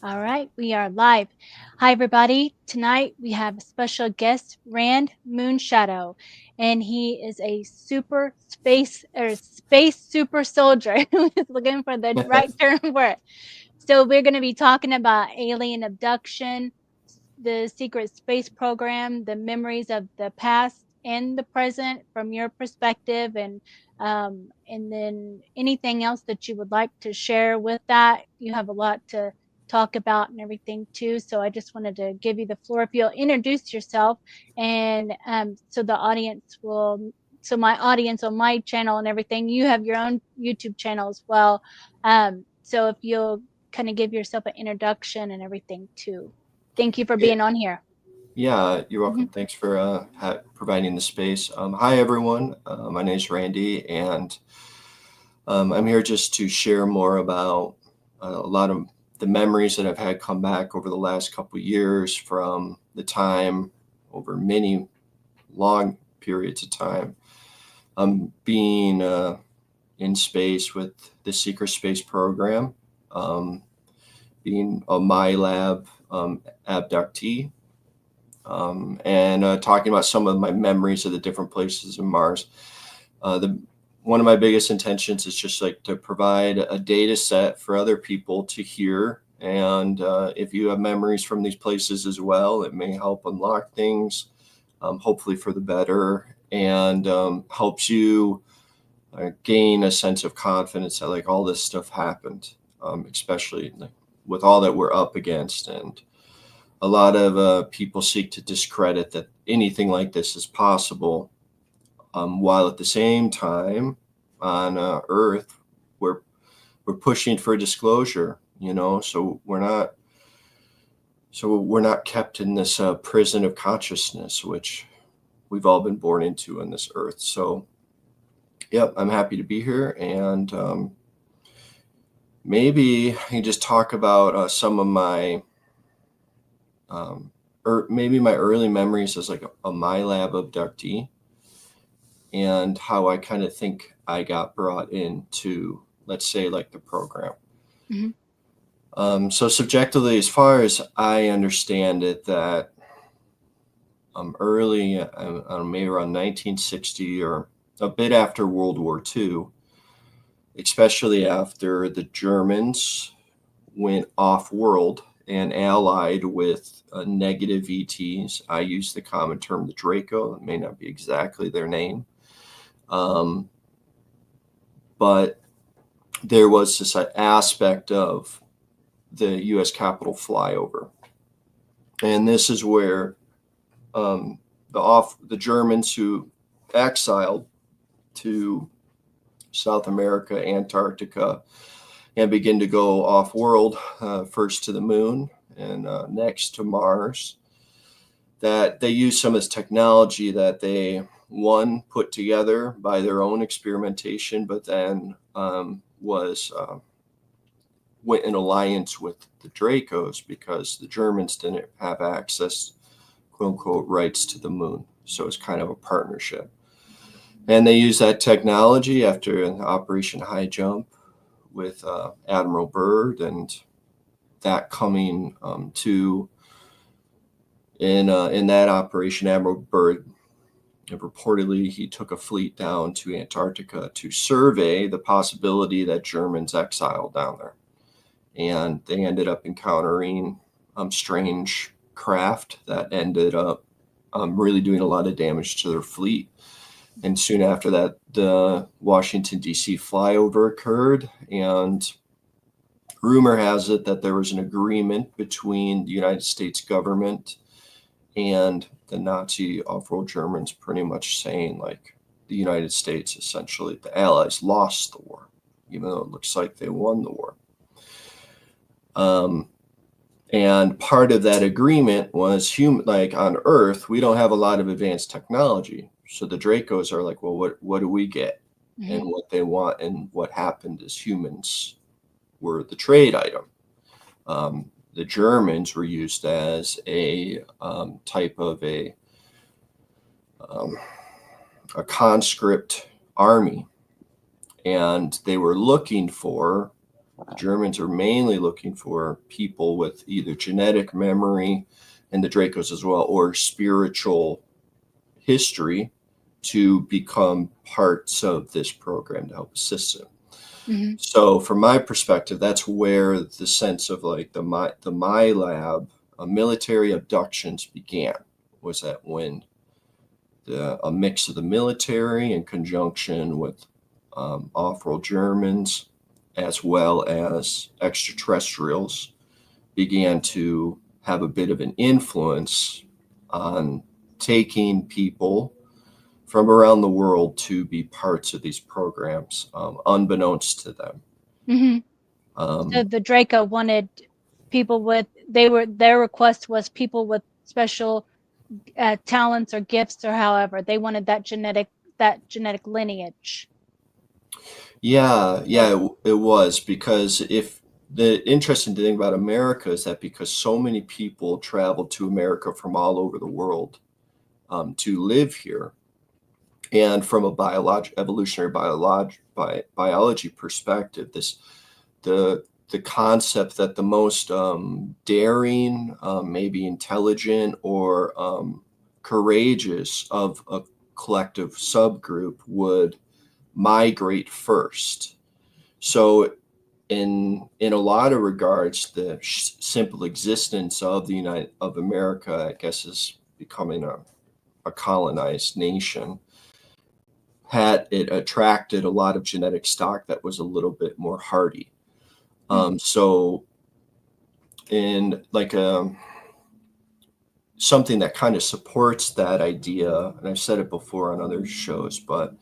All right, we are live. Hi, everybody. Tonight we have a special guest, Rand Moonshadow, and he is a space super soldier who is looking for the right term for it. So we're going to be talking about alien abduction, the secret space program, the memories of the past and the present from your perspective, and then anything else that you would like to share with that. You have a lot to talk about and everything too. So I just wanted to give you the floor if you'll introduce yourself, and so the audience will. So my audience on my channel and everything, you have your own YouTube channel as well. So if you'll kind of give yourself an introduction and everything too. Thank you for Yeah, being on here. yeah, you're Hmm. welcome. Thanks for providing the space. Hi, everyone. My name is Randy, and I'm here just to share more about a lot of the memories that I've had come back over the last couple of years from the time over many long periods of time being in space with the secret space program, um, being a my lab abductee, and talking about some of my memories of the different places in Mars. The One of my biggest intentions is just like to provide a data set for other people to hear. And if you have memories from these places as well, it may help unlock things, hopefully for the better, and helps you gain a sense of confidence that like all this stuff happened, especially like, with all that we're up against. And a lot of people seek to discredit that anything like this is possible, while at the same time on Earth we're we're pushing for disclosure. So we're not kept in this prison of consciousness, which we've all been born into on this Earth. So, yep, I'm happy to be here, and maybe I can just talk about some of my or maybe my early memories as like a my lab abductee, and how I kind of think I got brought into, let's say, like the program. Hmm. So subjectively, as far as I understand it, that early, maybe around 1960 or a bit after World War II, especially after the Germans went off world and allied with negative ETs. I use the common term the Draco. It may not be exactly their name. Um, but there was this aspect of the U.S. Capitol flyover. And this is where um, the Germans who exiled to South America, Antarctica, and begin to go off world, first to the moon and next to Mars, that they use some of this technology that they one put together by their own experimentation, but then was went in alliance with the Dracos because the Germans didn't have access, quote unquote, rights to the moon. So it's kind of a partnership. And they use that technology after an Operation High Jump with Admiral Byrd, and that coming to in that operation, Admiral Byrd reportedly he took a fleet down to Antarctica to survey the possibility that Germans exiled down there, and they ended up encountering strange craft that ended up really doing a lot of damage to their fleet. And soon after that, the Washington, D.C. flyover occurred. And rumor has it that there was an agreement between the United States government and the Nazi off world Germans, pretty much saying, like, the United States, essentially, the Allies lost the war, even though it looks like they won the war. Um, and part of that agreement was like on Earth, we don't have a lot of advanced technology. So the Dracos are like, well, what do we get? And Hmm. what they want and what happened is humans were the trade item. Um, the Germans were used as a type of um, a conscript army, and they were looking for The Germans are mainly looking for people with either genetic memory, and the Dracos as well, or spiritual history to become parts of this program to help assist them. Mm-hmm. So from my perspective, that's where the sense of like the My Lab military abductions began, was that when a mix of the military in conjunction with off-world Germans as well as extraterrestrials began to have a bit of an influence on taking people from around the world to be parts of these programs, unbeknownst to them. Mm-hmm. So the Draco wanted people with, their request was people with special talents or gifts or however. They wanted that genetic lineage. Yeah, it was, because if the interesting thing about America is that because so many people traveled to America from all over the world to live here, and from a evolutionary biology perspective, the concept that the most daring, maybe intelligent or courageous of a collective subgroup would migrate first. So in a lot of regards, the simple existence of the United of America, I guess, is becoming a colonized nation, had it attracted a lot of genetic stock that was a little bit more hardy. So in like something that kind of supports that idea, and I've said it before on other shows, but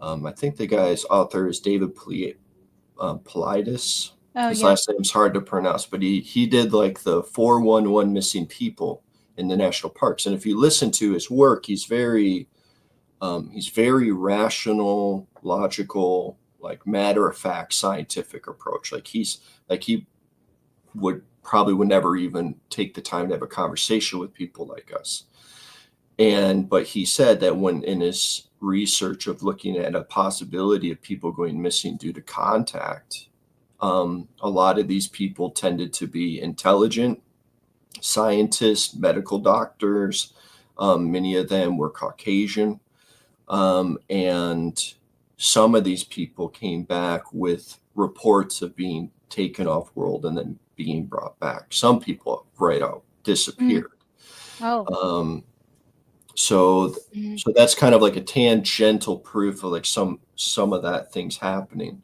I think the guy's author is David Paulides. Oh, His yeah. last name's hard to pronounce, but he did like the 411 missing people in the national parks. And if you listen to his work, he's very rational, logical, like matter of fact, scientific approach. He would never even take the time to have a conversation with people like us. But he said that when in his research of looking at a possibility of people going missing due to contact, a lot of these people tended to be intelligent scientists, medical doctors. Many of them were Caucasian. And some of these people came back with reports of being taken off world and then being brought back. Some people right out disappeared. Oh. So that's kind of like a tangential proof of like some of that things happening.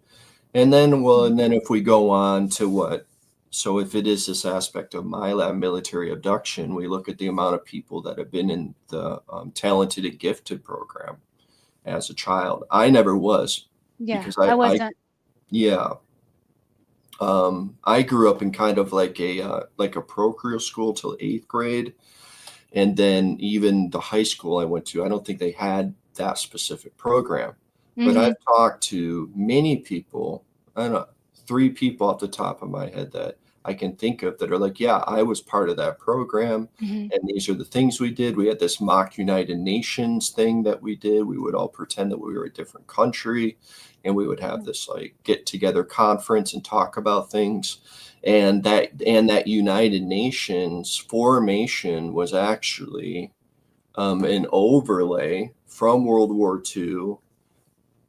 And then if we go on to so if it is this aspect of My Lab military abduction, we look at the amount of people that have been in the talented and gifted program as a child. I never was. Yeah, because I wasn't. I grew up in kind of like a parochial school till 8th grade. And then even the high school I went to, I don't think they had that specific program. But I've talked to many people, I don't know, 3 people off the top of my head that I can think of that are like, yeah, I was part of that program. And these are the things we did. We had this mock United Nations thing that we did. We would all pretend that we were a different country, and we would have this like get together conference and talk about things. And that United Nations formation was actually an overlay from World War II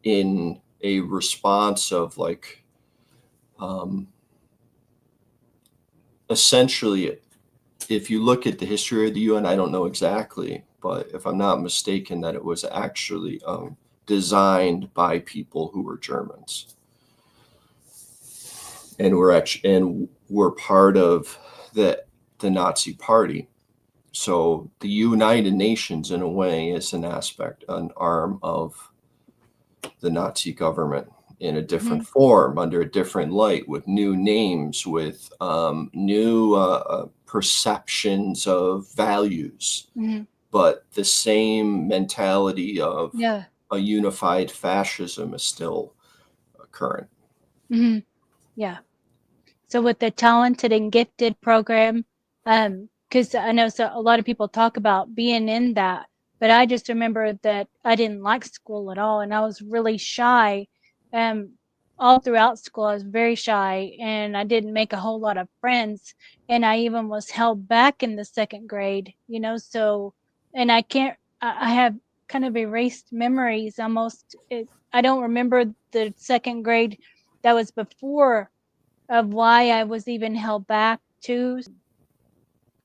in a response of like essentially, if you look at the history of the UN, I don't know exactly, but if I'm not mistaken, that it was actually designed by people who were Germans. And we're part of the Nazi Party. So the United Nations, in a way, is an arm of the Nazi government in a different form, under a different light, with new names, with new perceptions of values, but the same mentality of a unified fascism is still current. Yeah. So with the talented and gifted program, because I know a lot of people talk about being in that, but I just remember that I didn't like school at all, and I was really shy. all throughout school, I was very shy and I didn't make a whole lot of friends. And I even was held back in the second grade, so, and I can't, I have kind of erased memories almost. I don't remember the second grade that was before of why I was even held back too,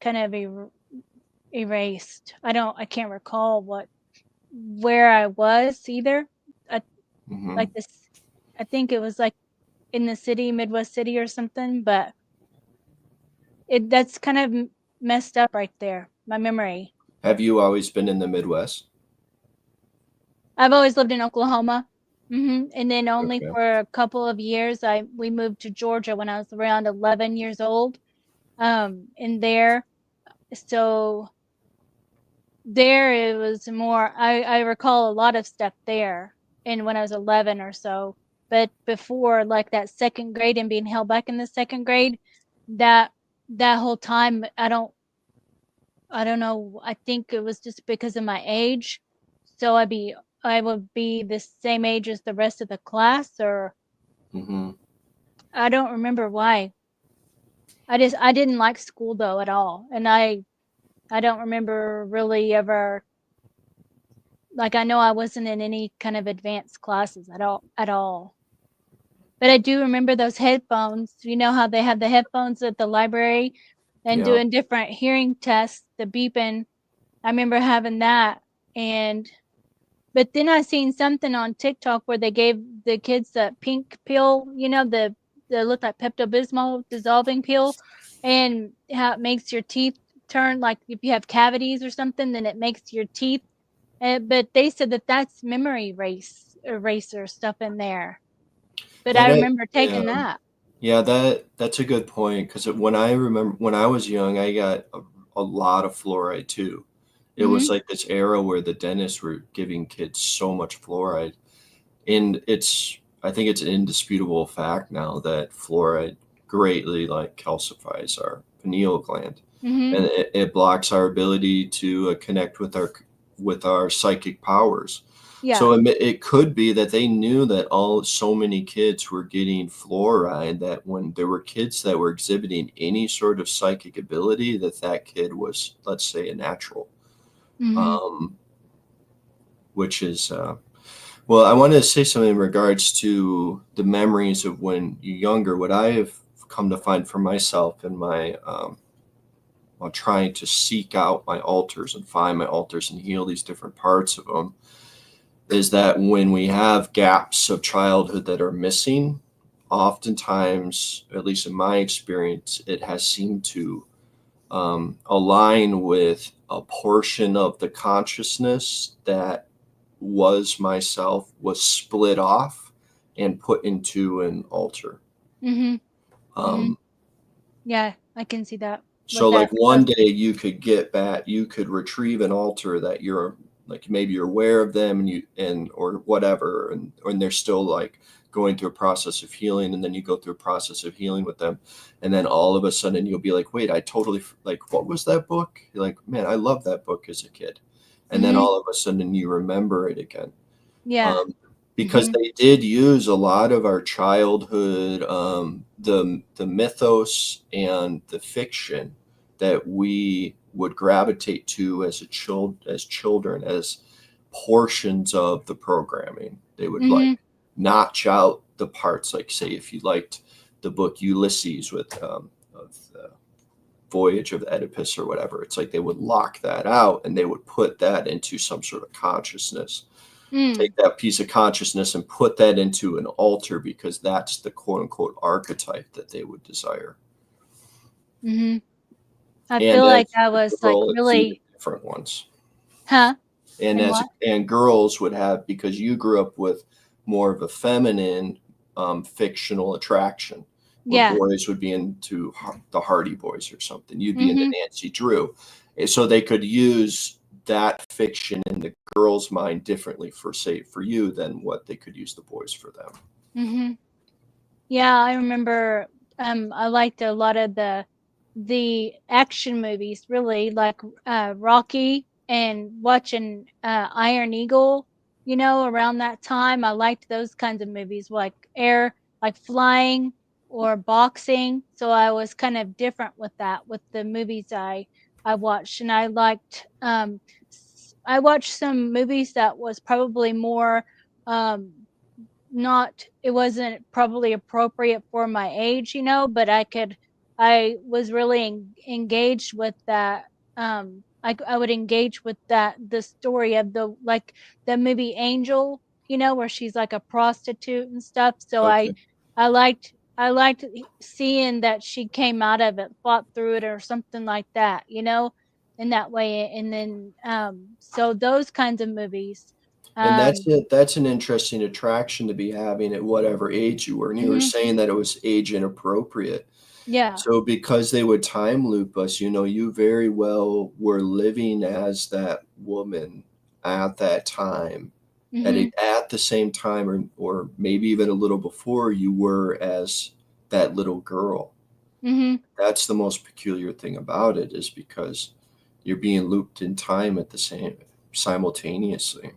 kind of erased. I can't recall where I was either. I, Hmm. like this, I think it was like in the city, Midwest city or something, but that's kind of messed up right there, my memory. Have you always been in the Midwest? I've always lived in Oklahoma. And then only Okay. for a couple of years, we moved to Georgia when I was around 11 years old. And there, so there it was more, I recall a lot of stuff there and when I was 11 or so. But before, like that second grade and being held back in the second grade, that that whole time, I don't know. I think it was just because of my age. So I would be the same age as the rest of the class, or Hmm. I don't remember why. I didn't like school though at all. And I don't remember really ever, like, I know I wasn't in any kind of advanced classes at all. But I do remember those headphones. You know how they have the headphones at the library and Yeah. doing different hearing tests, the beeping. I remember having that. And but then I seen something on TikTok where they gave the kids that pink pill, the looked like Pepto-Bismol dissolving pill, and how it makes your teeth turn, like if you have cavities or something, then it makes your teeth. But they said that that's memory eraser stuff in there. But I remember Yeah. taking that. Yeah, that's a good point because when I remember when I was young, I got a lot of fluoride too. It was Mhm. like this era where the dentists were giving kids so much fluoride, and I think it's an indisputable fact now that fluoride greatly like calcifies our pineal gland, Mhm. and it blocks our ability to connect with our psychic powers. Yeah. So it could be that they knew that so many kids were getting fluoride that when there were kids that were exhibiting any sort of psychic ability, that kid was, let's say, a natural, Mhm. um, which is well, I wanted to say something in regards to the memories of when you're younger. What I have come to find for myself in my while trying to seek out my altars and find my altars and heal these different parts of them is that when we have gaps of childhood that are missing, oftentimes, at least in my experience, it has seemed to align with a portion of the consciousness that was myself was split off and put into an altar. Mhm. Mhm. Um, Yeah, I can see that. so What like that one day you could get back, you could retrieve an altar that you're like maybe you're aware of them and or whatever, and they're still like going through a process of healing, and then you go through a process of healing with them, and then all of a sudden you'll be like, wait, I totally like what was that book? You're like, man, I love that book as a kid, and then Mhm. all of a sudden you remember it again. Yeah. um, because Mhm. they did use a lot of our childhood, the mythos and the fiction that we would gravitate to as children as portions of the programming. They would like Mhm. notch out the parts, like say if you liked the book Ulysses with of the voyage of Oedipus or whatever, it's like they would lock that out and they would put that into some sort of consciousness, Mm. take that piece of consciousness and put that into an altar because that's the quote unquote archetype that they would desire. Mhm. I And feel like as I a was, like, girl, it's even really. different ones. Huh? And And what? girls would have, because you grew up with more of a feminine fictional attraction, where Yeah. boys would be into the Hardy Boys or something. You'd be into Mhm. Nancy Drew, and so they could use that fiction in the girl's mind differently for say for you than what they could use the boys for them. Mhm. Yeah, I remember, I liked a lot of the action movies, really, like, Rocky and watching, Iron Eagle, around that time. I liked those kinds of movies, like Air. like flying or boxing. So I was kind of different with that, with the movies I watched. And I liked I watched some movies that was probably more um not it wasn't probably appropriate for my age, but I was really engaged with that. I would engage with the story of the movie Angel, where she's like a prostitute and stuff. So Okay. I liked seeing that she came out of it, fought through it or something like that, in that way. And then so those kinds of movies. And that's Um it. That's an interesting attraction to be having at whatever age you were. And you were mhm, saying that it was age inappropriate. yeah. So because they would time loop us, you very well were living as that woman at that time, Mhm. at the same time, or maybe even a little before you were as that little girl. Mhm. That's the most peculiar thing about it, is because you're being looped in time at the same simultaneously.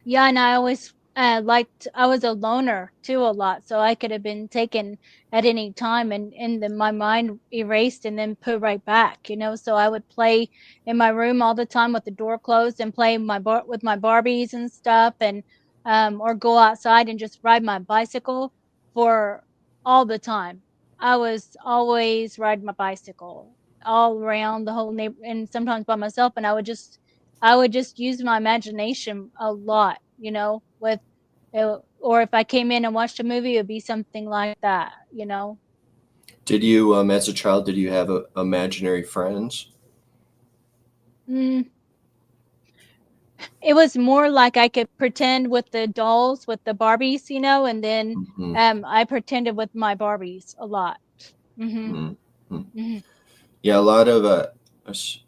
Yeah, and I always liked I was a loner too a lot, so I could have been taken at any time and then my mind erased and then put right back, So I would play in my room all the time with the door closed and play with my Barbies and stuff and or go outside and just ride my bicycle for all the time. I was always riding my bicycle all around the whole neighbor and sometimes by myself and I would just use my imagination a lot, with or if I came in and watched a movie, it would be something like that. Did you, as a child, did you have imaginary friends? Mm, it was more like I could pretend with the dolls, with the Barbies, and then Hmm. I pretended with my Barbies a lot. Mhm. Hmm. Mhm. Yeah, a lot of a, s-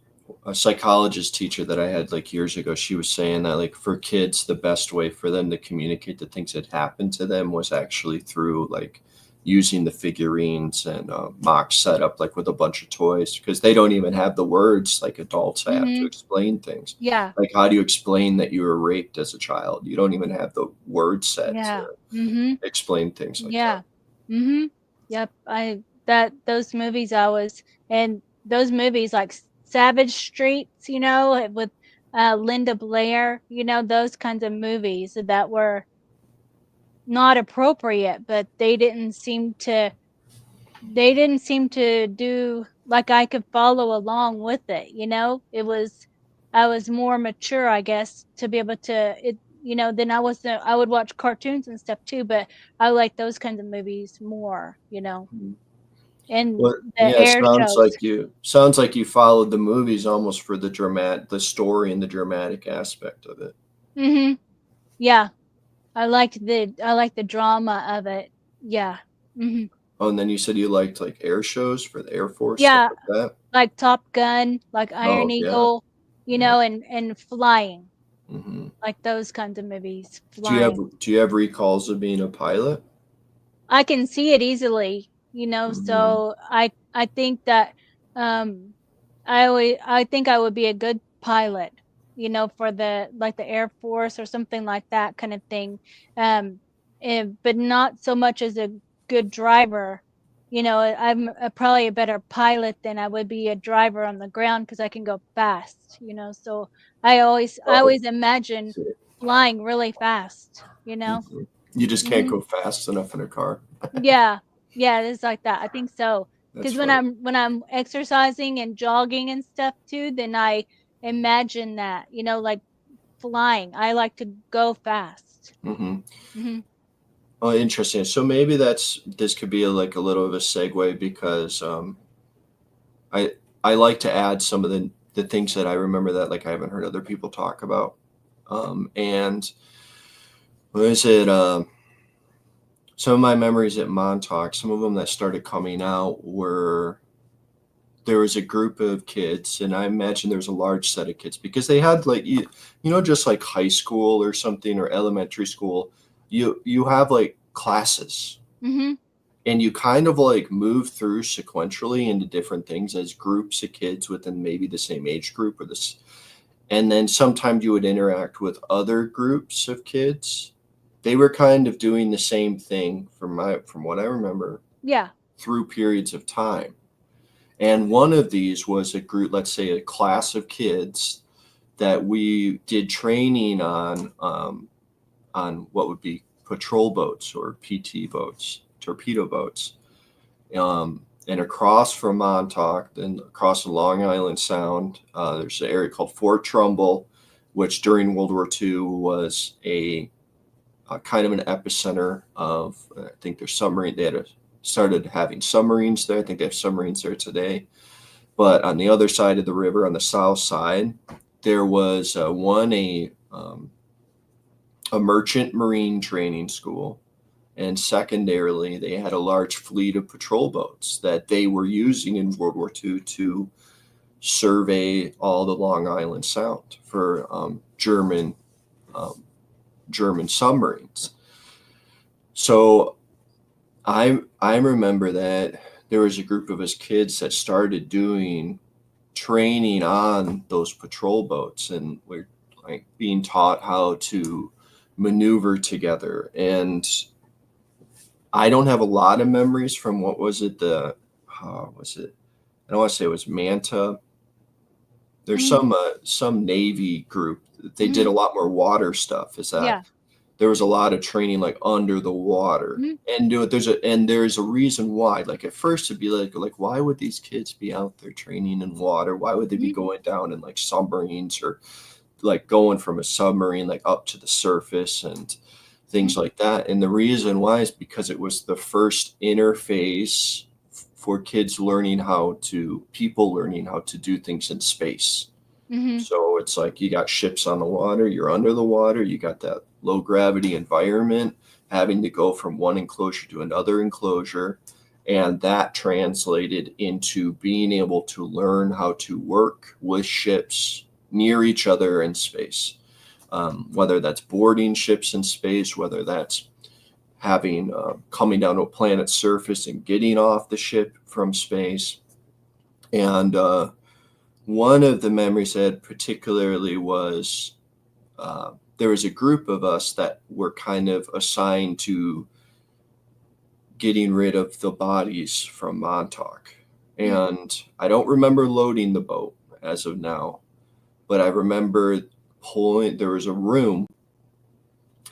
a psychologist teacher that I had like years ago, she was saying that like for kids, the best way for them to communicate the things that happened to them was actually through like using the figurines and mock setup, like with a bunch of toys, because they don't even have the words like adults have to Mhm. explain things. Yeah. Like, how do you explain that you were raped as a child? You don't even have the word set to Yeah. Mhm. explain things like that. Yeah. Mhm. Yep. Those movies I was and those movies like Savage Streets, with Linda Blair, those kinds of movies that were not appropriate, but they didn't seem to do like I could follow along with it, I was more mature, I guess, to be able to then I would watch cartoons and stuff too, but I like those kinds of movies more, Mhm. and Well, the yeah, it air shows. sounds like you followed the movies almost for the story and the dramatic aspect of it. Mhm. Yeah. I liked the drama of it. Yeah. Mhm. Oh, and then you said you liked like air shows for the Air Force, stuff Yeah, like that. like Top Gun, like Iron Oh yeah, Eagle, yeah. and flying, Hmm. like those kinds of movies, Do you have flying. recalls of being a pilot? I can see it easily, Hmm. so I think that, um, I think I would be a good pilot, for the Air Force or something like that kind of thing, um, but not so much as a good driver. I'm probably a better pilot than I would be a driver on the ground because I can go fast, so I always Oh, imagine see. flying really fast. Mhm. You just can't Mhm. go fast enough in a car. Yeah. Yeah, it is like that. I think so. That's Because when funny. I'm exercising and jogging and stuff too, then I imagine that, like flying. I like to go fast. Hmm. Mhm. Oh, interesting. So maybe this could be like a little of a segue, because I I like to add some of the things that I remember that like I haven't heard other people talk about. And what is it? Some of my memories at Montauk, some of them that started coming out were, there was a group of kids, and I imagine there was a large set of kids because they had like just like high school or something, or elementary school. You have like classes, Mhm. and you kind of like move through sequentially into different things as groups of kids within maybe the same age group, or this, and then sometimes you would interact with other groups of kids they were kind of doing the same thing from what I remember Yeah. through periods of time. And one of these was a group, let's say a class of kids that we did training on what would be patrol boats or PT boats, torpedo boats. And across from Montauk and across the Long Island Sound, there's an area called Fort Trumbull, which during World War II was a kind of an epicenter of, I think their submarine, started having submarines there. I think they have submarines there today. But on the other side of the river, on the south side, there was a merchant marine training school. And secondarily, they had a large fleet of patrol boats that they were using in World War II to survey all the Long Island Sound for German submarines. So I remember that there was a group of us kids that started doing training on those patrol boats, and we're like being taught how to maneuver together. And I don't have a lot of memories from what was it? I don't want to say it was Manta. There's some Navy group. They did a lot more water stuff. Is that Yeah. there was a lot of training like under the water, and there's a reason why. Like at first it'd be like why would these kids be out there training in water? Why would they be going down in like submarines or like going from a submarine like up to the surface and things like that? And the reason why is because it was the first interface for kids learning people learning how to do things in space. So it's like you got ships on the water, you're under the water, you got that low gravity environment, having to go from one enclosure to another enclosure. And that translated into being able to learn how to work with ships near each other in space. Whether that's boarding ships in space, whether that's having coming down to a planet's surface and getting off the ship from space. And one of the memories I had particularly was there was a group of us that were kind of assigned to getting rid of the bodies from Montauk. And I don't remember loading the boat as of now, but I remember there was a room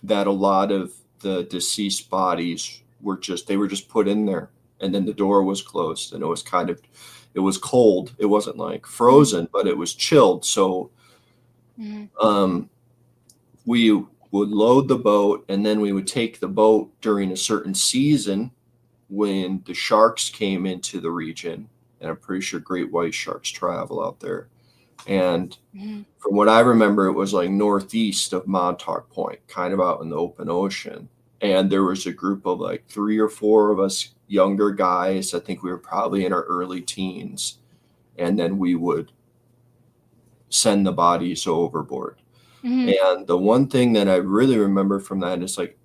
that a lot of the deceased bodies were just put in there, and then the door was closed, and it was cold. It wasn't like frozen, but it was chilled. So we would load the boat, and then we would take the boat during a certain season when the sharks came into the region, and I'm pretty sure great white sharks travel out there. And from what I remember, it was like northeast of Montauk Point, kind of out in the open ocean. And there was a group of like 3 or 4 of us younger guys. I think we were probably in our early teens. And then we would send the bodies overboard. And the one thing that I really remember from that is like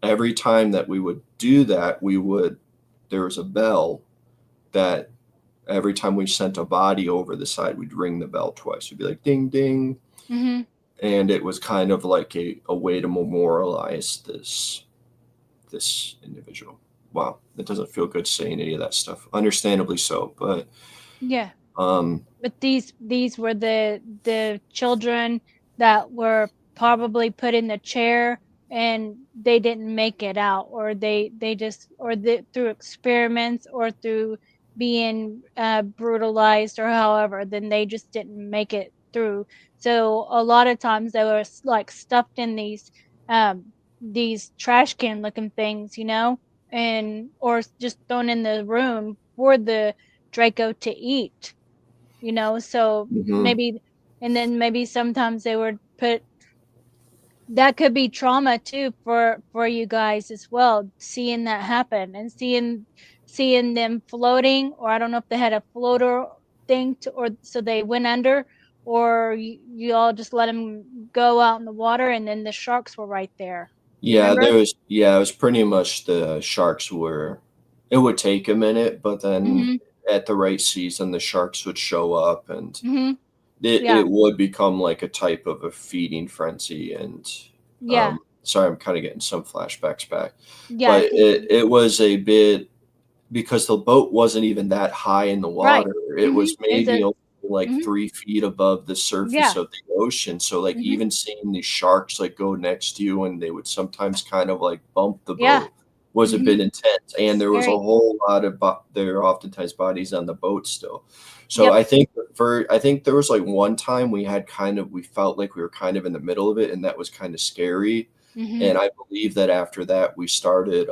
every time that we would do that, there was a bell that every time we sent a body over the side, we'd ring the bell twice. We'd be like, ding, ding. And it was kind of like a way to memorialize this individual. Wow, it doesn't feel good saying any of that stuff. Understandably so, but yeah. But these were the children that were probably put in the chair and they didn't make it out, or they just, through experiments or through being brutalized or however, then they just didn't make it through. So a lot of times they were like stuffed in these trash can looking things, and or just thrown in the room for the Draco to eat, so maybe, and then maybe sometimes they were put. That could be trauma too for you guys as well, seeing that happen and seeing them floating, or I don't know if they had a floater thing or so they went under, or you all just let them go out in the water and then the sharks were right there. Yeah, Remember? it was pretty much the sharks it would take a minute, but then at the right season, the sharks would show up, and Yeah. it would become like a type of a feeding frenzy. And Yeah. sorry, I'm kind of getting some flashbacks back, Yeah, but it was a bit, because the boat wasn't even that high in the right. water. It was It's maybe a only like mhm, 3 feet above the surface yeah. of the ocean. So like Mhm, even seeing these sharks like go next to you, and they would sometimes kind of like bump the yeah. boat, was a Mhm. bit intense. And there was a Scary. whole lot of there are oftentimes bodies on the boat still. So Yep. I think there was like one time we felt like we were kind of in the middle of it, and that was kind of scary. Mhm. And I believe that after that we started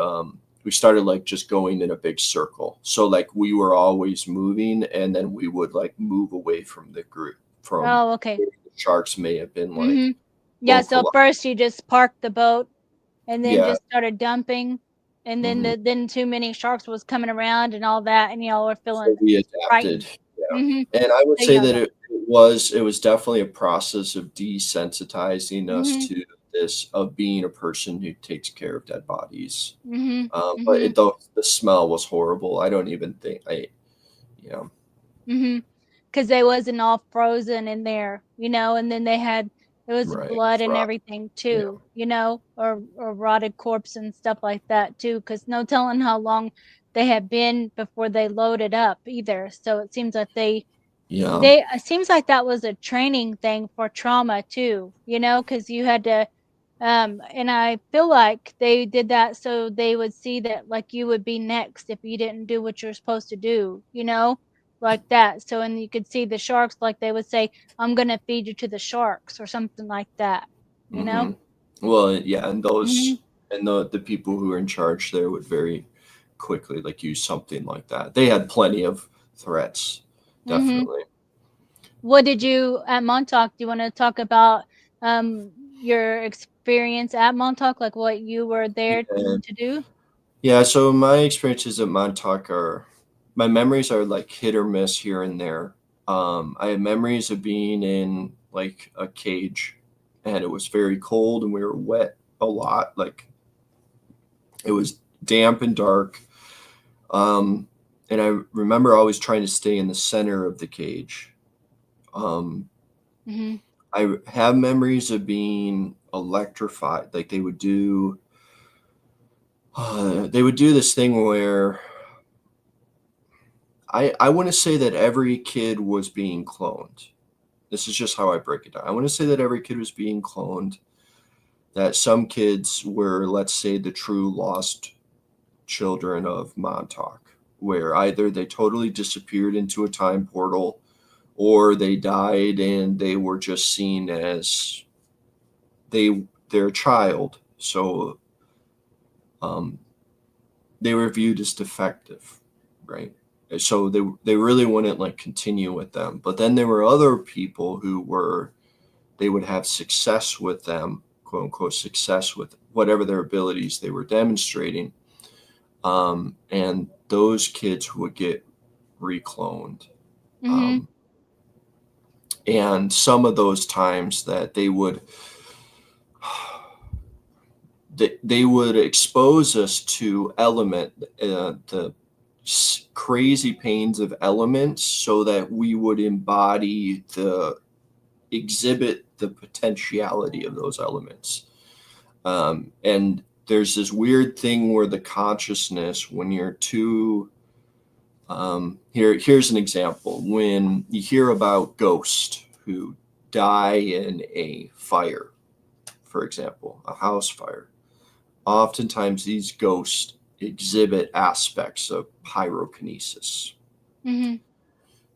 like just going in a big circle. So like we were always moving, and then we would like move away from the group, from Oh, okay. where the sharks may have been like Mhm. Yeah, so at local. first you just parked the boat and then Yeah. just started dumping, and then Hmm. then too many sharks was coming around and all that, and y'all were So feeling we adapted. frightened. Yeah. Mhm. And I would So you say know that that. it was definitely a process of desensitizing us Mhm. to this, of being a person who takes care of dead bodies. Mhm. But Mhm. the smell was horrible. I don't even think I, you know, Mhm. 'Cause they wasn't all frozen in there, and then they had there was right. blood and Right. everything Yeah. too, or rotted corpse and stuff like that too. Cause no telling how long they had been before they loaded up either, so it seems like Yeah. they it seems like that was a training thing for trauma too, cause you had to, and I feel like they did that so they would see that, like, you would be next if you didn't do what you're supposed to do, like that. So and you could see the sharks, like, they would say, "I'm gonna feed you to the sharks," or something like that, you know? Hmm. Well, yeah, and Mhm, the people who were in charge there would very quickly like use something like that. They had plenty of threats, mhm. definitely. What did you at Montauk, do you wanna talk about, your experience at Montauk, like, what you were there Yeah. to do? Yeah, so my experiences at Montauk are my memories are like hit or miss here and there. I have memories of being in like a cage, and it was very cold, and we were wet a lot. Like it was damp and dark. Um, and I remember always trying to stay in the center of the cage. Um, Mhm, I have memories of being electrified. Like they would do this thing where I want to say that every kid was being cloned. This is just how I break it down. I want to say that every kid was being cloned. That some kids were, let's say, the true lost children of Montauk, where either they totally disappeared into a time portal, or they died and they were just seen as their child. So um, they were viewed as defective, right? So they really wouldn't like continue with them. But then there were other people who were they would have success with them, quote unquote success with whatever their abilities they were demonstrating. And those kids would get recloned. mhm, Um, and some of those times that they would expose us to the crazy pains of elements, so that we would exhibit the potentiality of those elements. And there's this weird thing where the consciousness, when you're too here's an example. When you hear about ghosts who die in a fire, for example, a house fire, oftentimes these ghosts exhibit aspects of pyrokinesis. mhm,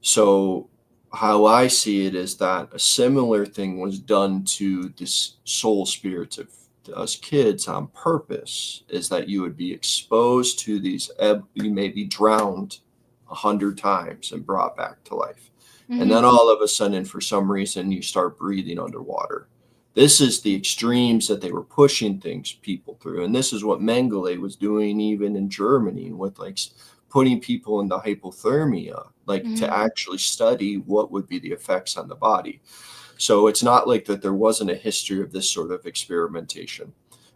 So, how I see it is that a similar thing was done to this soul spirits of us kids on purpose, is that you would be exposed to you may be drowned 100 times and brought back to life. And mhm, then all of a sudden, for some reason, you start breathing underwater. This is the extremes that they were pushing people through. And this is what Mengele was doing even in Germany, with like putting people into hypothermia, like to mhm, actually study what would be the effects on the body. So it's not like that there wasn't a history of this sort of experimentation.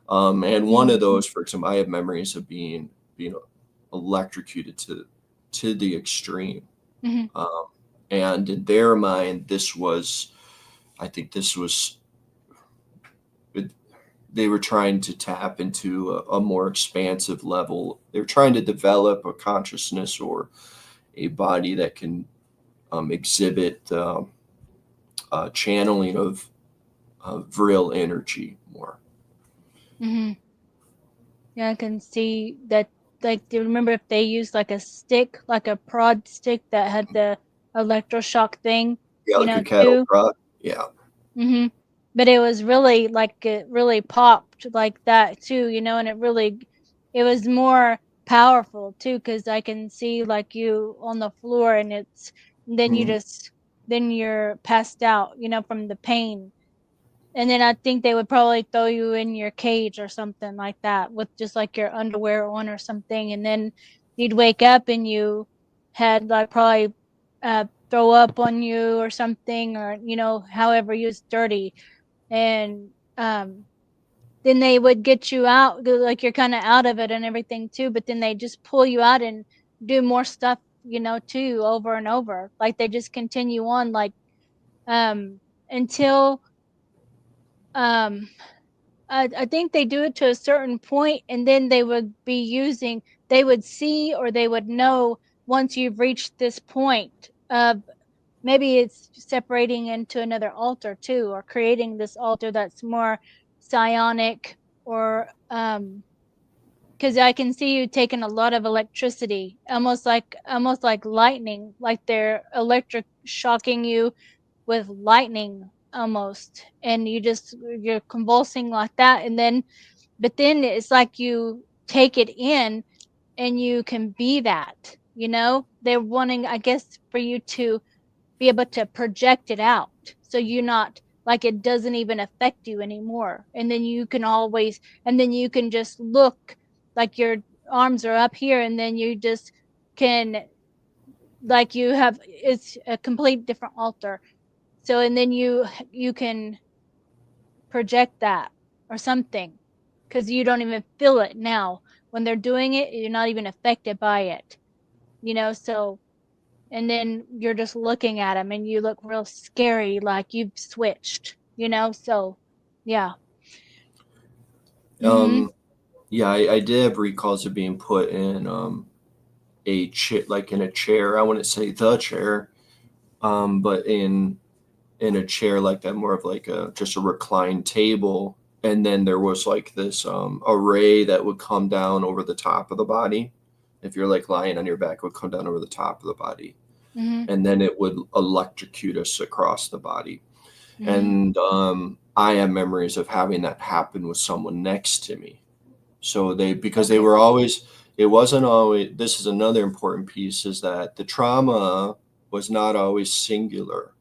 And one mhm, of those, for example, I have memories of being electrocuted to the extreme. mhm, Um, and in their mind, I think this was they were trying to tap into a more expansive level. They were trying to develop a consciousness or a body that can exhibit channeling of real energy more. Hmm. Yeah, I can see that. Like, do you remember if they used like a stick, like a prod stick that had the electroshock thing, Yeah, like a cattle too? prod. Yeah. Hmm. But it was really like it really popped like that too, and it was more powerful too, because I can see like you on the floor, and then you Mm. just, then you're passed out, from the pain. And then I think they would probably throw you in your cage or something like that with just like your underwear on or something. And then you'd wake up and you had like probably throw up on you or something, or, however you was dirty. And then they would get you out, like you're kind of out of it and everything too. But then they just pull you out and do more stuff, too, over and over. Like they just continue on, like, until, um, I think they do it to a certain point, and then they would see, or they would know once you've reached this point of, maybe it's separating into another altar too, or creating this altar that's more psionic, or because I can see you taking a lot of electricity, almost like lightning, like they're electric shocking you with lightning almost, and you're convulsing like that. And then, but then it's like you take it in, and you can be that, they're wanting, I guess, for you to be able to project it out, so you're not, like, it doesn't even affect you anymore. And then you can always, and then you can just look like your arms are up here, and then you just can, like, it's a complete different altar. So, and then you can project that or something, because you don't even feel it now. When they're doing it, you're not even affected by it, so. And then you're just looking at them, and you look real scary, like you've switched, so yeah. Mhm. Yeah, I did have recalls of being put in a chair, like in a chair. I wouldn't say the chair, but in a chair like that, more of like a just a reclined table. And then there was like this array that would come down over the top of the body. If you're like lying on your back, it would come down over the top of the body, Mhm. and then it would electrocute us across the body. Mhm. And I have memories of having that happen with someone next to me. So because they Okay. were always, it wasn't always, this is another important piece, is that the trauma was not always singular.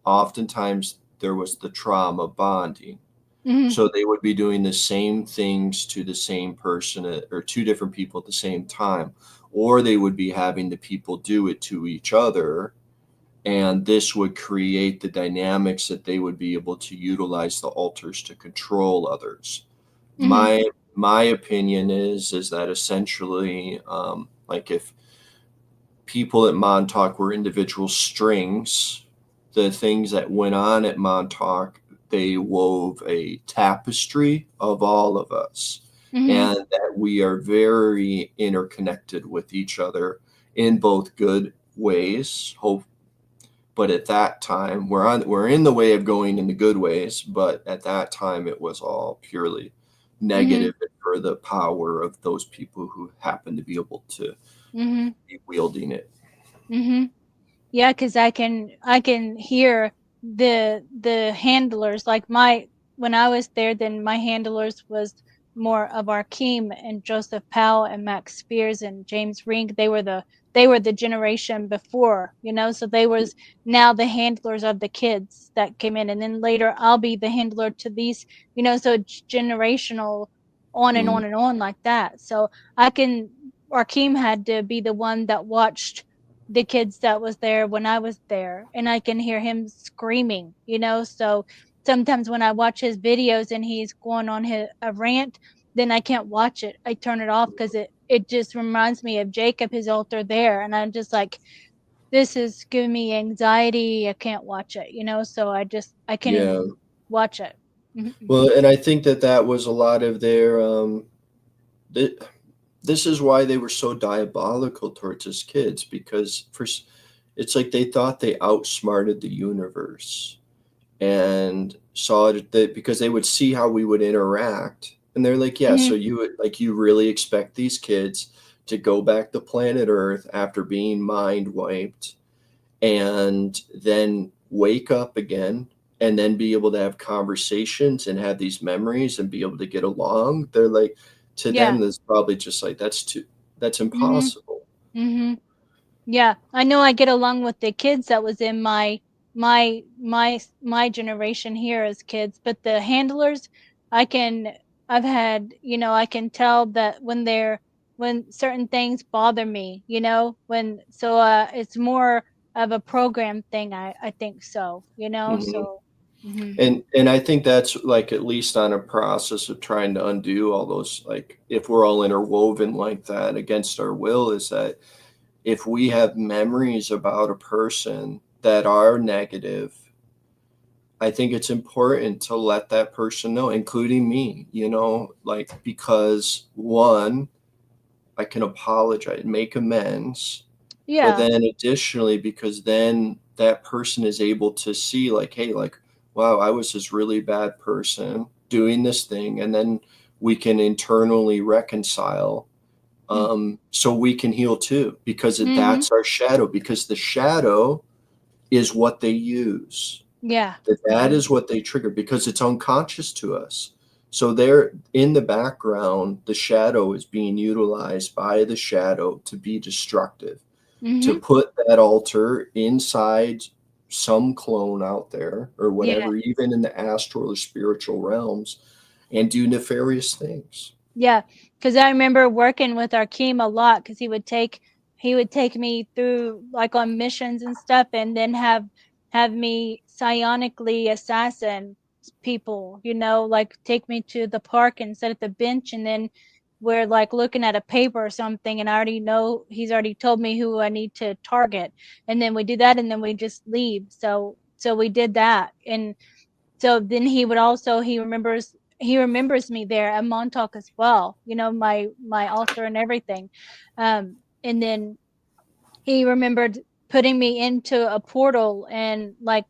Oftentimes there was the trauma bonding. Mhm. So they would be doing the same things to the same person, or two different people at the same time, or they would be having the people do it to each other. And this would create the dynamics that they would be able to utilize the altars to control others. Mhm. My opinion is that essentially, like if people at Montauk were individual strings, the things that went on at Montauk, they wove a tapestry of all of us, Mhm. and that we are very interconnected with each other in both good ways. Hope, but at that time, we're in the way of going in the good ways, but at that time it was all purely Mhm. negative for the power of those people who happen to be able to Mhm. be wielding it. Mhm. Yeah, because I can hear the handlers, like, my when I was there, then my handlers was more of our Keem and Joseph Powell and Max Spears and James Rink. They were the generation before, so they was now the handlers of the kids that came in, and then later I'll be the handler to these, so it's generational, on and Mm, on and on like that. So I can Rakeem had to be the one that watched the kids that was there when I was there, and I can hear him screaming, so sometimes when I watch his videos and he's going on a rant, then I can't watch it. I turn it off because it just reminds me of Jacob, his altar there, and I'm just like, this is giving me anxiety. I can't watch it, so I can't yeah, even watch it. Mhm. Well, and I think that that was a lot of their th- this is why they were so diabolical towards us kids, because it's like they thought they outsmarted the universe, and saw it that because they would see how we would interact, and they're like, yeah, so Mhm. you would, like, you really expect these kids to go back to planet Earth after being mind wiped, and then wake up again, and then be able to have conversations and have these memories and be able to get along. They're like, to Yeah. them, that's probably just like, that's Mhm. impossible. Mhm. Yeah, I know I get along with the kids that was in my generation here as kids, but the handlers, I can I've had, I can tell that when certain things bother me, it's more of a program thing, I think so, Hmm. so mhm. And I think that's like, at least on a process of trying to undo all those, like, if we're all interwoven like that against our will, is that if we have memories about a person that are negative, I think it's important to let that person know, including me, like, because one, I can apologize, make amends, but Yeah. then additionally, because then that person is able to see, like, hey, like, wow, I was this really bad person doing this thing, and then we can internally reconcile, Mm. so we can heal too, because Mhm. that's our shadow, because the shadow is what they use. Yeah. That Mhm. is what they trigger, because it's unconscious to us. So they're in the background, the shadow is being utilized by the shadow to be destructive, to Mhm. put that altar inside some clone out there or Yeah. whatever, even in the astral or spiritual realms, and do nefarious things. Yeah, because I remember working with Akeem a lot because he would take me through like on missions and stuff, and then have me psionically assassin people, like take me to the park and sit at the bench, and then we're like looking at a paper or something, and I already know he's already told me who I need to target, and then we do that, and then we just leave. So we did that, and so then he remembers me there at Montauk as well, my altar and everything. And then he remembered putting me into a portal, and like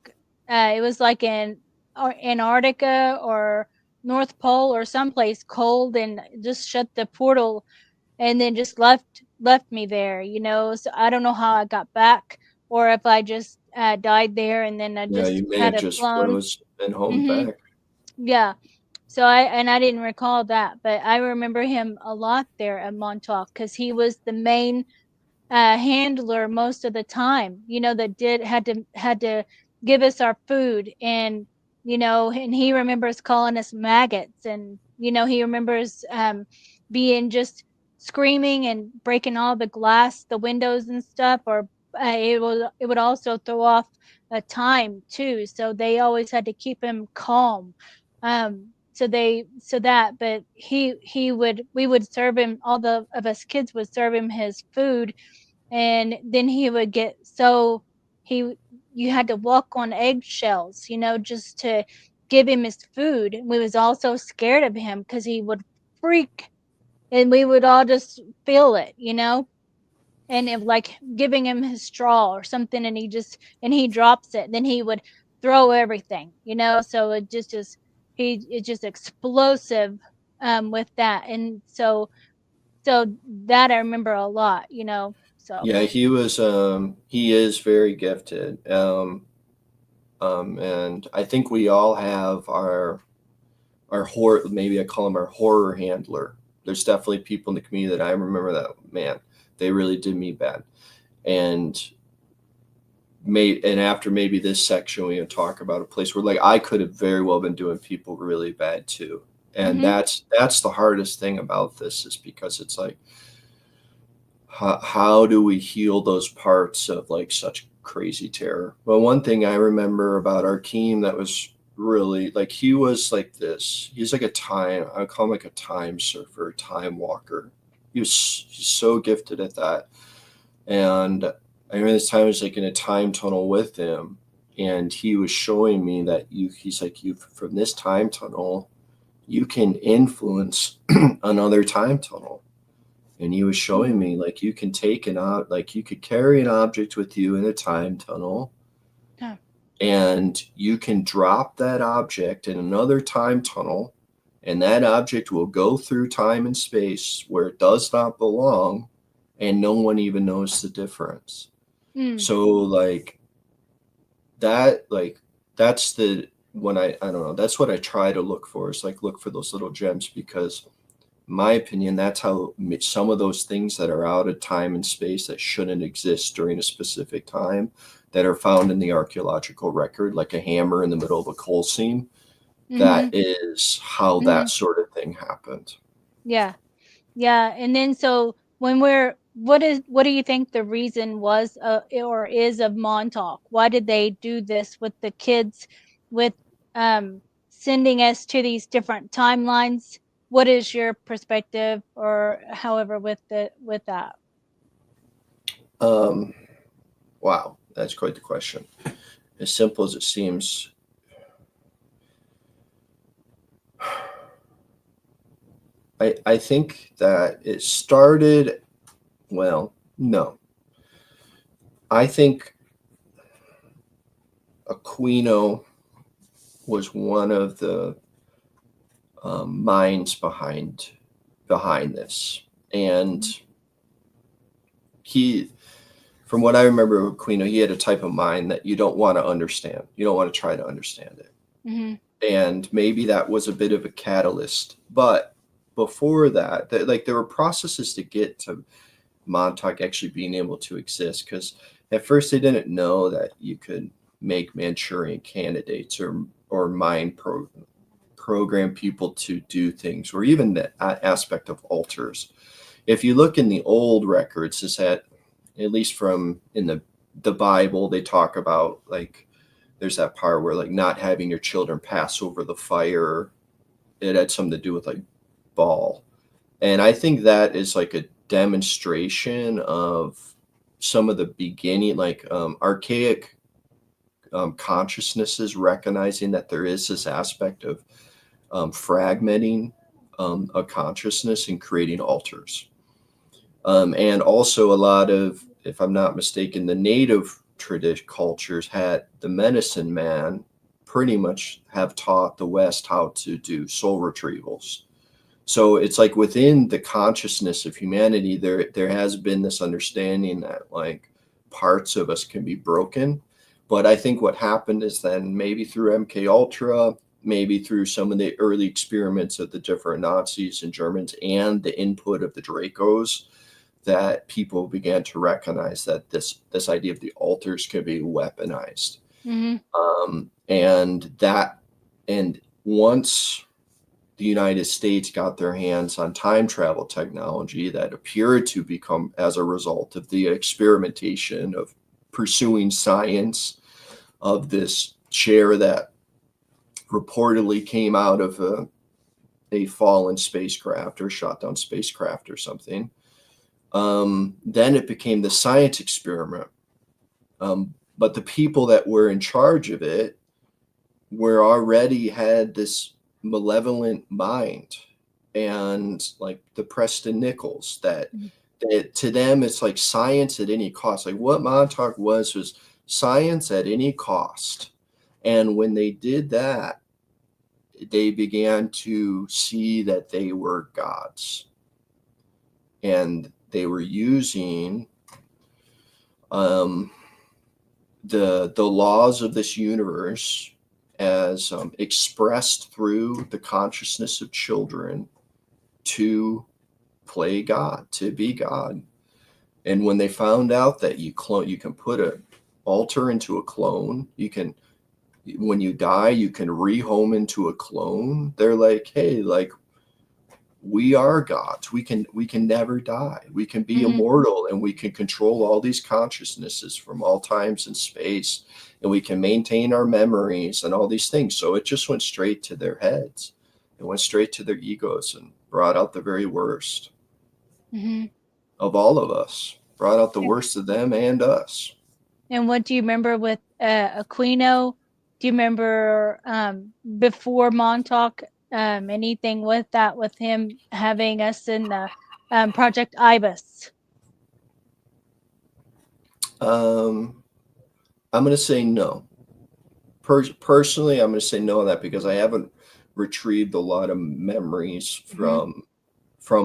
it was like in Antarctica or North Pole or someplace cold, and just shut the portal, and then just left me there, so I don't know how I got back, or if I just died there and then I Yeah, just you may had have a just flown. froze and home Hmm. back. Yeah. So I didn't recall that, but I remember him a lot there at Montauk because he was the main handler most of the time. That did had to give us our food, and he remembers calling us maggots, and he remembers being just screaming and breaking all the glass, the windows and stuff, or it would also throw off a time too. So they always had to keep him calm. But we would serve him, all the of us kids would serve him his food, and then he would get so he you had to walk on eggshells, just to give him his food. And we was also scared of him because he would freak, and we would all just feel it, and if like giving him his straw or something, and he drops it, then he would throw everything, so it's just explosive with that. And so that I remember a lot, so. Yeah, he is very gifted. And I think we all have our horror, maybe I call him our horror handler. There's definitely people in the community that I remember that, man, they really did me bad. And and after maybe this section, we talk about a place where, like, I could have very well been doing people really bad too. And Mhm. that's the hardest thing about this, is because it's like, how do we heal those parts of like such crazy terror? Well, one thing I remember about Arkeem that was really like, he was like this. He's like I call him like a time surfer, time walker. He's so gifted at that. And I remember this time I was like in a time tunnel with him, and he was showing me that he's like, you from this time tunnel, you can influence another time tunnel. And he was showing me like you can take like you could carry an object with you in a time tunnel, Huh. and you can drop that object in another time tunnel, and that object will go through time and space where it does not belong, and no one even knows the difference. So like that, like that's the when I don't know, that's what I try to look for, is like look for those little gems, because in my opinion, that's how some of those things that are out of time and space that shouldn't exist during a specific time, that are found in the archaeological record, like a hammer in the middle of a coal seam, that is how that sort of thing happened. Yeah. Yeah. And then so when what do you think the reason was or is of Montauk? Why did they do this with the kids, with um sending us to these different timelines? What is your perspective, or however, with that? Um, wow, that's quite the question. As simple as it seems, I think that it started, well, no. I think Aquino was one of the minds behind this, and he, from what I remember of Aquino, he had a type of mind that you don't want to understand. You don't want to try to understand it. And maybe that was a bit of a catalyst. But before that, like there were processes to get to Montauk actually being able to exist, because at first they didn't know that you could make Manchurian candidates or mind program people to do things, or even the aspect of altars. If you look in the old records, is that at least from in the Bible, they talk about like there's that part where like not having your children pass over the fire. It had something to do with like Baal. And I think that is like a demonstration of some of the beginning, like archaic consciousnesses recognizing that there is this aspect of fragmenting a consciousness and creating altars. And also a lot of, if I'm not mistaken, the native tradition cultures had the medicine man pretty much have taught the West how to do soul retrievals. So it's like within the consciousness of humanity, there has been this understanding that like parts of us can be broken. But I think what happened is then maybe through MK Ultra, maybe through some of the early experiments of the different Nazis and Germans and the input of the Dracos, that people began to recognize that this idea of the altars could be weaponized. And once the United States got their hands on time travel technology that appeared to become as a result of the experimentation of pursuing science, of this chair that reportedly came out of a fallen spacecraft or shot down spacecraft or something, then it became the science experiment. But the people that were in charge of it were already had this malevolent mind, and like the Preston Nichols, that to them it's like science at any cost. Like what Montauk was science at any cost. And when they did that, they began to see that they were gods, and they were using the laws of this universe as expressed through the consciousness of children to play God, to be God. And when they found out that you can put an altar into a clone, when you die, you can rehome into a clone. They're like, hey, like we are gods. We can never die. We can be immortal, and we can control all these consciousnesses from all times and space, and we can maintain our memories and all these things. So it just went straight to their heads. It went straight to their egos and brought out the very worst of all of us. Brought out the worst of them and us. And what do you remember with Aquino? Do you remember before Montauk, anything with that, with him having us in the Project Ibis? I'm going to say no. Personally, I'm going to say no on that because I haven't retrieved a lot of memories from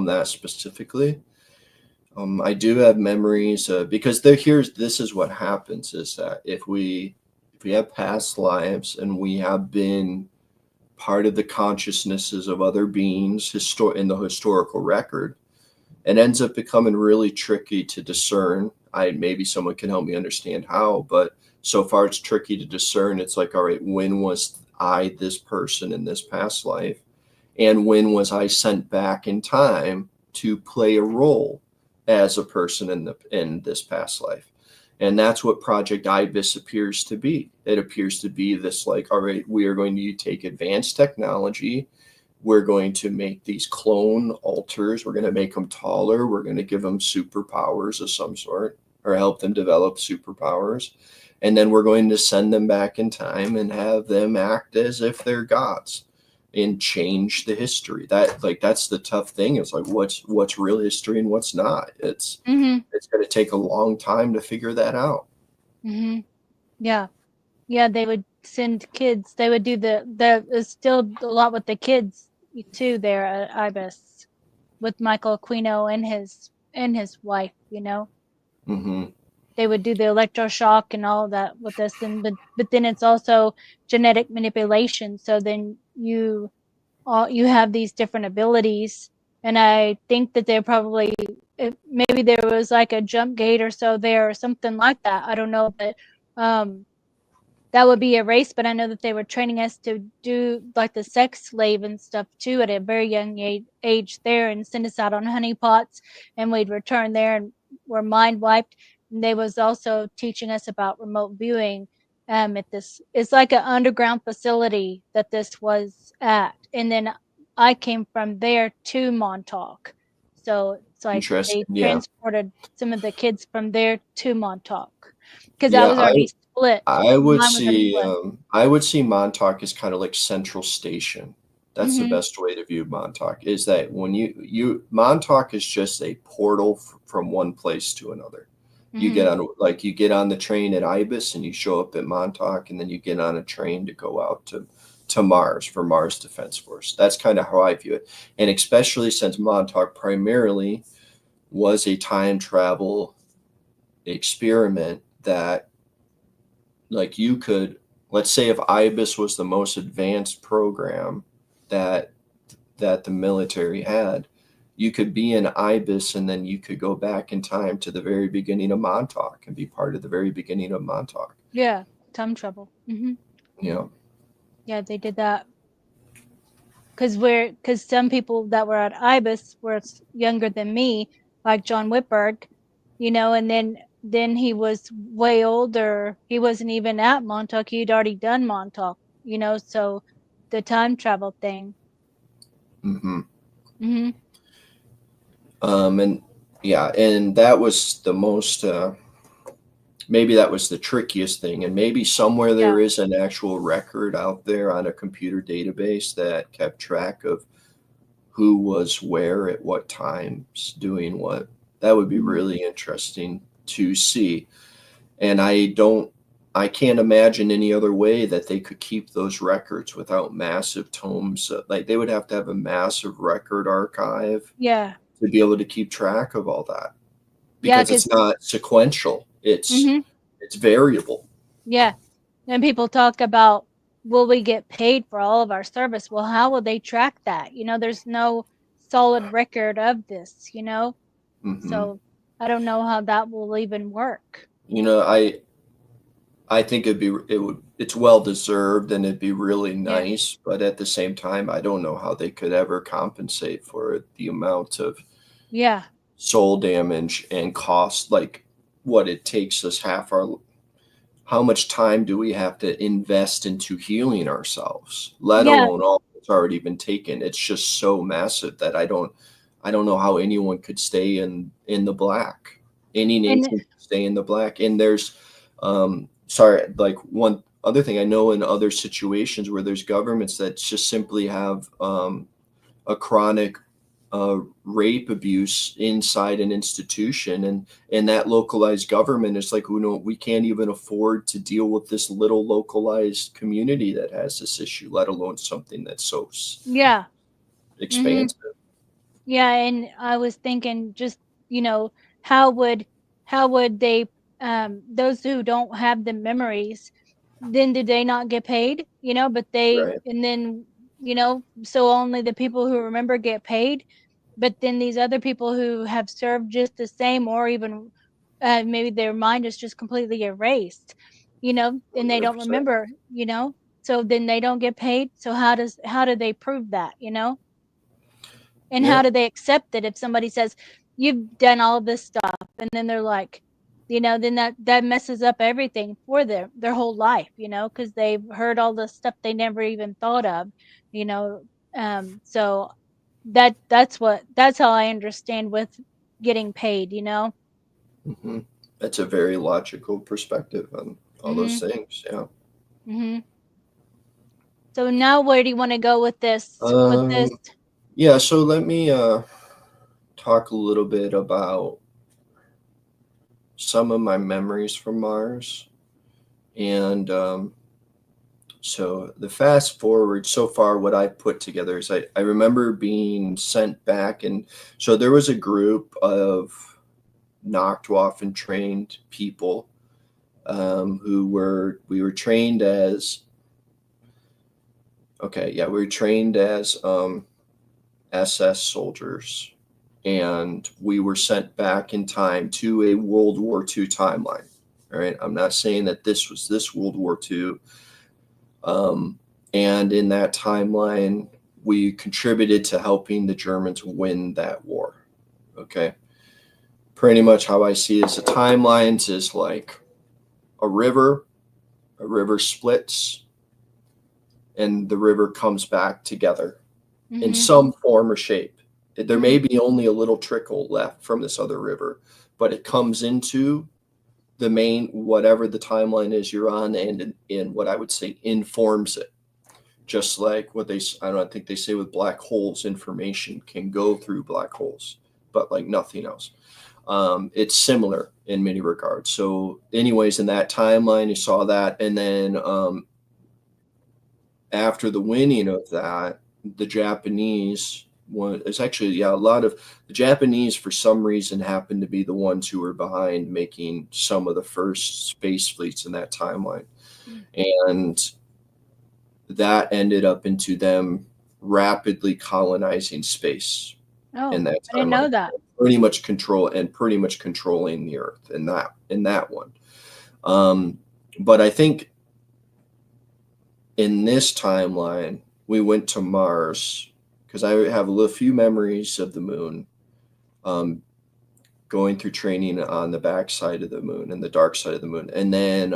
that specifically. I do have memories because this is what happens is that if we have past lives and we have been part of the consciousnesses of other beings in the historical record, it ends up becoming really tricky to discern. Maybe someone can help me understand how, but so far it's tricky to discern. It's like, all right, when was I this person in this past life? And when was I sent back in time to play a role as a person in this past life? And that's what Project Ibis appears to be. It appears to be this like, all right, we are going to take advanced technology. We're going to make these clone alters. We're going to make them taller. We're going to give them superpowers of some sort or help them develop superpowers. And then we're going to send them back in time and have them act as if they're gods and change the history. That's the tough thing. It's like, what's real history and what's not? It's going to take a long time to figure that out. Yeah. They would send kids. They would do there's still a lot with the kids too there at Ibis with Michael Aquino and his wife, They would do the electroshock and all of that with us, but then it's also genetic manipulation. So then you have these different abilities, and I think that they're probably maybe there was like a jump gate or so there or something like that. I don't know, but that would be a race. But I know that they were training us to do like the sex slave and stuff too at a very young age there, and send us out on honeypots, and we'd return there and were mind wiped. And they was also teaching us about remote viewing at this. It's like an underground facility that this was at. And then I came from there to Montauk. So it's like they transported some of the kids from there to Montauk because I was already split. I would see Montauk as kind of like Central Station. That's the best way to view Montauk, is that when Montauk is just a portal from one place to another. You get on the train at Ibis and you show up at Montauk, and then you get on a train to go out to Mars for Mars Defense Force. That's kind of how I view it. And especially since Montauk primarily was a time travel experiment that, like, you could, let's say if Ibis was the most advanced program that the military had, you could be in Ibis and then you could go back in time to the very beginning of Montauk and be part of the very beginning of Montauk. Yeah, time travel. Yeah, they did that because some people that were at Ibis were younger than me, like John Whitberg, and then he was way older. He wasn't even at Montauk. He'd already done Montauk, so the time travel thing. And that was the most maybe that was the trickiest thing, and maybe somewhere there is an actual record out there on a computer database that kept track of who was where at what times doing what. That would be really interesting to see. And I can't imagine any other way that they could keep those records without massive tomes. Like, they would have to have a massive record archive to be able to keep track of all that, because it's not sequential. It's variable. Yeah. And people talk about, will we get paid for all of our service? Well, how will they track that? There's no solid record of this, So I don't know how that will even work. I think it's well deserved and it'd be really nice, but at the same time, I don't know how they could ever compensate for the amount of soul damage and cost, like what it takes us how much time do we have to invest into healing ourselves, let alone all that's already been taken. It's just so massive that I don't know how anyone could stay in the black. Any nation could stay in the black. And there's Sorry, like one other thing I know in other situations where there's governments that just simply have a chronic rape abuse inside an institution, and that localized government is like, we can't even afford to deal with this little localized community that has this issue, let alone something that's so Yeah. Mhm. expansive. Yeah, and I was thinking just, you know, how would how would they those who don't have the memories, then do they not get paid? But they Right. and then, so only the people who remember get paid, but then these other people who have served just the same or even maybe their mind is just completely erased, and they don't 100%. remember, so then they don't get paid. So how do they prove that, and Yeah. how do they accept it if somebody says, "You've done all this stuff," and then they're like, then that messes up everything for their whole life, because they've heard all the stuff they never even thought of, you know. So that's how I understand with getting paid. Hmm. That's a very logical perspective on all those Mhm. things. Yeah. Mhm. So now where do you want to go with this? With this? Um, yeah. So let me talk a little bit about some of my memories from Mars. And so the fast forward so far, what I put together is I remember being sent back. And so there was a group of knocked off and trained people we were trained as, okay, yeah, we were trained as SS soldiers. And we were sent back in time to a World War II timeline. All right. I'm not saying that this was this World War II. And in that timeline, we contributed to helping the Germans win that war. Okay. Pretty much how I see it is the timelines is like a river, splits, and the river comes back together in Mhm. some form or shape. There may Mhm. be only a little trickle left from this other river, but it comes into the main, whatever the timeline is you're on, and in what I would say informs it. Just like what I don't think they say with black holes, information can go through black holes, but like nothing else. It's similar in many regards. So, anyways, in that timeline, you saw that, and then after the winning of that, the Japanese one is actually, yeah, a lot of the Japanese for some reason happened to be the ones who were behind making some of the first space fleets in that timeline. Mm. And that ended up into them rapidly colonizing space in Oh, that I didn't know timeline, that. pretty much controlling the earth in that one. Um, but I think in this timeline, we went to Mars because I have a few memories of the moon, um, going through training on the back side of the moon and the dark side of the moon, and then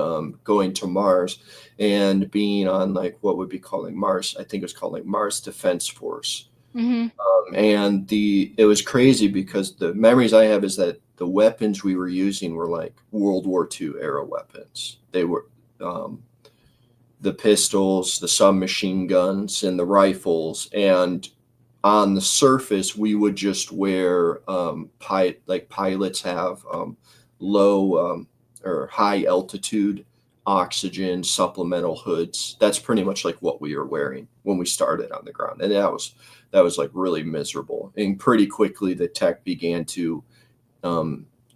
going to Mars and being on like what would be called like Mars. I think it was called like Mars Defense Force. Mhm. And it was crazy because the memories I have is that the weapons we were using were like World War II era weapons. They were um, the pistols, the submachine guns, and the rifles. And on the surface, we would just wear like pilots have low or high altitude oxygen supplemental hoods. That's pretty much like what we were wearing when we started on the ground, and that was like really miserable. And pretty quickly, the tech began to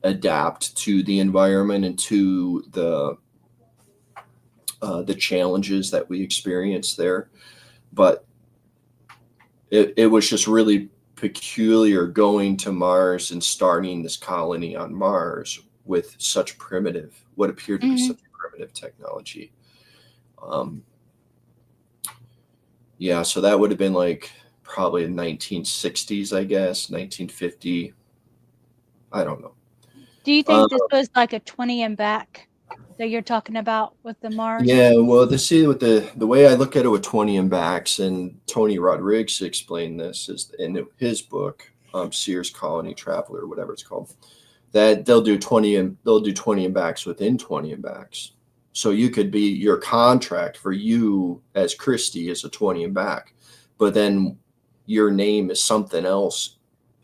adapt to the environment and to the challenges that we experienced there. But it was just really peculiar going to Mars and starting this colony on Mars with such what appeared to be Mhm. such primitive technology. Um, yeah, so that would have been like probably the 1960s, I guess, 1950. I don't know. Do you Uh, think this was like a 20 and back that you're talking about with the Mars? yeah, well, with the way I look at it with 20 and backs, and Tony Rodriguez explained this is in his book, Sears Colony Traveler, whatever it's called, that they'll do 20 and backs within 20 and backs. So you could be, your contract for you as Christy is a 20 and back, but then your name is something else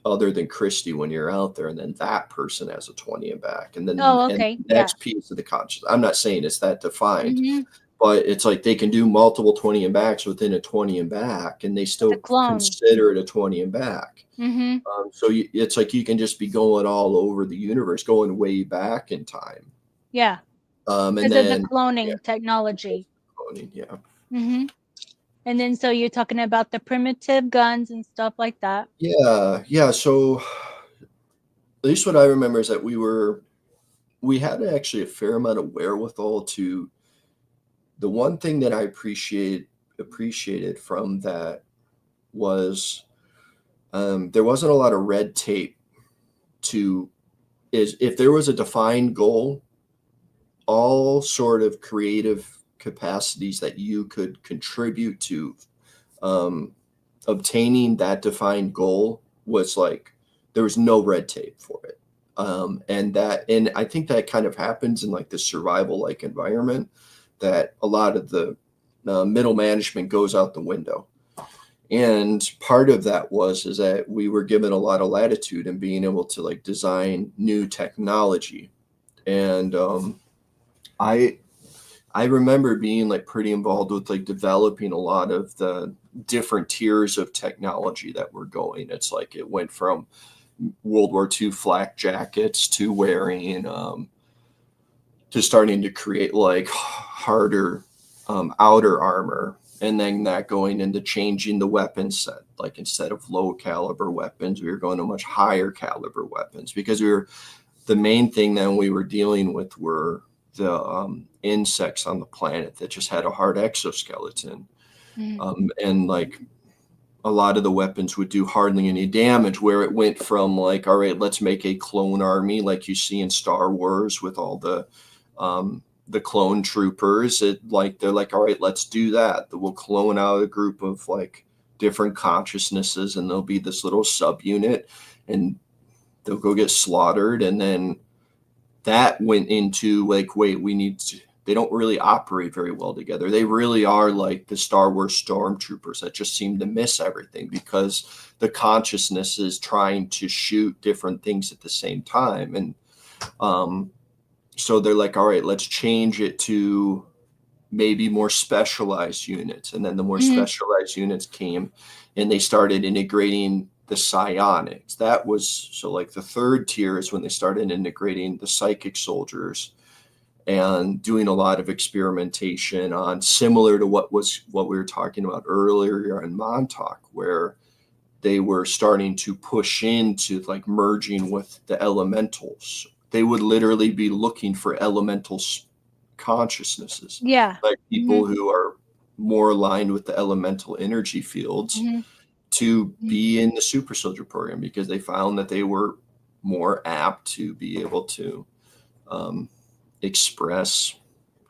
other than Christy when you're out there, and then that person has a 20 and back, and then Oh, and okay. the Yeah. next piece of the contract. I'm not saying it's that defined, Mhm. but it's like they can do multiple 20 and backs within a 20 and back, and they It's a still clone. consider it a 20 and back. Mhm. So it's like you can just be going all over the universe, going way back in time. Yeah. And Because of the then, yeah, cloning technology. cloning, yeah. Mhm. And then so you're talking about the primitive guns and stuff like that. Yeah. So at least what I remember is that we had actually a fair amount of wherewithal to. The one thing that I appreciated from that was there wasn't a lot of red tape to, is if there was a defined goal, all sort of creative capacities that you could contribute to um, obtaining that defined goal was like there was no red tape for it. And I think that kind of happens in like the survival like environment, that a lot of the middle management goes out the window. And part of that is that we were given a lot of latitude in being able to like design new technology. And I I remember being like pretty involved with like developing a lot of the different tiers of technology that were going. It's like it went from World War II flak jackets to wearing to starting to create like harder outer armor, and then that going into changing the weapon set. Like instead of low caliber weapons, we were going to much higher caliber weapons, because the main thing that we were dealing with were the insects on the planet that just had a hard exoskeleton. Mhm. And like a lot of the weapons would do hardly any damage, where it went from like, all right, let's make a clone army like you see in Star Wars with all the clone troopers. They're like, all right, let's do that. We'll clone out a group of like different consciousnesses, and there'll be this little subunit, and they'll go get slaughtered. And then that went into like, wait, they don't really operate very well together. They really are like the Star Wars stormtroopers that just seem to miss everything, because the consciousness is trying to shoot different things at the same time. And so they're like, all right, let's change it to maybe more specialized units. And then the more Mhm. specialized units came, and they started integrating the psionics. That was so like the third tier is when they started integrating the psychic soldiers and doing a lot of experimentation on, similar to what we were talking about earlier in Montauk, where they were starting to push into like merging with the elementals. They would literally be looking for elemental consciousnesses, Yeah. like people Mhm. who are more aligned with the elemental energy fields, Mhm. to Mhm. be in the super soldier program, because they found that they were more apt to be able to um, express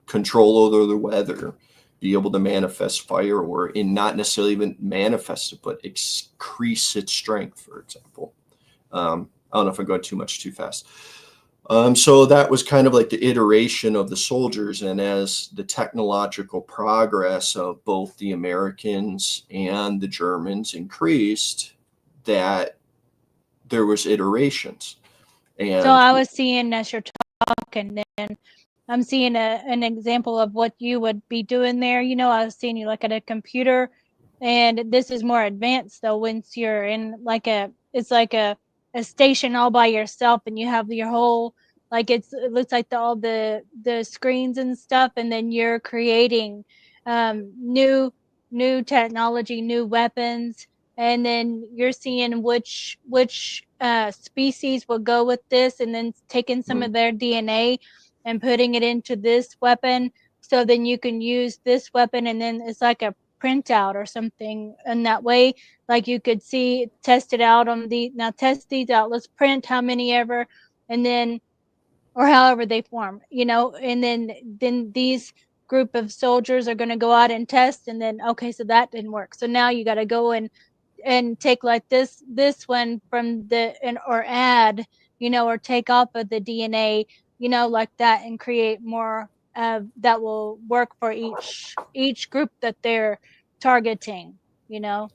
control over the weather, be able to manifest fire, or in not necessarily even manifest it, but increase its strength, for example. I don't know if I'm going too fast. So that was kind of like the iteration of the soldiers. And as the technological progress of both the Americans and the Germans increased, that there was iterations. So And I was seeing as you're talking, then I'm seeing an example of what you would be doing there. I was seeing you like at a computer, and this is more advanced though. Once you're in like it's like a station all by yourself, and you have your whole like it looks like all the screens and stuff, and then you're creating new technology, new weapons, and then you're seeing which species will go with this, and then taking some of their DNA and putting it into this weapon, so then you can use this weapon, and then it's like a printout or something, and that way like you could see test it out on the now test these out, let's print how many ever, and then or however they form, and then these group of soldiers are going to go out and test, and then okay, so that didn't work, so now you got to go and take like this one from the and or add or take off of the DNA, like that, and create more that will work for each group that they're targeting, Yeah,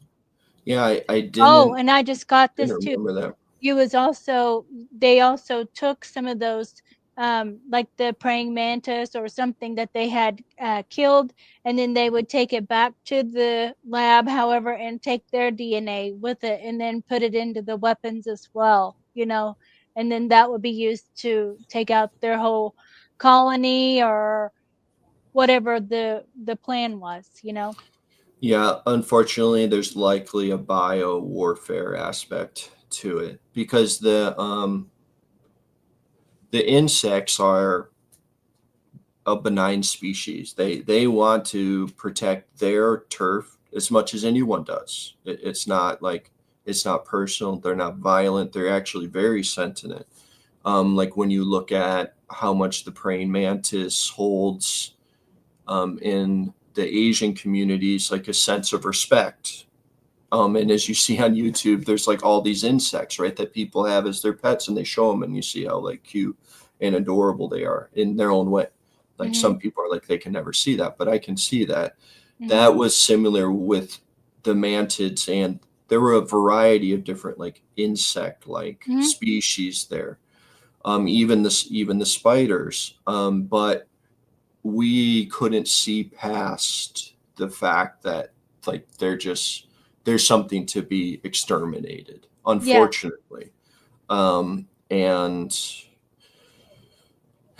I Oh, didn't and I just got didn't this too. remember that. You was also They also took some of those, like the praying mantis or something that they had killed, and then they would take it back to the lab, however, and take their DNA with it, and then put it into the weapons as well, and then that would be used to take out their whole colony or whatever the plan was. Yeah, unfortunately, there's likely a bio warfare aspect to it because the insects are a benign species. They want to protect their turf as much as anyone does. It's not like it's not personal. They're not violent. They're actually very sentient. Like when you look at how much the praying mantis holds in the Asian communities, like a sense of respect. And as you see on YouTube, there's like all these insects, right, that people have as their pets, and they show them, and you see how like cute and adorable they are in their own way. Like Mhm. some people are like they can never see that, but I can see that. Mhm. That was similar with the mantids, and there were a variety of different like insect like Mhm. species there. Even the spiders. But we couldn't see past the fact that like there's something to be exterminated, Yeah. unfortunately. And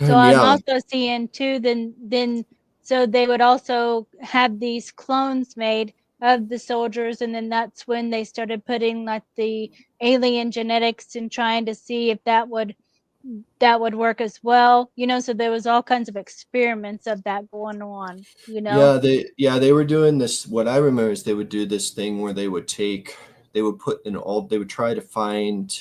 So and I'm yeah, also seeing too, then so they would also have these clones made of the soldiers, and then that's when they started putting like the alien genetics and trying to see if that would work as well. So there was all kinds of experiments of that going on. they were doing this. What I remember is they would do this thing where they would put in all they would try to find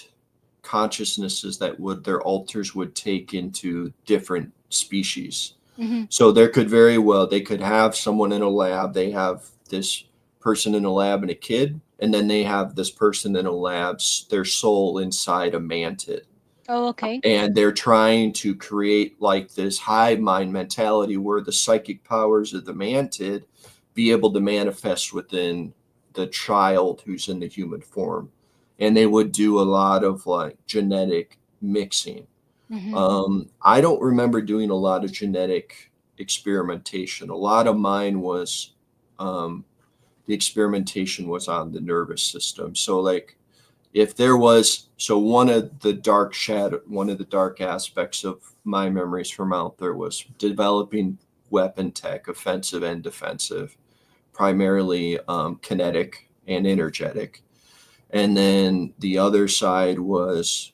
consciousnesses that would their alters would take into different species. Hmm. So there could very well they could have someone in a lab. They have this person in a lab and a kid, and then they have this person in a lab, their soul inside a mantid, Oh, okay. and they're trying to create like this hive mind mentality where the psychic powers of the mantid be able to manifest within the child who's in the human form, and they would do a lot of like genetic mixing. Hmm. I don't remember doing a lot of genetic experimentation. A lot of mine was the experimentation was on the nervous system. So like if there was one of the dark aspects of my memories from out there was developing weapon tech, offensive and defensive, primarily kinetic and energetic. And then the other side was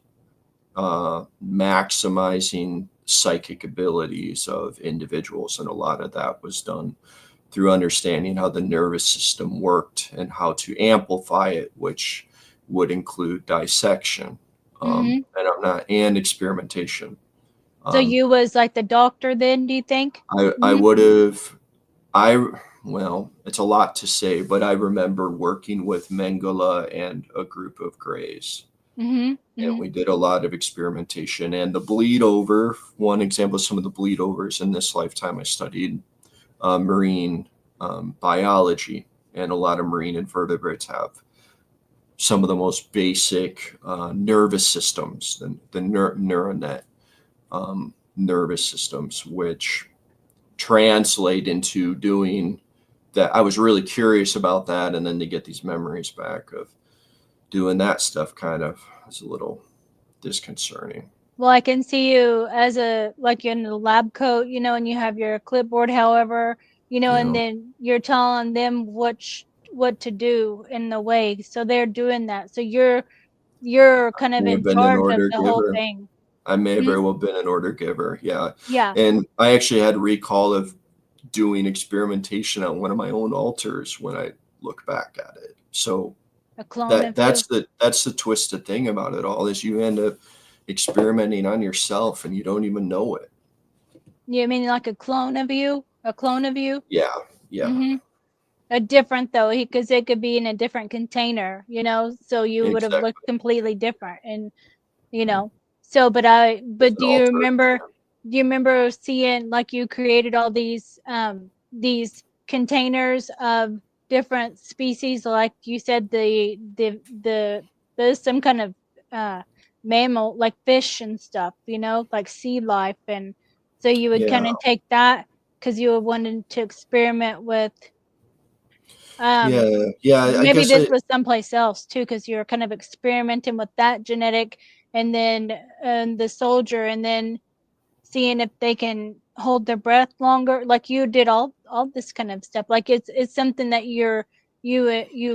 maximizing psychic abilities of individuals. And a lot of that was done through understanding how the nervous system worked and how to amplify it, which would include dissection Hmm. and experimentation. So Um, you was like the doctor then, do you think? I Hmm. would have, I, well, it's a lot to say, but I remember working with Mengele and a group of Greys. Hmm. And Hmm. we did a lot of experimentation and the bleed over. One example, some of the bleed overs in this lifetime, I studied marine biology, and a lot of marine invertebrates have some of the most basic nervous systems, the neuronet nervous systems, which translate into doing that. I was really curious about that, and then to get these memories back of doing that stuff kind of is a little disconcerting. Well, I can see you as like you're in the lab coat, and you have your clipboard, however, You and know, then you're telling them what to do in the way. So they're doing that. So you're kind of may have in been an charge of order the whole giver. thing. I may have Mhm. very well been an order giver. Yeah. Yeah, And I actually had recall of doing experimentation on one of my own altars when I look back at it. So a clone of you. that's the twisted thing about it all is you end up experimenting on yourself and you don't even know it. You mean like a clone of you? A clone of you? Yeah. Yeah. Mhm. A different though, because it could be in a different container, so you would have looked Exactly. completely different, and you know. So, but It's an alter. do you remember seeing, like, you created all these containers of different species, like you said, there's some kind of mammal, like fish and stuff, like sea life, and so you would Yeah, kind of take that because you were wanting to experiment with. Um, yeah. I Maybe guess this I was someplace else too, because you're kind of experimenting with that genetic, and then the soldier, and then seeing if they can hold their breath longer. Like you did all this kind of stuff. Like it's something that you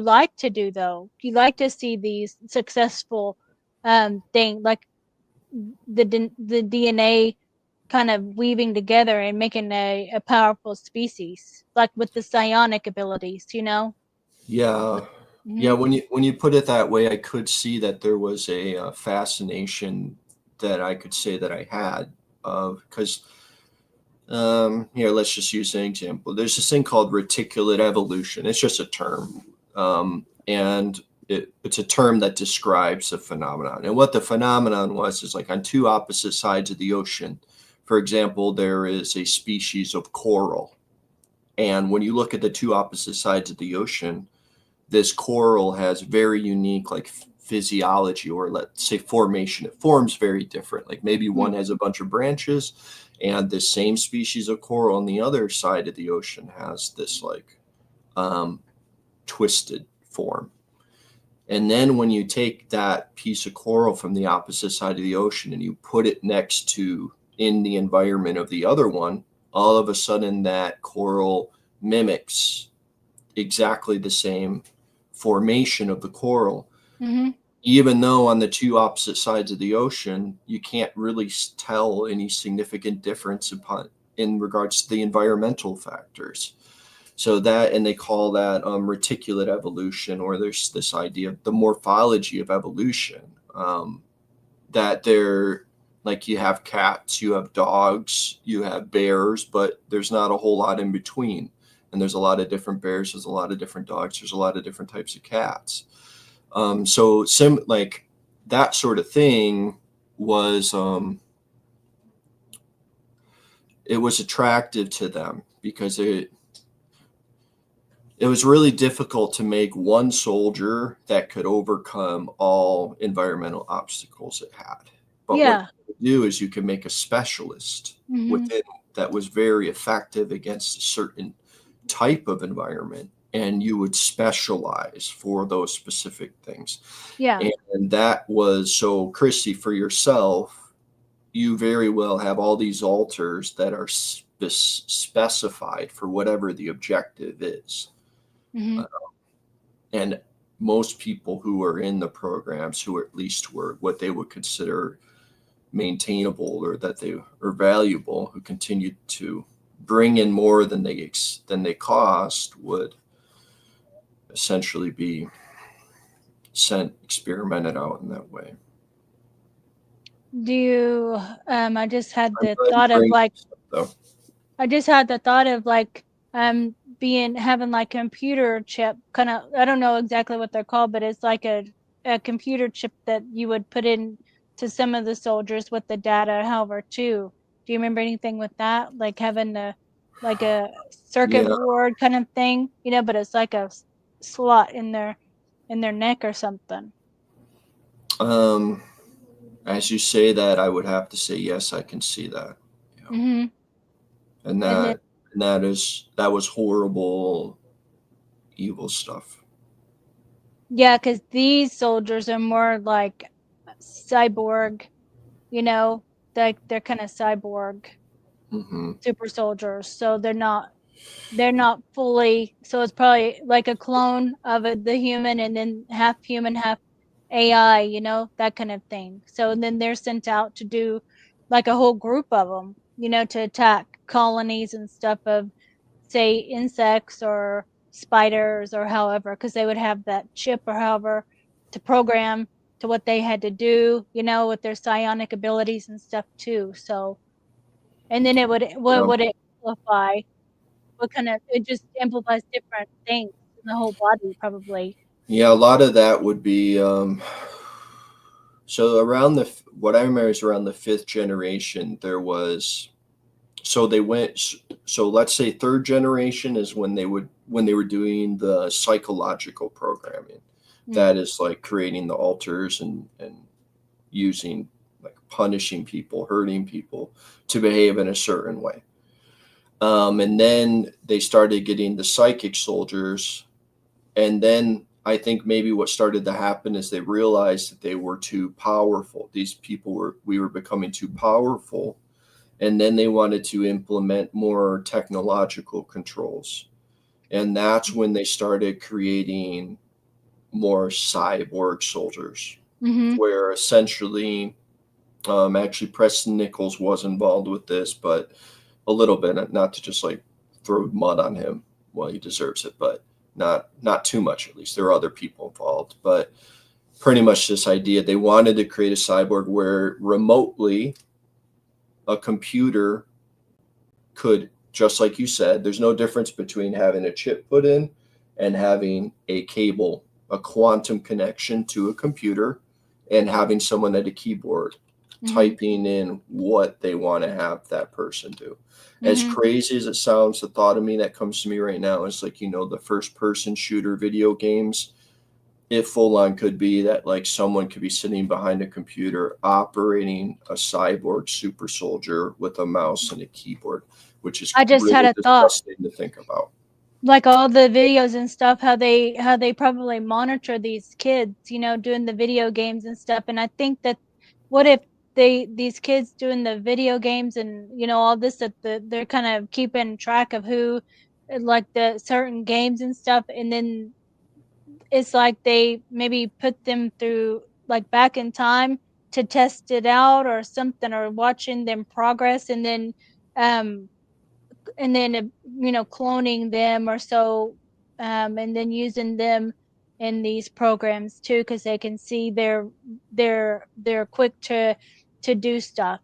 like to do though. You like to see these successful thing, like the DNA kind of weaving together and making a powerful species, like with the psionic abilities, yeah, yeah. Hmm. When you put it that way, I could see that there was a fascination that I could say that I had, because here, let's just use an example. There's this thing called reticulate evolution. It's just a term, and it's a term that describes a phenomenon. And what the phenomenon was is like on two opposite sides of the ocean. For example, there is a species of coral, and when you look at the two opposite sides of the ocean, this coral has very unique like physiology, or let's say formation. It forms very different. Like maybe one has a bunch of branches, and the same species of coral on the other side of the ocean has this like um, twisted form. And then when you take that piece of coral from the opposite side of the ocean and you put it next to in the environment of the other one, all of a sudden that coral mimics exactly the same formation of the coral, Hmm. even though on the two opposite sides of the ocean, you can't really tell any significant difference in regards to the environmental factors. So that, and they call that reticulate evolution, or there's this idea of the morphology of evolution, that they're like you have cats, you have dogs, you have bears, but there's not a whole lot in between. And there's a lot of different bears, there's a lot of different dogs, there's a lot of different types of cats. So like that sort of thing was it was attractive to them because it was really difficult to make one soldier that could overcome all environmental obstacles it had. But what Yeah. you could do is you can make a specialist Hmm. within that was very effective against a certain type of environment, and you would specialize for those specific things. Yeah. And that was so, Christy, for yourself, you very well have all these altars that are specified for whatever the objective is. Hmm. Uh, and most people who are in the programs, who at least were what they would consider maintainable or that they are valuable, who continued to bring in more than they cost, would essentially be experimented out in that way. Do you, I just had I'm the glad you thought of bring like, this up, though. I just had the thought of like, having like computer chip kind of, I don't know exactly what they're called, but it's like a computer chip that you would put in to some of the soldiers with the data, however, too. Do you remember anything with that? Like having like a circuit Yeah. board kind of thing, but it's like a slot in their neck or something. Um, as you say that, I would have to say yes, I can see that. Yeah. Hmm. And And then, that was horrible, evil stuff. yeah, because these soldiers are more like cyborg, you know, like they're kind of cyborg Hmm. super soldiers. So they're not fully, so it's probably like a clone of the human, and then half human, half AI, that kind of thing. So then they're sent out to do like a whole group of them, to attack colonies and stuff of, say, insects or spiders or however, because they would have that chip or however to program to what they had to do, with their psionic abilities and stuff too. So, and then what Yeah. would it amplify? What kind of, it just amplifies different things in the whole body, probably. Yeah, a lot of that would be So what I remember is around the 5th generation, there was, so let's say 3rd generation is when they were doing the psychological programming. That is like creating the alters and using, like, punishing people, hurting people to behave in a certain way. And then they started getting the psychic soldiers. And then I think maybe what started to happen is they realized that they were too powerful. We were becoming too powerful. And then they wanted to implement more technological controls. And that's when they started creating more cyborg soldiers, where essentially, actually Preston Nichols was involved with this, but a little bit, not to just like throw mud on him. Well, he deserves it, but not too much. At least there are other people involved, but pretty much this idea, they wanted to create a cyborg where remotely a computer could, just like you said, there's no difference between having a chip put in and having a cable, a quantum connection to a computer, and having someone at a keyboard typing in what they want to have that person do. As crazy as it sounds, the thought of me that comes to me right now is like, the first person shooter video games, it full on could be that like someone could be sitting behind a computer operating a cyborg super soldier with a mouse and a keyboard, which is I just really had a thought, disgusting to think about. like all the videos and stuff, how they probably monitor these kids, doing the video games and stuff. And I think that, what if these kids doing the video games and all this, that they're kind of keeping track of who, like the certain games and stuff, and then it's like they maybe put them through, like, back in time to test it out or something, or watching them progress, um and then cloning them or so, and then using them in these programs too, because they can see they're quick to do stuff,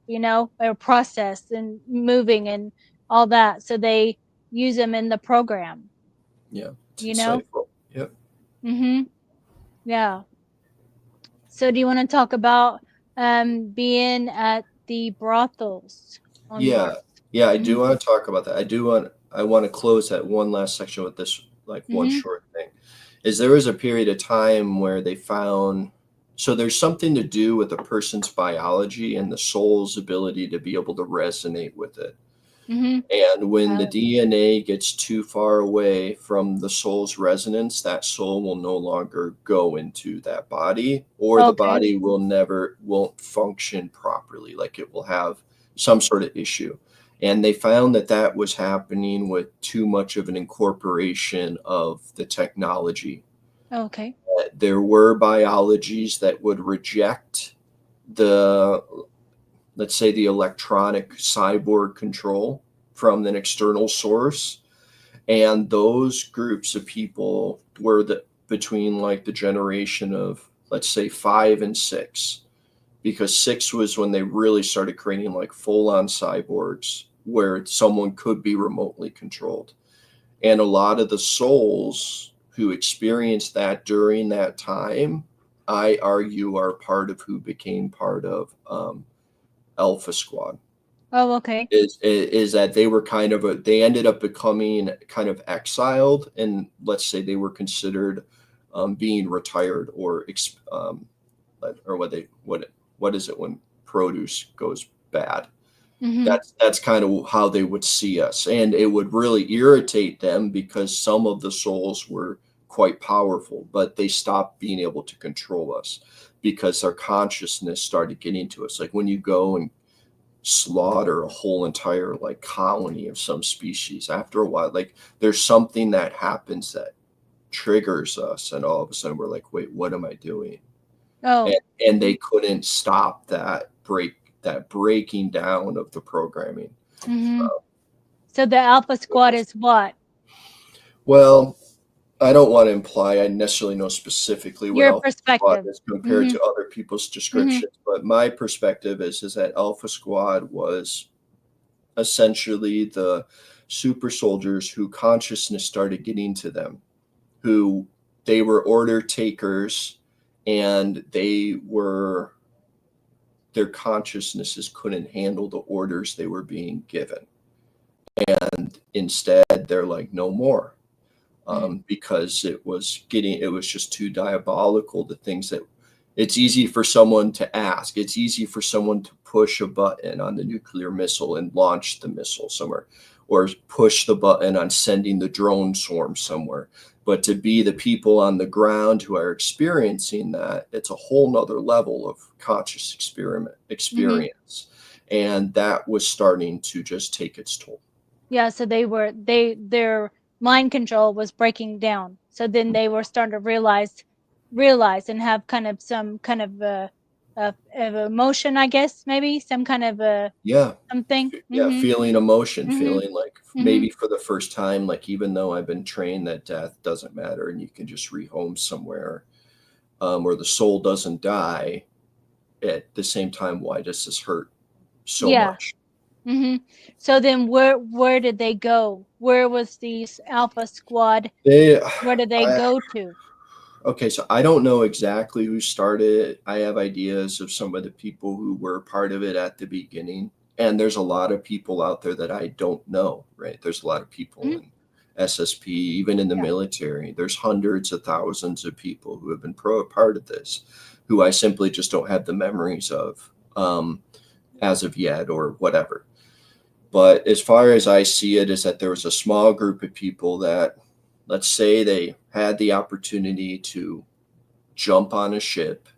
or process and moving and all that, so they use them in the program. Yeah, it's you know insightful. Yep. mhm yeah. So do you want to talk about being at the brothels on Yeah, Mars? yeah, I do Mhm. want to talk about that. I want to close that one last section with this, like, one Mhm. short thing. Is there was a period of time where they found, so there's something to do with a person's biology and the soul's ability to be able to resonate with it. Mhm. And when the Oh, DNA gets too far away from the soul's resonance, that soul will no longer go into that body, or the okay. body won't function properly. Like it will have some sort of issue. And they found that that was happening with too much of an incorporation of the technology. Okay. There were biologies that would reject the, let's say, the electronic cyborg control from an external source. And those groups of people were between like the generation of, let's say, 5 and 6, because 6 was when they really started creating like full on cyborgs where someone could be remotely controlled. And a lot of the souls who experienced that during that time, I argue, are part of who became part of Alpha Squad. Oh, okay. Is that they were they ended up becoming kind of exiled, and let's say they were considered being retired, or what is it when produce goes bad? Mhm. That's kind of how they would see us, and it would really irritate them because some of the souls were quite powerful, but they stopped being able to control us because our consciousness started getting to us. Like when you go and slaughter a whole entire like colony of some species, after a while, like there's something that happens that triggers us, and all of a sudden we're like, wait, what am I doing? and, Oh. and they couldn't stop that breaking down of the programming. Mhm. So the Alpha Squad is what? Well, I don't want to imply I necessarily know specifically what Your Alpha Squad perspective. is compared Mhm. to other people's Mhm. descriptions, but my perspective is that Alpha Squad was essentially the super soldiers who consciousness started getting to them, who they were order takers, and they were their consciousnesses couldn't handle the orders they were being given. And instead, they're like, no more. Because it was just too diabolical. The things that it's easy for someone to ask. It's easy for someone to push a button on the nuclear missile and launch the missile somewhere, or push the button on sending the drone swarm somewhere. But to be the people on the ground who are experiencing that, it's a whole nother level of conscious experience. And that was starting to just take its toll. Yeah, so their mind control was breaking down. So then they were starting to realize and have kind of some kind of emotion, I guess, maybe some kind of something. Feeling emotion, feeling like maybe for the first time, like, even though I've been trained that death doesn't matter and you can just rehome somewhere, or the soul doesn't die, at the same time, why does this hurt so much? So then where did they go? Where was these Alpha Squad? Where did they go to? Okay, so I don't know exactly who started it. I have ideas of some of the people who were part of it at the beginning. And there's a lot of people out there that I don't know, right? There's a lot of people in SSP, even in the military. There's hundreds of thousands of people who have been part of this, who I simply just don't have the memories of as of yet, or whatever. But as far as I see it, is that there was a small group of people that, let's say, they had the opportunity to jump on a ship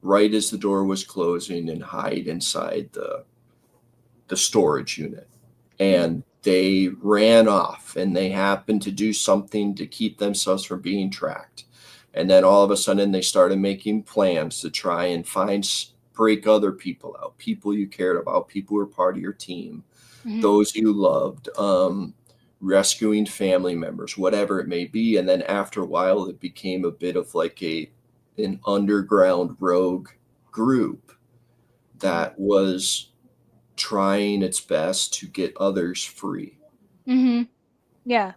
right as the door was closing and hide inside the storage unit. And they ran off, and they happened to do something to keep themselves from being tracked. And then all of a sudden they started making plans to try and break other people out, people you cared about, people who were part of your team, those you loved, rescuing family members, whatever it may be. And then after a while, it became a bit of like an underground rogue group that was trying its best to get others free. Yeah.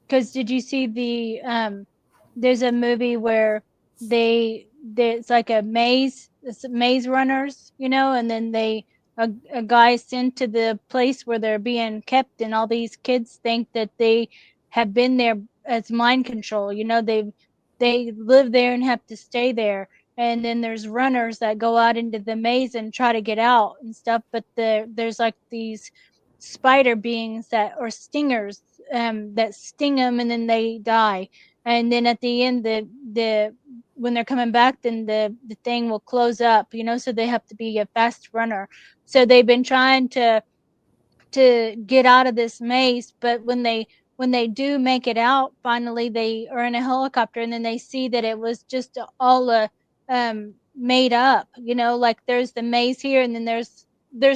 Because did you see there's a movie where it's like it's maze runners, and then a guy sent to the place where they're being kept, and all these kids think that they have been there as mind control. They live there and have to stay there. And then there's runners that go out into the maze and try to get out and stuff, but there's like these spider beings or stingers that sting them, and then they die. And then at the end, the when they're coming back, then the thing will close up, so they have to be a fast runner. So they've been trying to get out of this maze, but when they do make it out, finally they are in a helicopter, and then they see that it was just all made up, like there's the maze here, and then there's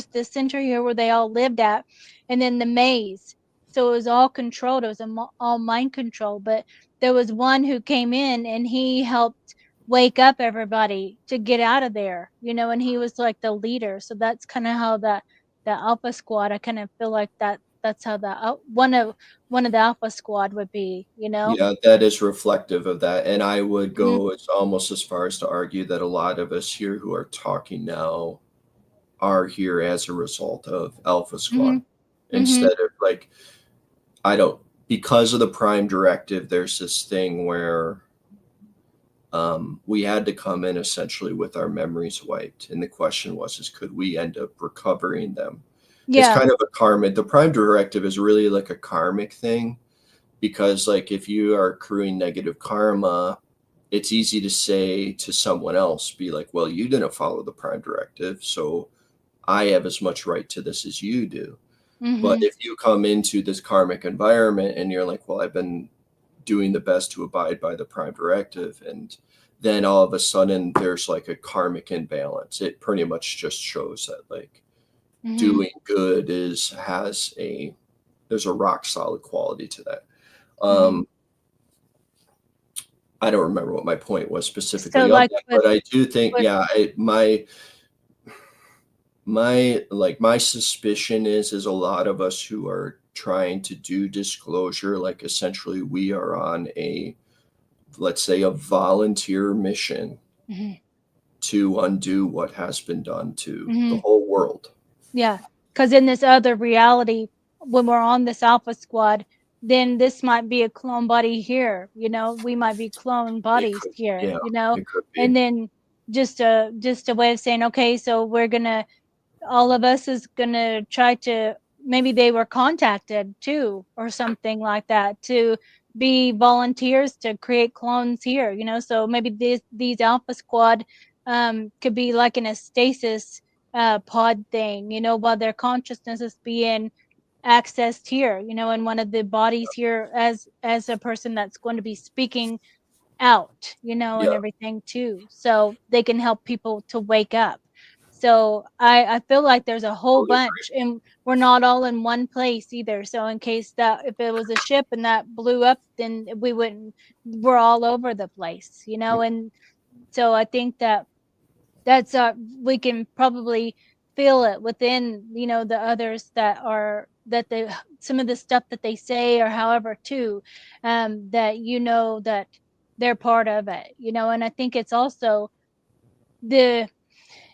the center here where they all lived at, and then the maze. So it was all controlled. It was all mind control. But there was one who came in, and he helped wake up everybody to get out of there, and he was like the leader. So that's kind of how the Alpha Squad, I kind of feel like that's how one of the Alpha Squad would be, Yeah, that is reflective of that. And I would go almost as far as to argue that a lot of us here who are talking now are here as a result of Alpha Squad. Instead of like, because of the Prime Directive, there's this thing where we had to come in essentially with our memories wiped. And the question was, could we end up recovering them? Yeah. It's kind of a karmic. The Prime Directive is really like a karmic thing, because like if you are accruing negative karma, it's easy to say to someone else, be like, well, you didn't follow the Prime Directive, so I have as much right to this as you do. But if you come into this karmic environment and you're like, well, I've been doing the best to abide by the Prime Directive, and then all of a sudden there's like a karmic imbalance, it pretty much just shows that like doing good there's a rock solid quality to that. I don't remember what my point was specifically, so but I do think, my suspicion is a lot of us who are trying to do disclosure, like essentially we are on let's say a volunteer mission to undo what has been done to the Mhm. whole world. Yeah, because in this other reality, when we're on this Alpha Squad, then this might be a clone body here, we might be clone It bodies could, here, yeah, it could and be. then just a way of saying, okay, so we're gonna all of us is gonna try to, maybe they were contacted too or something like that, to be volunteers to create clones here, so maybe these Alpha Squad could be like in a stasis pod thing, while their consciousness is being accessed here, in one of the bodies here, as a person that's going to be speaking out, and Yeah, everything too, so they can help people to wake up. So I feel like there's a whole totally agree. bunch, and we're not all in one place either. So in case that if it was a ship and that blew up, then we wouldn't. We're all over the place, and so I think that's we can probably feel it within, the others that they some of the stuff that they say or however too, that that they're part of it, and I think the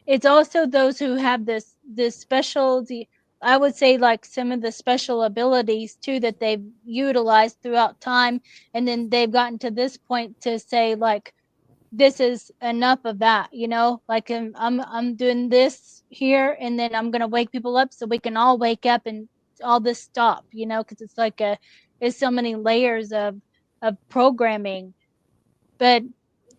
it's also those who have this specialty. I would say like some of the special abilities too that they've utilized throughout time, and then they've gotten to this point to say like, this is enough of that, like I'm doing this here, and then I'm gonna wake people up so we can all wake up and all this stop, because it's like it's so many layers of programming. But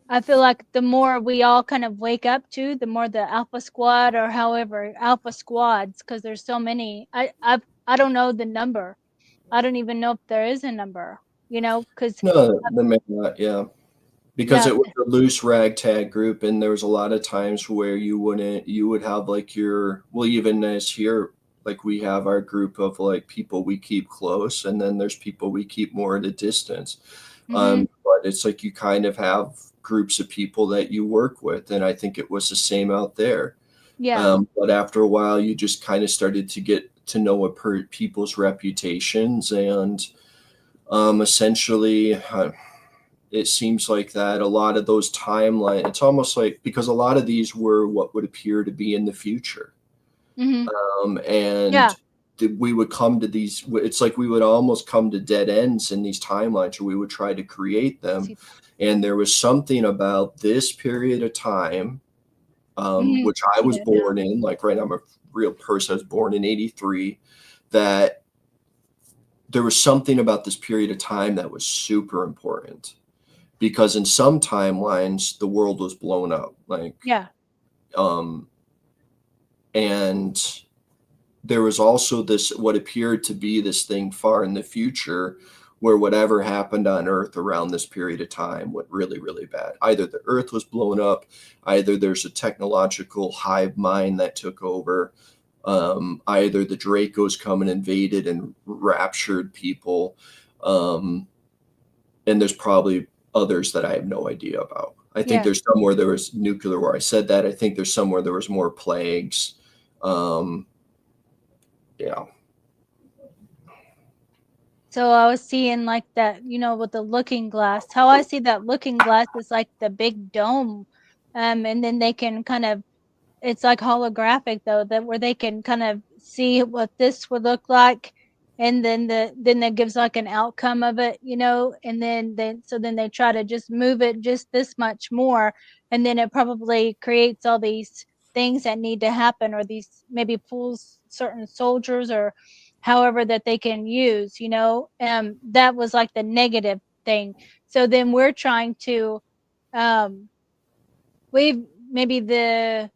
I feel like the more we all kind of wake up to, the more the Alpha Squad, or however Alpha Squads, because there's so many. I don't know the number. I don't even know if there is a number, because No, the may not, yeah. Because yeah. it was a loose ragtag group, and there was a lot of times where you would have like well, even as here, like we have our group of like people we keep close, and then there's people we keep more at a distance. Mhm. But it's like you kind of have groups of people that you work with, and I think it was the same out there. Yeah. But after a while, you just kind of started to get to know people's reputations, and essentially, it seems like that a lot of those timeline, it's almost like because a lot of these were what would appear to be in the future, Mhm. and Yeah. we would come to these, it's like we would almost come to dead ends in these timelines, or we would try to create them. See. And there was something about this period of time, Mhm. which I See was that now. born in, like right now I'm a real person, I was born in 83, that there was something about this period of time that was super important, because in some timelines the world was blown up, like Yeah. um and there was also this what appeared to be this thing far in the future, where whatever happened on earth around this period of time went really really bad. Either the earth was blown up, either there's a technological hive mind that took over, either the Dracos come and invaded and raptured people, um, and there's probably others that I have no idea about. I think Yeah. there's somewhere there was nuclear war. I said that. I think there's somewhere there was more plagues. Um, yeah, So I was seeing like that, with the looking glass. How I see that looking glass is like the big dome. And then they can kind of, it's like holographic though, that where they can kind of see what this would look like, and then that gives like an outcome of it, and then they try to just move it just this much more, and then it probably creates all these things that need to happen, or these maybe pulls certain soldiers or however that they can use, that was like the negative thing. So then we're trying to um we maybe the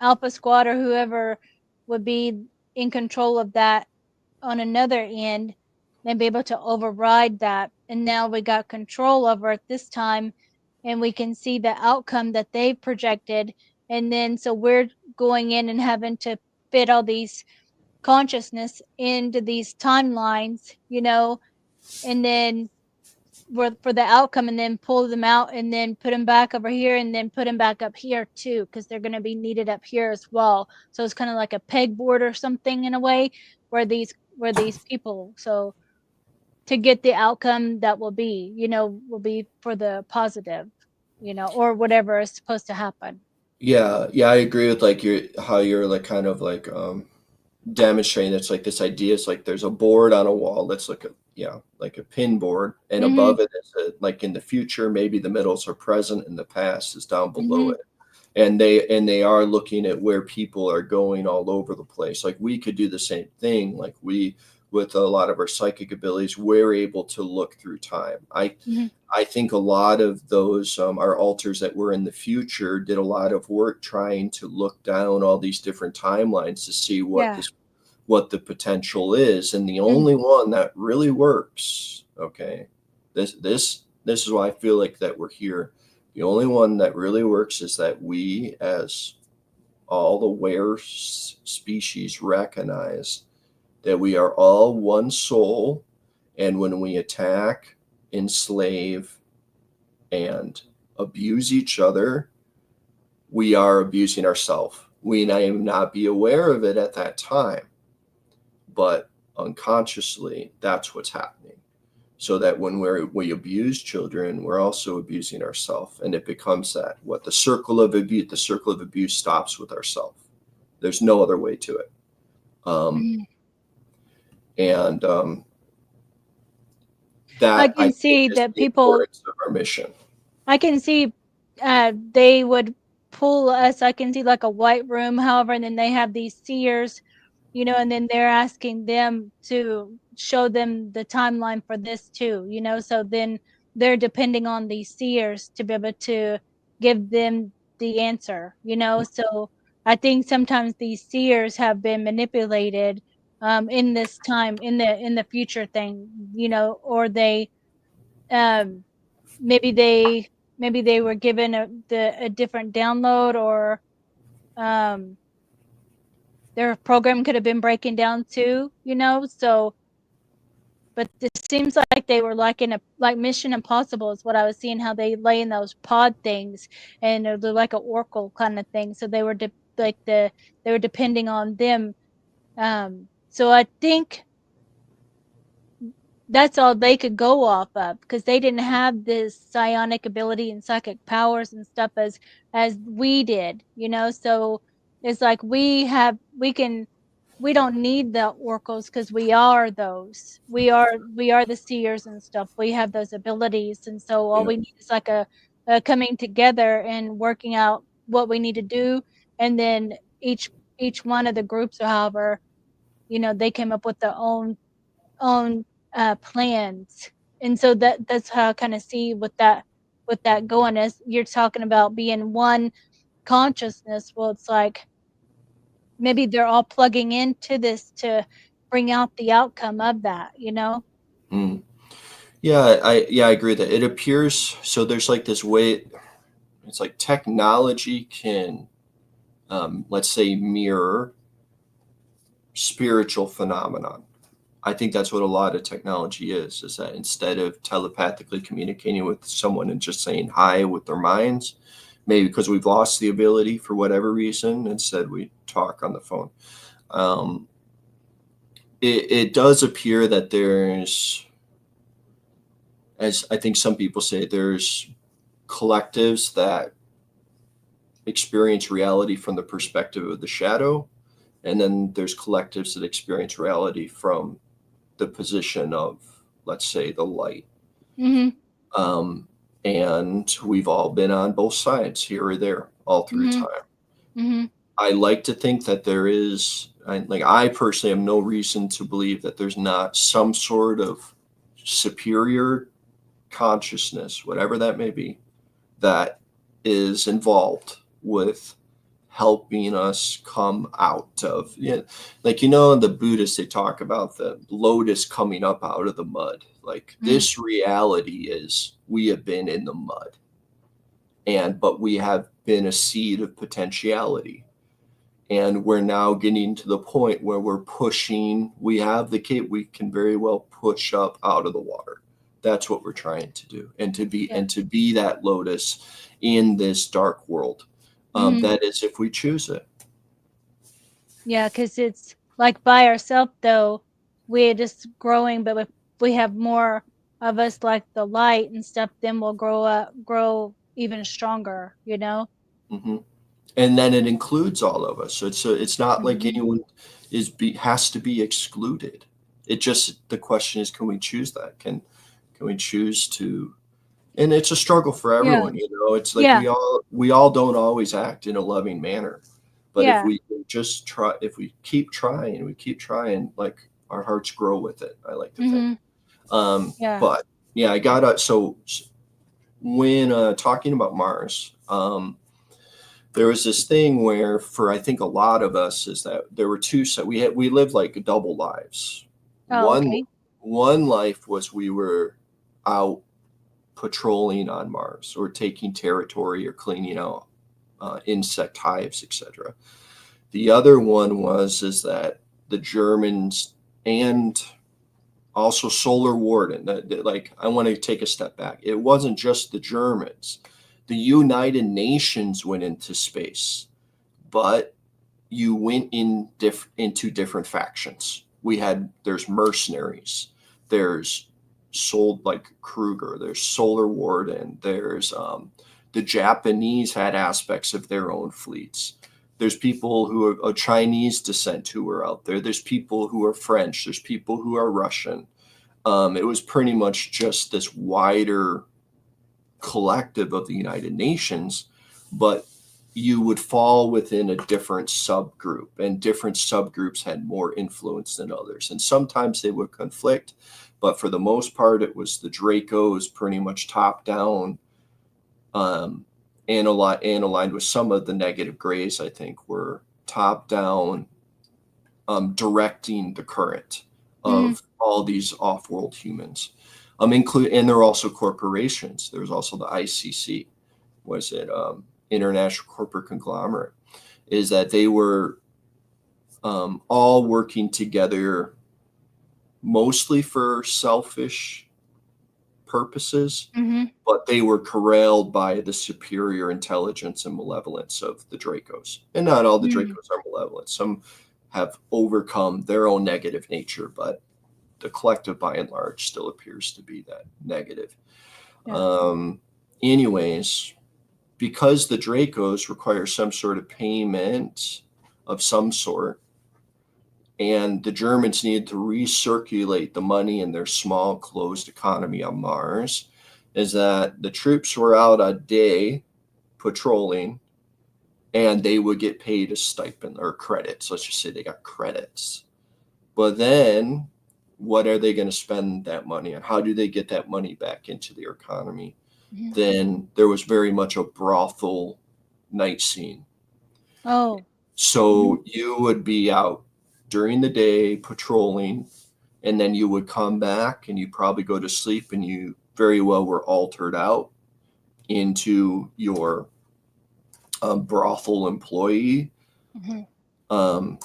Alpha Squad or whoever would be in control of that on another end and be able to override that. And now we got control over it this time, and we can see the outcome that they've projected. And then so we're going in and having to fit all these consciousness into these timelines, and then for the outcome, and then pull them out and then put them back over here and then put them back up here too, because they're going to be needed up here as well. So it's kind of like a pegboard or something in a way, where these people, so to get the outcome that will be for the positive, or whatever is supposed to happen. Yeah, yeah, I agree with like how you're like kind of like demonstrating. It's like this idea is like there's a board on a wall that's like like a pin board, and Mhm. above it is like in the future, maybe the middles are present and the past is down below Mhm. it. And they are looking at where people are going all over the place. Like we could do the same thing. Like we, with a lot of our psychic abilities, we're able to look through time. Mhm. I think a lot of those our alters that were in the future did a lot of work trying to look down all these different timelines to see Yeah. what the potential is, and the Mhm. only one that really works, okay, this is why I feel like that we're here. The only one that really works is that we, as all the species, recognize that we are all one soul, and when we attack, enslave, and abuse each other, we are abusing ourselves. We may not be aware of it at that time, but unconsciously, that's what's happening. So that when we abuse children, we're also abusing ourselves, and it becomes that what the circle of abuse stops with ourselves. There's no other way to it. Um, Mhm. and I that I can think see is that the people. importance of our mission. I can see they would pull us. I can see like a white room, however, and then they have these seers, and then they're asking them to show them the timeline for this too, so then they're depending on these seers to be able to give them the answer, so I think sometimes these seers have been manipulated in this time in the future thing, or they um maybe they maybe they were given a different download, or um their program could have been breaking down too, so but it seems like they were like in a like Mission Impossible is what I was seeing, how they lay in those pod things, and they're like a oracle kind of thing, so they were they were depending on them, so I think that's all they could go off of, because they didn't have this psionic ability and psychic powers and stuff as we did, so it's like we don't need the oracles, because we are those, we are the seers and stuff, we have those abilities, and so all Yeah. we need is like a coming together and working out what we need to do, and then each one of the groups, or however, they came up with their own plans. And so that's how I kind of see with that going, as you're talking about being one consciousness. Well, it's like maybe they're all plugging into this to bring out the outcome of that. Mm. Yeah, I agree with that. It appears so. There's like this way. It's like technology can, let's say, mirror spiritual phenomenon. I think that's what a lot of technology is that instead of telepathically communicating with someone and just saying hi with their minds, maybe because we've lost the ability for whatever reason, instead we talk on the phone. Um, it does appear that there's, as I think some people say, there's collectives that experience reality from the perspective of the shadow, and then there's collectives that experience reality from the position of, let's say, the light. Mhm. Um, and we've all been on both sides here or there all through Mhm. time. Mhm. I like to think that there is, I personally have no reason to believe that there's not some sort of superior consciousness, whatever that may be, that is involved with helping us come out of, like, the Buddhists, they talk about the lotus coming up out of the mud. Like, Mhm. this reality is we have been in the mud, but we have been a seed of potentiality, and we're now getting to the point where we have the cape, we can very well push up out of the water. That's what we're trying to do, and Yeah. to be that lotus in this dark world. Mhm. That is, if we choose it. Yeah, because it's like by ourselves though, we're just growing, but if we have more of us like the light and stuff, then we'll grow up, grow. even stronger, you know? Hmm. And then it includes all of us. So it's not like Mhm. anyone has to be excluded. It just, the question is, can we choose that? Can we choose to? And it's a struggle for Yeah. everyone. It's like Yeah. we all don't always act in a loving manner, but if Yeah. we just try, if we keep trying, like our hearts grow with it. I like to think. Mhm. Yeah. But yeah, I gotta. So when talking about Mars, there was this thing where, for I think a lot of us, is that there were two. So we lived like double lives. Oh, One okay. one life was we were out patrolling on Mars or taking territory or cleaning out insect hives, etc. The other one is that the Germans and also Solar Warden. Like, I want to take a step back. It wasn't just the Germans. The United Nations went into space, but you went into different factions. There's mercenaries, there's like Kruger, there's Solar Warden, there's the Japanese had aspects of their own fleets. There's people who are of Chinese descent who are out there. There's people who are French. There's people who are Russian. It was pretty much just this wider collective of the United Nations, but you would fall within a different subgroup, and different subgroups had more influence than others. And sometimes they would conflict, but for the most part, it was the Dracos pretty much top down, and aligned with some of the negative grays, I think, were top down, directing the current Mhm. of all these off-world humans. And there are also corporations. There's also the ICC, was it International Corporate Conglomerate, is that they were all working together mostly for selfish purposes, Mhm. but they were corralled by the superior intelligence and malevolence of the Dracos. And not all the Mm. Dracos are malevolent. Some have overcome their own negative nature, but the collective by and large still appears to be that negative. Yeah. Um, anyways, because the Dracos require some sort of payment of some sort, and the Germans needed to recirculate the money in their small closed economy on Mars, is that the troops were out a day patrolling, and they would get paid a stipend or credits. Let's just say they got credits. But then what are they going to spend that money on? How do they get that money back into their economy? Mhm. Then there was very much a brothel night scene. Oh. Mhm. So you would be out during the day patrolling, and then you would come back and you probably go to sleep, and you very well were altered out into your brothel employee Mhm.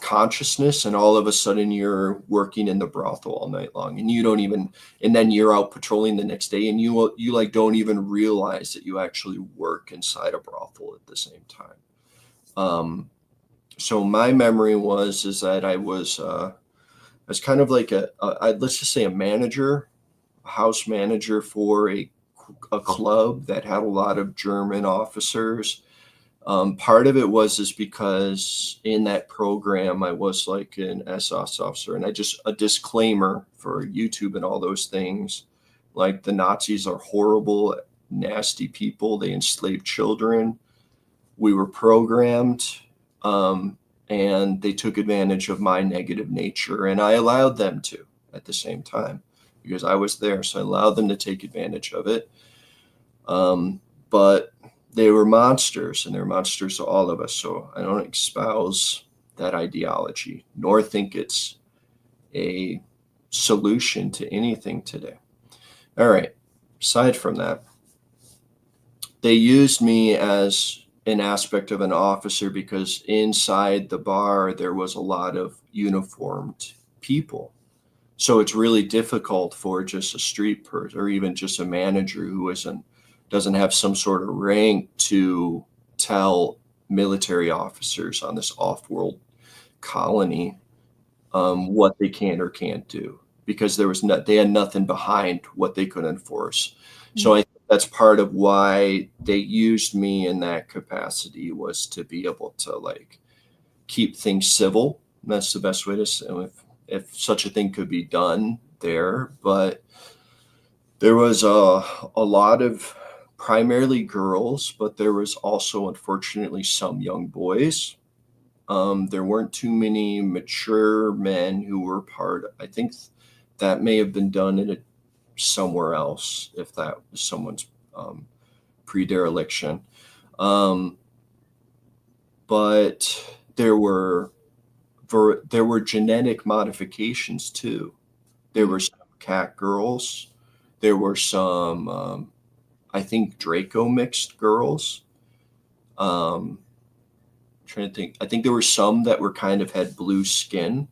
consciousness, and all of a sudden you're working in the brothel all night long, and you don't even, and then you're out patrolling the next day, and you like don't even realize that you actually work inside a brothel at the same time. So my memory is that I was kind of like let's just say a manager, a house manager for a club that had a lot of German officers. Part of it is because in that program I was like an SS officer, and a disclaimer for YouTube and all those things, like the Nazis are horrible, nasty people. They enslaved children. We were programmed, um, and they took advantage of my negative nature, and I allowed them to at the same time because I was there, so I allowed them to take advantage of it. But they were monsters, and they're monsters to all of us. So I don't espouse that ideology, nor think it's a solution to anything today. All right. Aside from that, they used me as an aspect of an officer because inside the bar there was a lot of uniformed people. So it's really difficult for just a street person or even just a manager who doesn't have some sort of rank to tell military officers on this off-world colony what they can or can't do, because they had nothing behind what they could enforce. So Mhm. I think that's part of why they used me in that capacity, was to be able to like keep things civil. That's the best way to say, if such a thing could be done there. But there was a lot of primarily girls, but there was also, unfortunately, some young boys. There weren't too many mature men who were part. I think that may have been done in somewhere else, if that was someone's pre-dereliction. But there were genetic modifications too. There were some cat girls. There were some, I think, Draco mixed girls. Trying to think. I think there were some that were kind of had blue skin.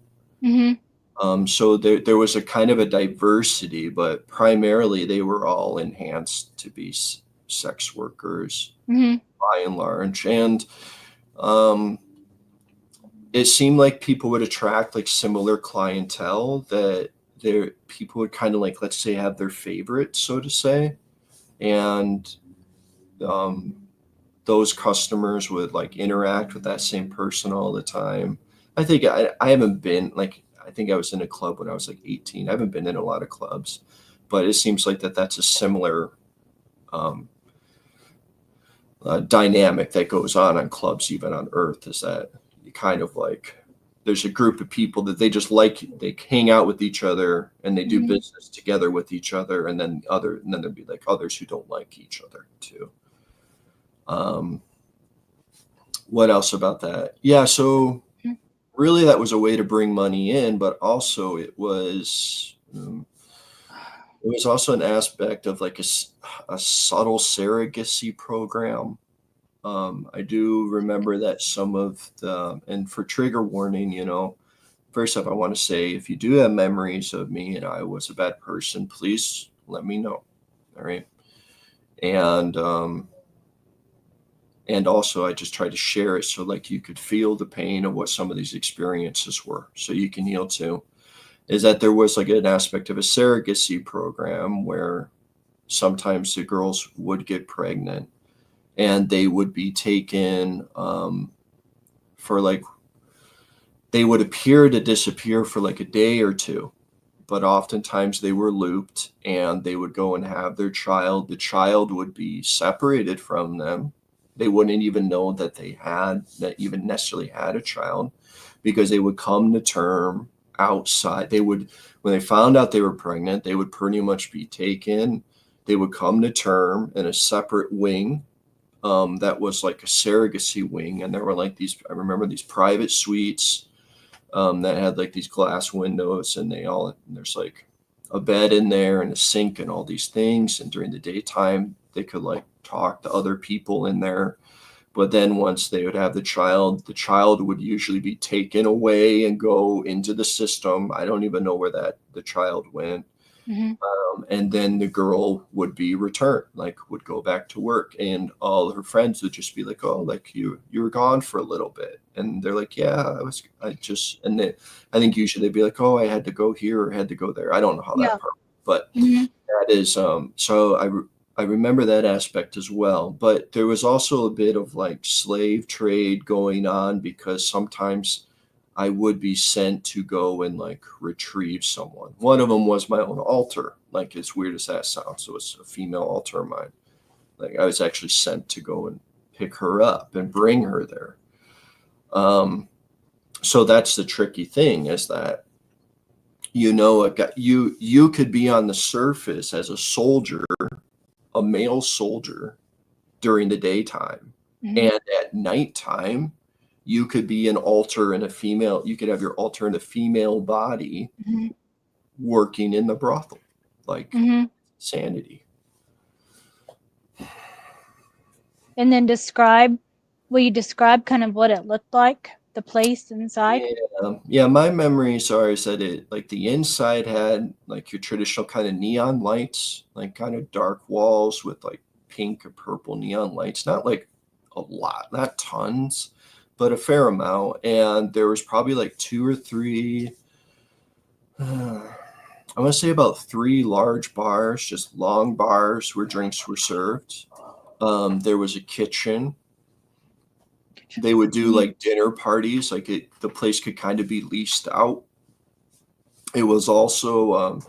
So there was a kind of a diversity, but primarily they were all enhanced to be sex workers by and large. And it seemed like people would attract like similar clientele, that people would kind of like, let's say, have their favorite, so to say. And those customers would like interact with that same person all the time. I think I haven't been like, I think I was in a club when I was like 18. I haven't been in a lot of clubs, but it seems like that's a similar dynamic that goes on clubs, even on Earth, is that you kind of like, there's a group of people that they just like, they hang out with each other and they do business together with each other, and then there'd be like others who don't like each other too. What else about that? Yeah, so really that was a way to bring money in, but also it was also an aspect of like a subtle surrogacy program. I do remember that some of the, and for trigger warning, first up, I want to say, if you do have memories of me and I was a bad person, please let me know. All right. And also, I just tried to share it so like you could feel the pain of what some of these experiences were, so you can heal too. Is that there was like an aspect of a surrogacy program where sometimes the girls would get pregnant and they would be taken for like, they would appear to disappear for like a day or two, but oftentimes they were looped and they would go and have their child. The child would be separated from them. They wouldn't even know that they even necessarily had a child, because they would come to term outside. When they found out they were pregnant, they would pretty much be taken. They would come to term in a separate wing that was like a surrogacy wing. And there were like I remember these private suites that had like these glass windows, and there's like a bed in there and a sink and all these things. And during the daytime, they could like talk to other people in there. But then once they would have the child would usually be taken away and go into the system. I don't even know where the child went. And then the girl would be returned, like would go back to work, and all her friends would just be like, oh, like you were gone for a little bit. And they're like, yeah, and then I think usually they'd be like, oh, I had to go here or had to go there. I don't know how that part, but that is, so I remember that aspect as well. But there was also a bit of like slave trade going on, because sometimes I would be sent to go and like retrieve someone. One of them was my own alter, like as weird as that sounds. So it's a female alter of mine. Like I was actually sent to go and pick her up and bring her there. So that's the tricky thing, is that, you could be on the surface as a soldier, a male soldier, during the daytime, and at nighttime you could be an alter in a female. You could have your alter in a female body, working in the brothel, like sanity. And then will you describe kind of what it looked like, the place inside? Yeah. My memories are is that it, like the inside had like your traditional kind of neon lights, like kind of dark walls with like pink or purple neon lights. Not like a lot, not tons, but a fair amount. And there was probably like two or three, I want to say about 3 large bars, just long bars where drinks were served. There was a kitchen. They would do like dinner parties, like the place could kind of be leased out. It was also,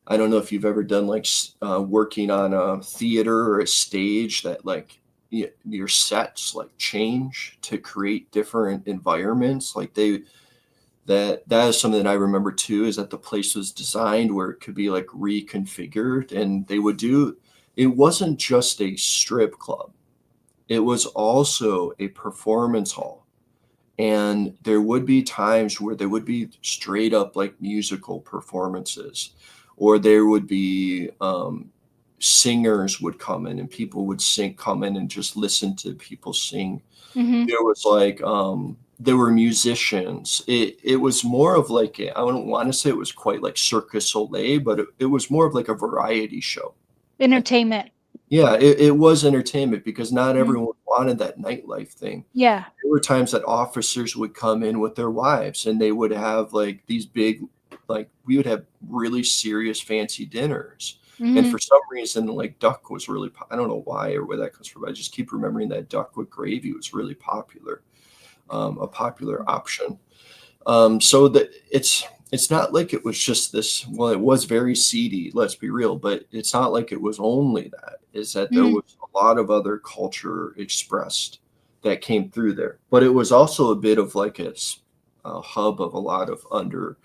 I don't know if you've ever done like working on a theater or a stage that like your sets like change to create different environments. Like that is something that I remember too, is that the place was designed where it could be like reconfigured, and they would do, it wasn't just a strip club. It was also a performance hall. And there would be times where there would be straight up like musical performances, or there would be singers would come in and people would come in and just listen to people sing. Mm-hmm. There was like there were musicians. It was more of like I don't want to say it was quite like Circus Soleil, but it was more of like a variety show. Entertainment. Yeah, it was entertainment because not Mm-hmm. everyone wanted that nightlife thing. Yeah. There were times that officers would come in with their wives and they would have like these big, like we would have really serious fancy dinners. And Mm-hmm. for some reason, like duck was really, I don't know why or where that comes from. I just keep remembering that duck with gravy was really popular, a popular option. So that it's not like it was just this. Well, it was very seedy. Let's be real, but it's not like it was only that. Is that there Mm-hmm. was a lot of other culture expressed that came through there, but it was also a bit of like a hub of a lot of under.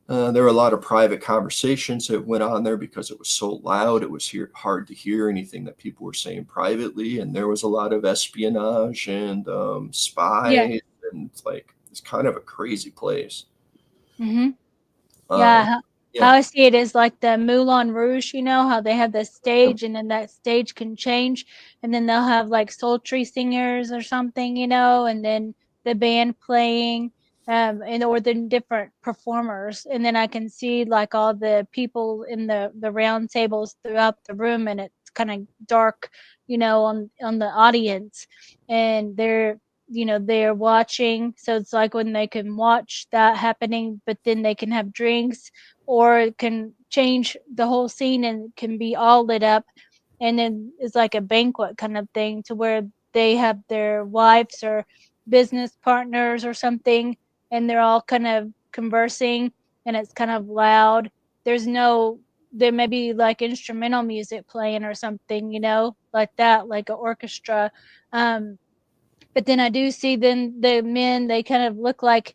There were a lot of private conversations that went on there because it was so loud. It was hard to hear anything that people were saying privately, and there was a lot of espionage and Yeah. spies, and it's kind of a crazy place. Mm-hmm. Um, Yeah, how yeah, I see it is like the Moulin Rouge, you know, how they have the stage and then that stage can change and then they'll have like sultry singers or something, you know, and then the band playing, and or the different performers. And then I can see like all the people in the round tables throughout the room and it's kind of dark, you know, on the audience and they're watching, so it's like when they can watch that happening but then they can have drinks or it can change the whole scene and can be all lit up and then it's like a banquet kind of thing to where they have their wives or business partners or something and they're all kind of conversing and it's kind of loud. There may be like instrumental music playing or something, you know, like that, like an orchestra. But then I do see then the men, they kind of look like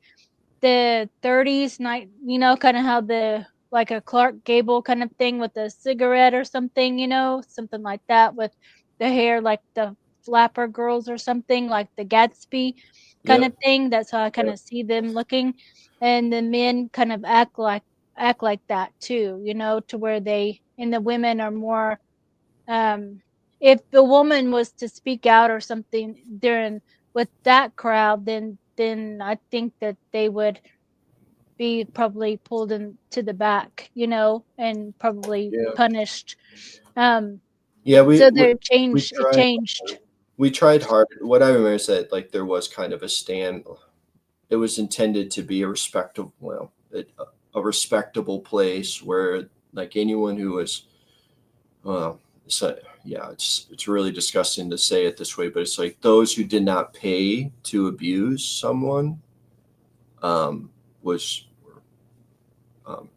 the 30s night, you know, kind of how the like a Clark Gable kind of thing with a cigarette or something, you know, something like that with the hair like the flapper girls or something like the Gatsby kind of yep, thing. That's how I kind yep, of see them looking. And the men kind of act like that too, you know, to where they and the women are more um if the woman was to speak out or something during with that crowd then I think that they would be probably pulled into the back, you know, and probably yeah, punished. Um, yeah. so We it tried. changed. We tried hard. What I remember is that like there was kind of a stand. It was intended to be a respectable, a respectable place where like anyone who was, well, so yeah, it's really disgusting to say it this way, but it's like those who did not pay to abuse someone was um,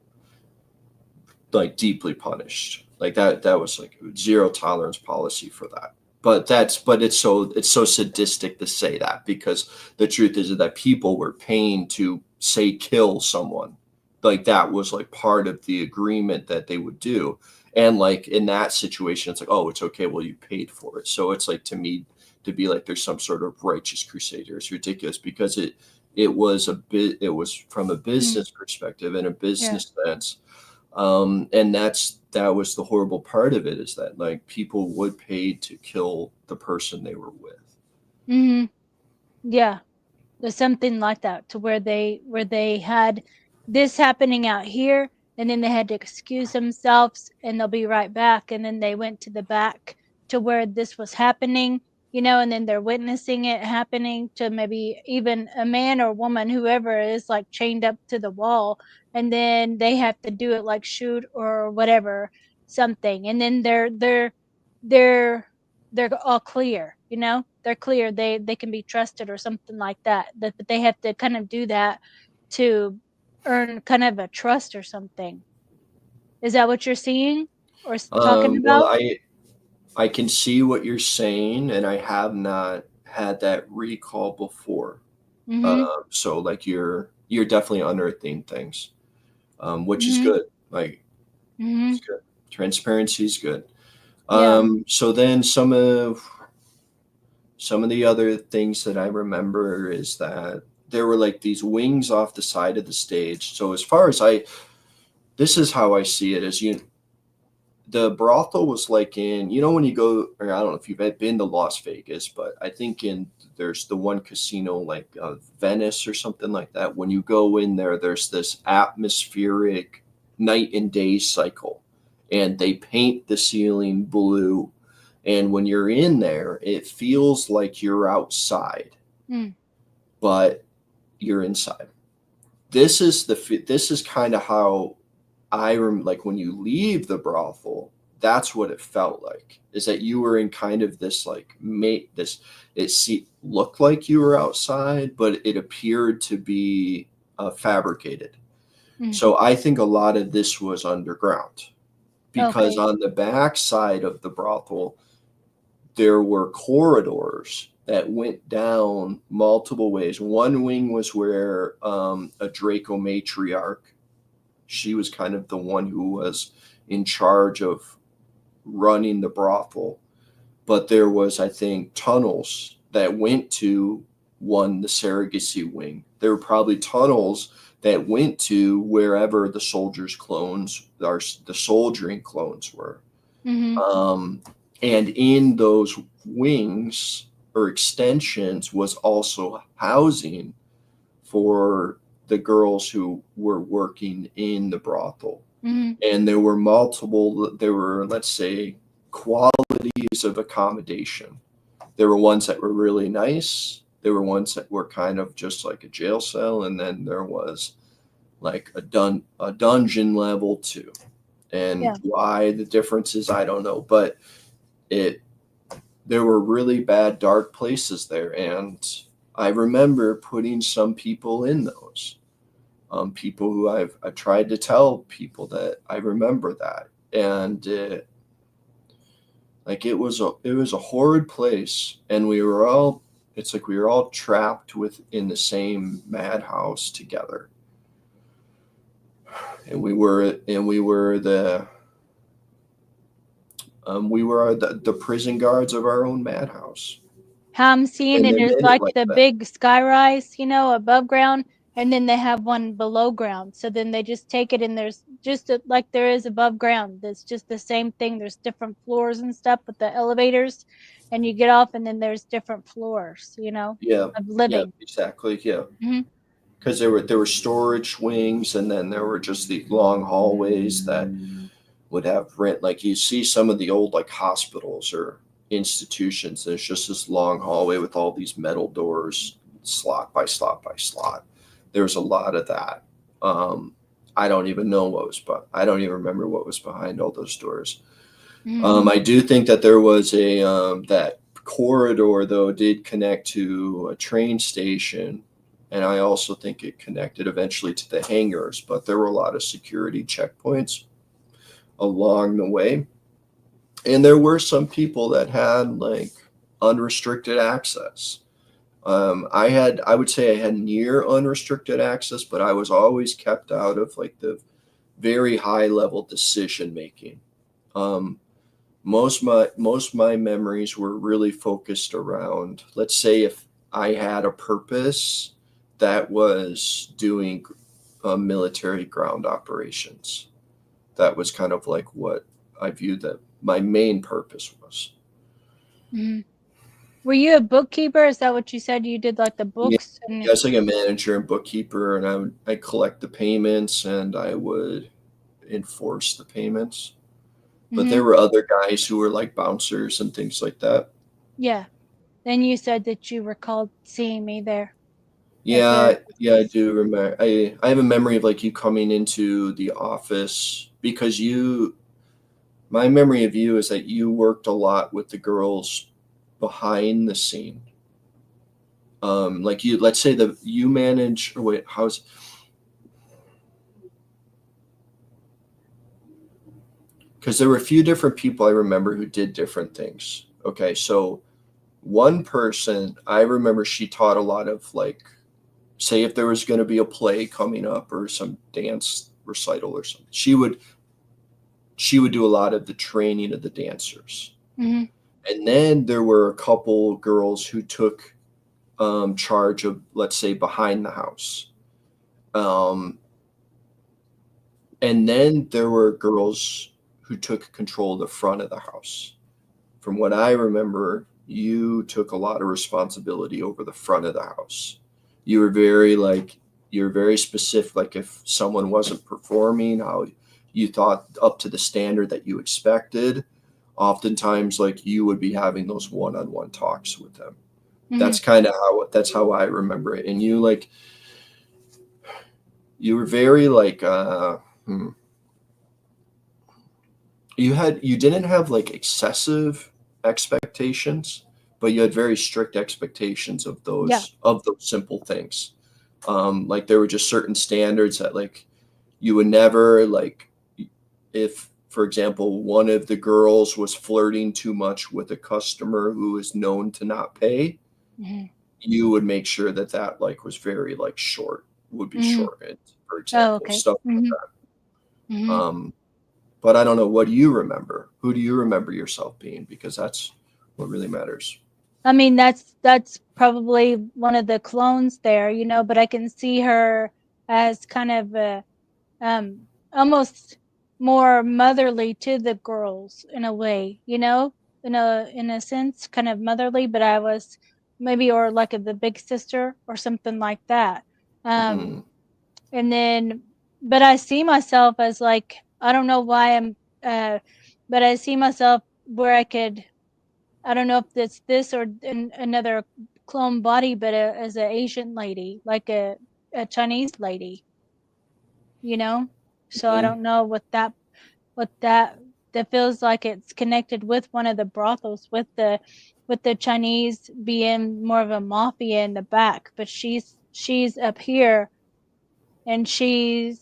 like deeply punished. Like that was like zero tolerance policy for that. But it's so sadistic to say that because the truth is that people were paying to say kill someone. Like that was like part of the agreement that they would do. And like in that situation, it's like, oh, it's okay. Well, you paid for it. So it's like to me to be like there's some sort of righteous crusader is ridiculous because it was from a Mm, business perspective and a yeah. business sense, and that was the horrible part of it is that like people would pay to kill the person they were with. Hmm. Yeah. There's something like that to where they had this happening out here and then they had to excuse themselves and they'll be right back and then they went to the back to where this was happening and then they're witnessing it happening to maybe even a man or woman, whoever is like chained up to the wall, and then they have to do it like shoot or whatever, something, and then they're they're all clear, they're clear, they can be trusted or something like that, but they have to kind of do that to earn kind of a trust or something. Is that what you're seeing or talking Well, about? I can see what you're saying, and I have not had that recall before. Mhm. So like you're definitely unearthing things, which is Mhm. good. Like it's Mhm. good. Transparency is good. Yeah. So then some of the other things that I remember is that there were like these wings off the side of the stage. So as far as this is how I see it as the brothel was like in, when you go, or I don't know if you've been to Las Vegas, but I think there's the one casino like Venice or something like that. When you go in there, there's this atmospheric night and day cycle, and they paint the ceiling blue. And when you're in there, it feels like you're outside, Mm. but you're inside. This is kind of how like when you leave the brothel, that's what it felt like. Is that you were in kind of this like mate this looked like you were outside, but it appeared to be fabricated. Mm. So I think a lot of this was underground because Okay. on the back side of the brothel there were corridors that went down multiple ways. One wing was where a Draco matriarch, she was kind of the one who was in charge of running the brothel. But there was, I think, tunnels that went to the surrogacy wing. There were probably tunnels that went to wherever the soldiers' clones, or the soldiering clones were. Mhm. Um, and in those wings or extensions was also housing for the girls who were working in the brothel. Mhm. And there were, let's say, qualities of accommodation. There were ones that were really nice. There were ones that were kind of just like a jail cell. And then there was like a dungeon level too. Yeah. And why the differences, I don't know. But it there were really bad dark places there, and I remember putting some people in those. People who I tried to tell people that I remember that, and like it was a horrid place, and we were all it's like we were all trapped within the same madhouse together, and we were the prison guards of our own madhouse, How I'm seeing and it they is made it like like the that. big sky rise, above ground, and then they have one below ground. So then they just take it and there's just like there is above ground. It's just the same thing. There's different floors and stuff with the elevators, and you get off and then there's different floors, Yeah, of yeah, living. exactly. Yeah, Mhm. because there were storage wings, and then there were just the long hallways that would have rent. Like you see some of the old like hospitals or institutions. There's just this long hallway with all these metal doors, slot by slot by slot. There's a lot of that. Um, I don't even know but I don't even remember what was behind all those doors. Mhm. I do think that there was that corridor though did connect to a train station, and I also think it connected eventually to the hangars. But there were a lot of security checkpoints along the way, and there were some people that had like unrestricted access. I would say I had near unrestricted access, but I was always kept out of like the very high level decision making. Um, most my memories were really focused around, let's say, if I had a purpose that was doing military ground operations. That was kind of like what I viewed that my main purpose was. Mhm. Were you a bookkeeper? Is that what you said? You did like the Yeah, books and yes, like a manager and bookkeeper, and I collect the payments and I would enforce the payments. But there Mhm. were other guys who were like bouncers and things like that. Yeah. Then you said that you recalled seeing me there at the Yeah, I do remember. I have a memory of like you coming into the office because my memory of you is that you worked a lot with the girls behind the scene. Like you, let's say that you manage, or wait, because there were a few different people I remember who did different things. Okay, so one person I remember, she taught a lot of like, say if there was going to be a play coming up or some dance recital or something, she would do a lot of the training of the dancers. Mm-hmm. And then there were a couple girls who took charge of, let's say, behind the house. Um, and then there were girls who took control of the front of the house. From what I remember, you took a lot of responsibility over the front of the house. You were you're very specific. Like if someone wasn't performing, how you thought up to the standard that you expected. Oftentimes, like you would be having those one-on-one talks with them. Mm-hmm. That's how I remember it. And you were very like you didn't have like excessive expectations, but you had very strict expectations Yeah. of those simple things. Like there were just certain standards that like you would never like, if for example one of the girls was flirting too much with a customer who is known to not pay, Mm-hmm. you would make sure that that like was very like short, would be Mm-hmm. shortened, for Oh, example, okay. stuff like Mm-hmm. that. Mm-hmm. But I don't know, what do you remember? Who do you remember yourself being? Because that's what really matters. I mean, that's probably one of the clones there, but I can see her as kind of a almost more motherly to the girls in a way, in a sense, kind of motherly, but I was maybe or like the big sister or something like that. Um Hmm. and then but I see myself as like I don't know why uh but I see myself where I don't know if it's this or another clone body, but as an Asian lady, like a Chinese lady, you know? So I Hmm. don't know what that feels like it's connected with one of the brothels with the Chinese being more of a mafia in the back, but she's up here and she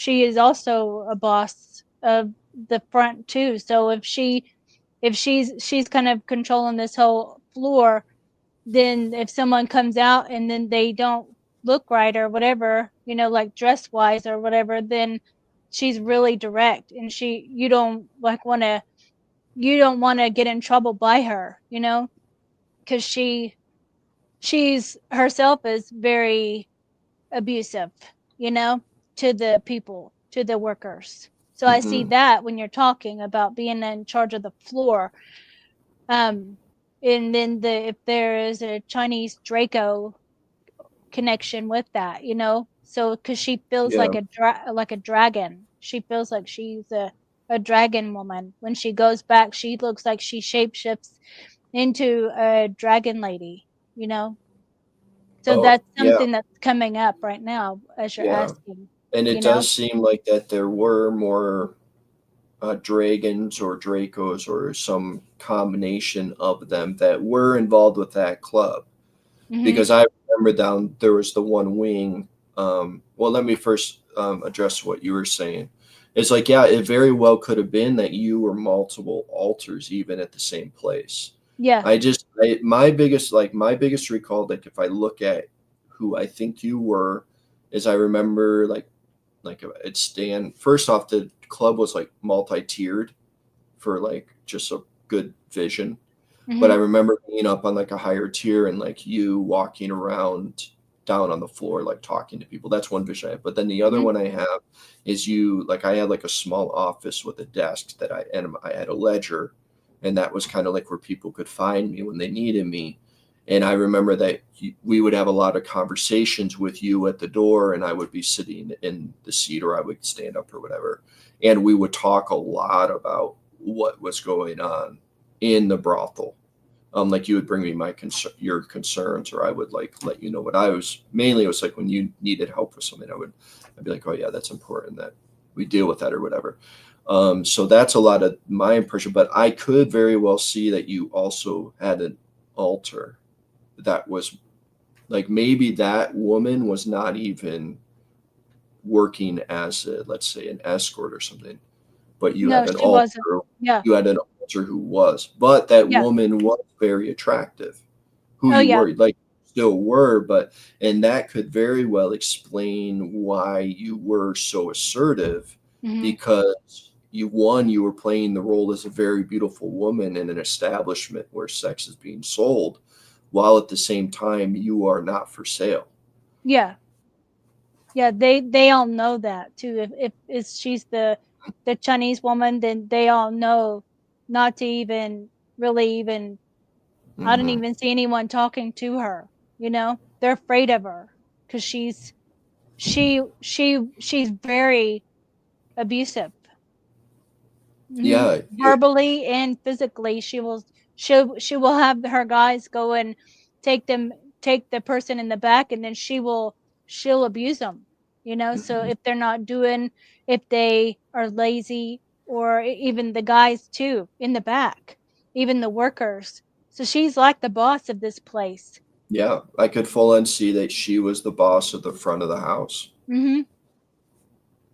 is also a boss of the front too. So if she's kind of controlling this whole floor, then if someone comes out and then they don't look right or whatever, like dress wise or whatever, then she's really direct and you don't like want to get in trouble by her, because she's herself is very abusive, you know, to the people, to the workers. So I see Hmm. that when you're talking about being in charge of the floor. Um, and then if there is a Chinese Draco connection with that, so because she feels Yeah. like a dragon, she feels like she's a dragon woman. When she goes back, she looks like she shapeshifts into a dragon lady, you know. So Oh, that's yeah. something that's coming up right now as you're Yeah. asking, And it you know. does seem like that there were more dragons or Dracos or some combination of them that were involved with that club. Hmm. Because I remember there was the one wing. Well, let me first address what you were saying. It's like, yeah, it very well could have been that you were multiple altars even at the same place. Yeah. My biggest recall, like if I look at who I think you were, is I remember like it's stand first off, the club was like multi-tiered for like just a good vision. But Hmm. I remember being up on like a higher tier and like you walking around down on the floor, like talking to people. That's one vision I have. But then the other Hmm. one I have is you, like I had like a small office with a desk and I had a ledger, and that was kind of like where people could find me when they needed me. And I remember that we would have a lot of conversations with you at the door, and I would be sitting in the seat or I would stand up or whatever. And we would talk a lot about what was going on in the brothel. Like you would bring me your concerns, or I would like let you know what I was. Mainly, it was like when you needed help with something, I'd be like, oh yeah, that's important that we deal with that or whatever. So that's a lot of my impression. But I could very well see that you also had an altar that was like maybe that woman was not even working as a, let's say, an escort or something, but you No, had an she wasn't. altar. Yeah. You had an altar who was, but that Yeah. woman was very attractive. Who Oh, you yeah. were, like, still were, but and that could very well explain why you were so assertive, Mhm. because you were playing the role as a very beautiful woman in an establishment where sex is being sold, while at the same time you are not for sale. Yeah. Yeah, they all know that too. If she's the Chinese woman, then they all know not to even really even I don't Hmm. even see anyone talking to her, you know? They're afraid of her because she's very abusive. Mhm. Yeah, Verbally and physically, she will have her guys go and take them take the person in the back, and then she'll abuse them, you know? So mhm. if they're not doing if they are lazy or even the guys too in the back, even the workers. So she's like the boss of this place. Yeah, I could full on see that she was the boss at the front of the house. Mhm.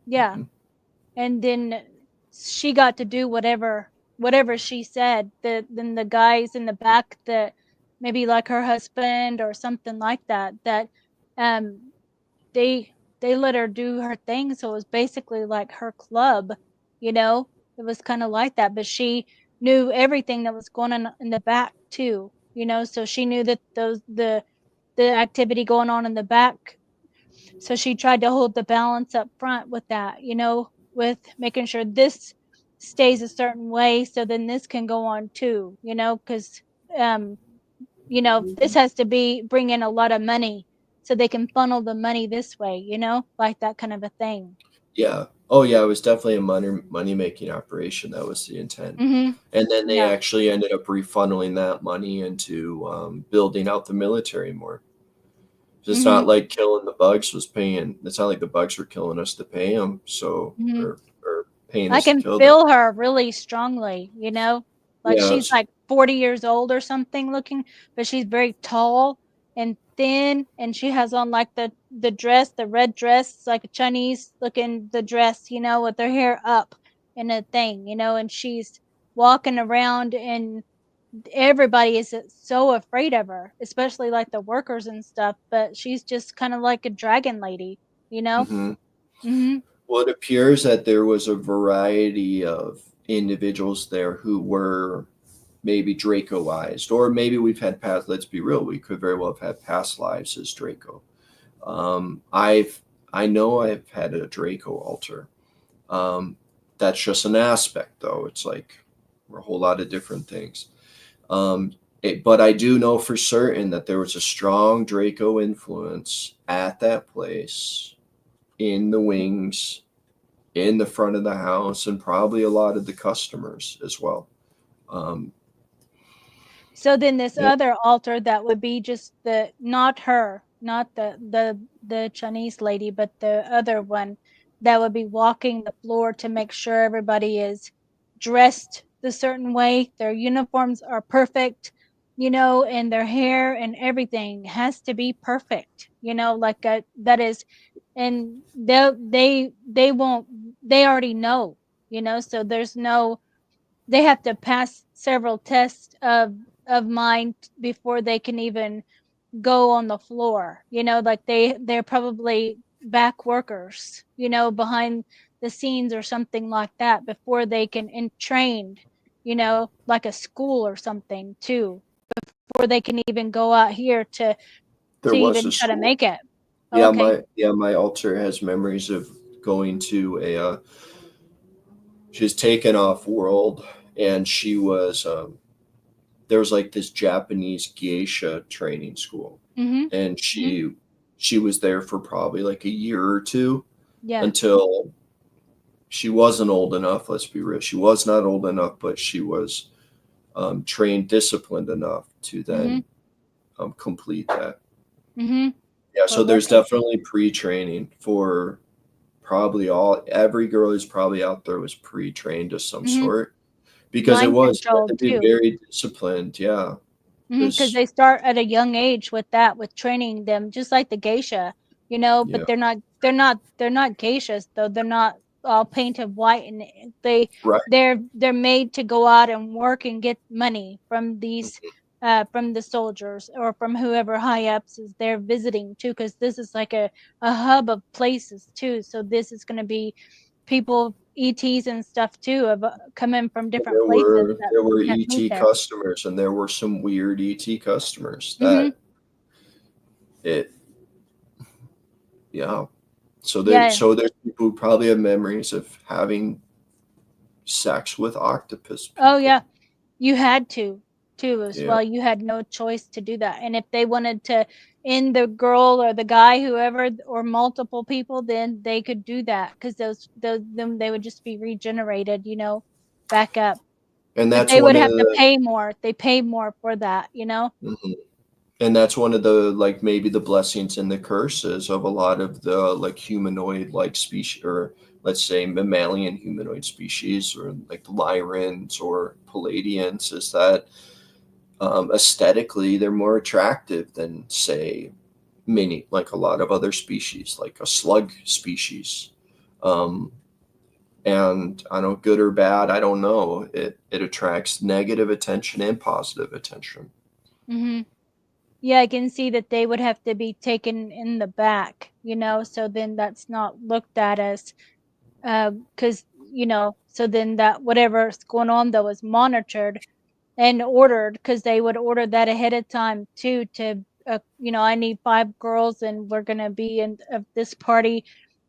Yeah. Hmm. And then she got to do whatever she said. Then the guys in the back that maybe like her husband or something like that, that um they they let her do her thing. So it was basically like her club, you know? It was kind of like that, but she knew everything that was going on in the back too, you know? So she knew that the activity going on in the back, so she tried to hold the balance up front with that, you know, with making sure this stays a certain way so then this can go on too, you know, because um, you know, this has to be bring in a lot of money so they can funnel the money this way, you know, like that kind of a thing. Yeah. Oh, yeah. It was definitely a money making operation. That was the intent. Mhm. And then they Yeah. actually ended up refunneling that money into building out the military more. It's not Mhm. like killing the bugs was paying. It's not like the bugs were killing us to pay them. So Mhm. or paying I us to can kill them. feel her really strongly, you know? Like Yeah. she's like 40 years old or something looking, but she's very tall and thin and she has on like the dress, the red dress, it's like a Chinese looking the dress, you know, with her hair up and a thing, you know, and she's walking around and everybody is so afraid of her, especially like the workers and stuff, but she's just kind of like a dragon lady, you know? Hmm. Mhm. Well, it appears that there was a variety of individuals there who were maybe Dracoized, or maybe we've had past. Let's be real, we could very well have had past lives as Draco. I've I know I've had a Draco altar. Um, that's just an aspect, though. It's like a whole lot of different things. Um, but I do know for certain that there was a strong Draco influence at that place, in the wings, in the front of the house, and probably a lot of the customers as well. Um, So then this yeah. other altar that would be just the not her, not the Chinese lady, but the other one that would be walking the floor to make sure everybody is dressed the certain way, their uniforms are perfect, you know, and their hair and everything has to be perfect, you know, like that is and they won't they already know, you know, so there's no they have to pass several tests of mine before they can even go on the floor, you know, like they're probably back workers, you know, behind the scenes or something like that before they can and trained, you know, like a school or something too, before they can even go out here There to was even a try to school. make it. Oh, Yeah, okay. my altar has memories of going to a. She's taken off world, and she was there was like this Japanese geisha training school, Mhm. and Mhm. she was there for probably like a year or two Yeah. until she wasn't old enough. Let's be real, she was not old enough, but she was. trained, disciplined enough to Mhm. then complete that. Mhm. Yeah, For so there's working. definitely pre-training for probably every girl who's probably out there was pre-trained of some Mhm. sort because it Mind was you had control to be too. very disciplined. Yeah, Because because they start at a young age with that, with training them, just like the geisha, yeah, but they're not geishas, though. They're not all painted white, and right. they're made to go out and work and get money from from the soldiers or from whoever high ups is they're visiting too, because this is like a hub of places too. So this is going to be people, ETs and stuff too, of coming from different places There were that meet ET there. customers, and there were some weird ET customers Hmm. that it yeah. Yeah. So there's people who probably have memories of having sex with octopus Oh people. yeah. You had to, too, as Yeah. well. You had no choice to do that. And if they wanted to end the girl or the guy, whoever, or multiple people, then they could do that, because those them they would just be regenerated, back up. And But that's they one would of have to the pay more. They pay more for that. mhm. And that's one of the like maybe the blessings and the curses of a lot of the like humanoid like species, or let's say mammalian humanoid species, or like the Lyrans or Palladians, is that aesthetically they're more attractive than say many like a lot of other species like a slug species. um, and I don't know, good or bad, I don't know, it attracts negative attention and positive attention. Hmm. Yeah, I can see that they would have to be taken in the back, so then that's not looked at as, because, so then that whatever's going on, though, is monitored and ordered, because they would order that ahead of time too, to I need 5 girls and we're gonna be in of this party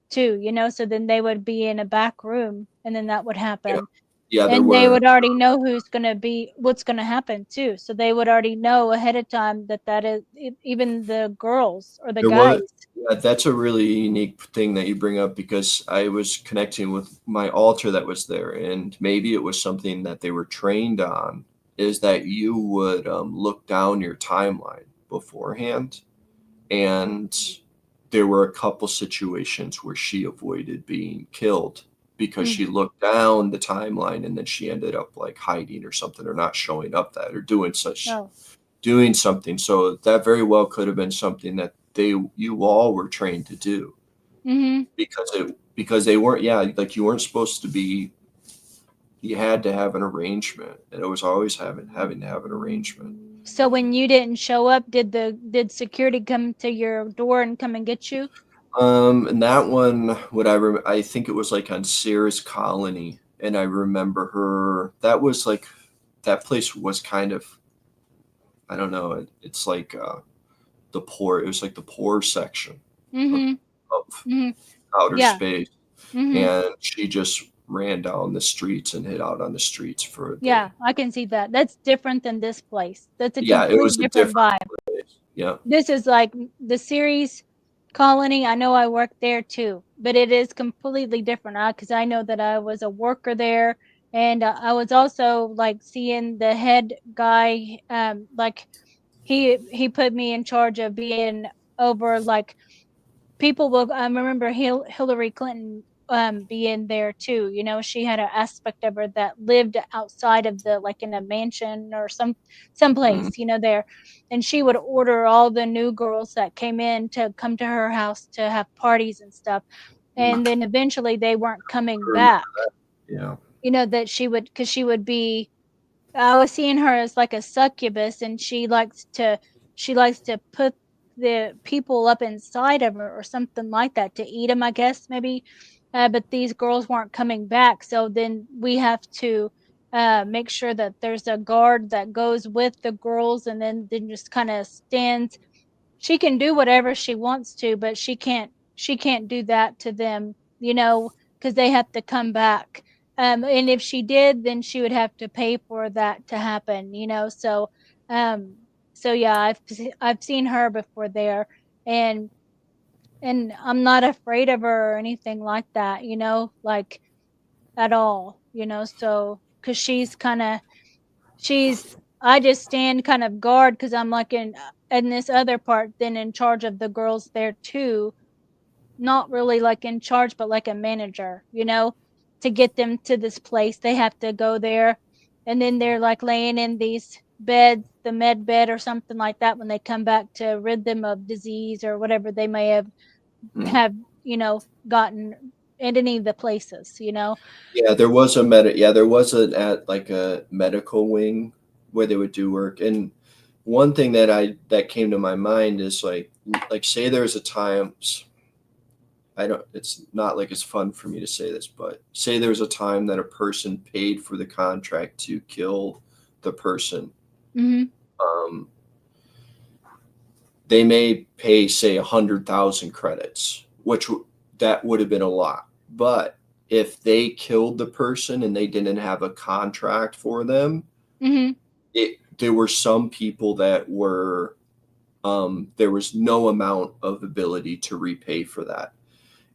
too, so then they would be in a back room, and then that would Yeah, happen. yeah, there And they were would already know what's gonna happen too, so they would already know ahead of time that is even the girls or the there was guys. yeah, that's a really unique thing that you bring up because I was connecting with my altar that was there, and maybe it was something that they were trained on, is that you would look down your timeline beforehand, and there were a couple situations where she avoided being killed because Mm. she looked down the timeline and then she ended up like hiding or something, or not showing up that, or Oh. doing something. So that very well could have been something that you all were trained to do Mhm. because they weren't, yeah, like you weren't supposed to be, you had to have an arrangement, and it was always having to have an arrangement. So when you didn't show up, did security come to your door and come and get you? And that one, I think it was like on Sarah's Colony, and I remember her. That was like that place was kind of, I don't know. It's like the poor. It was like the poor section of, Mhm. of Mhm. outer Yeah. space, Mhm. and she just ran down the streets and hid out on the streets for a day. Yeah, I can see that. That's different than this place. That's a Yeah, it complete was a different different vibe. place. Yeah. This is like the series Colony. I know I worked there too, but it is completely different, because I know that I was a worker there, and I was also like seeing the head guy, like he put me in charge of being over, like, people will, I remember Hillary Clinton being there too. She had an aspect of her that lived outside of the, like, in a mansion or some Mhm. place, there. And she would order all the new girls that came in to come to her house to have parties and stuff. And I then eventually they weren't coming remember back. that. Yeah. That because she would be, I was seeing her as like a succubus, and she likes to put the people up inside of her or something like that to eat them, I guess, maybe. But these girls weren't coming back, so then we have to make sure that there's a guard that goes with the girls, and then just kind of stands. She can do whatever she wants to, but she can't do that to them, because they have to come back. And if she did, then she would have to pay for that to happen. Um, so yeah, I've seen her before there, and and I'm not afraid of her or anything like that, like, at all. So because she's kind of I just stand kind of guard because I'm like in this other part, then in charge of the girls there too. Not really like in charge, but like a manager, to get them to this place. They have to go there, and then they're like laying in these beds, the med bed or something like that, when they come back to rid them of disease or whatever they may Mm. have, gotten in any of the places. Yeah, there was a yeah, there was at like a medical wing where they would do work. And one thing that came to my mind is like say there's a times I don't it's not like it's fun for me to say this, but say there's a time that a person paid for the contract to kill the person. Hmm. Um, they may pay say 100,000 credits, which that would have been a lot. But if they killed the person and they didn't have a contract for them, Hmm. there were some people that were there was no amount of ability to repay for that.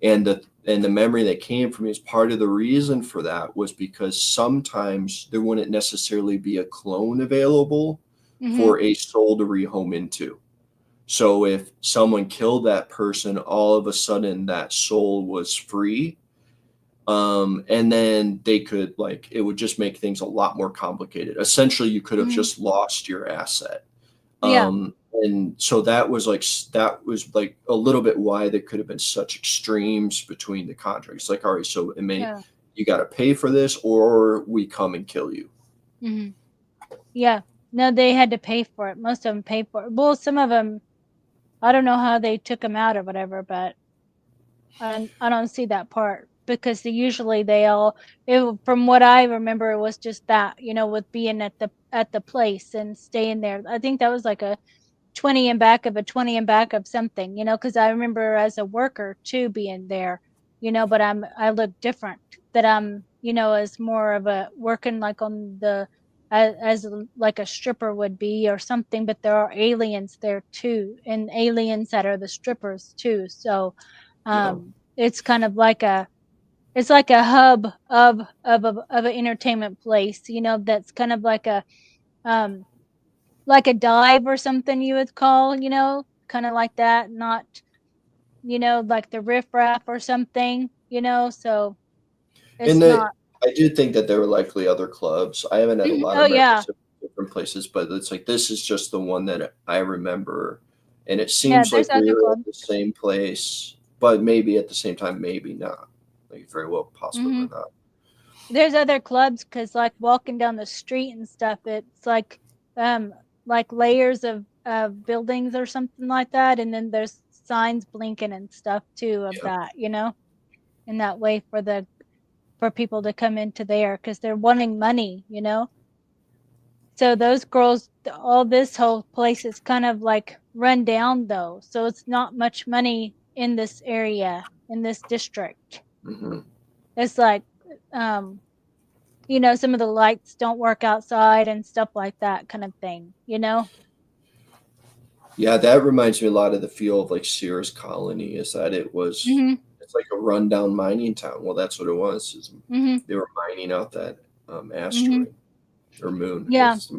And the memory that came from me is part of the reason for that was because sometimes there wouldn't necessarily be a clone available Hmm. for a soul to rehome into. So if someone killed that person, all of a sudden that soul was free. And then they could like it would just make things a lot more complicated. Essentially, you could have Hmm. just lost your asset. Yeah. And so that was like a little bit why there could have been such extremes between the contracts. Like, all right, so it may Yeah. you got to pay for this, or we come and kill you. Hmm. Yeah. No, they had to pay for it. Most of them paid for it. Well, some of them, I don't know how they took them out or whatever, but I don't see that part because usually from what I remember, it was just that, with being at the place and staying there. I think that was like a 20 and back of a 20 and back of something, because I remember as a worker too being there, but I look different, that I'm, as more of a working like on the as like a stripper would be or something, but there are aliens there too, and aliens that are the strippers too. So Yeah. it's kind of like it's like a hub of an entertainment place, that's kind of um like a dive or something, you would call, kind of like that, not, like the riffraff or something, so And it's not. I do think that there were likely other clubs. I haven't had a Mhm. lot Oh of yeah. memories of different places, but it's like this is just the one that I remember. And it Yeah, seems there's like we other were at clubs. the same place, but maybe at the same time, maybe not. Like very well possible Hmm. or not. There's other clubs because like walking down the street and stuff, it's um like layers of buildings or something like that, and then there's signs blinking and stuff too of Yeah. that, in that way for people to come into there because they're wanting money. So those girls, all this whole place is kind of like run down though. So it's not much money in this area, in this district. Hmm. It's like, um, some of the lights don't work outside and stuff like that kind of thing. Yeah, that reminds me a lot of the feel of like Sears Colony. Is that Hmm. it's like a rundown mining town. Well, that's what it was. Hmm. They were mining out that Hmm. asteroid or moon, I Yeah. guess.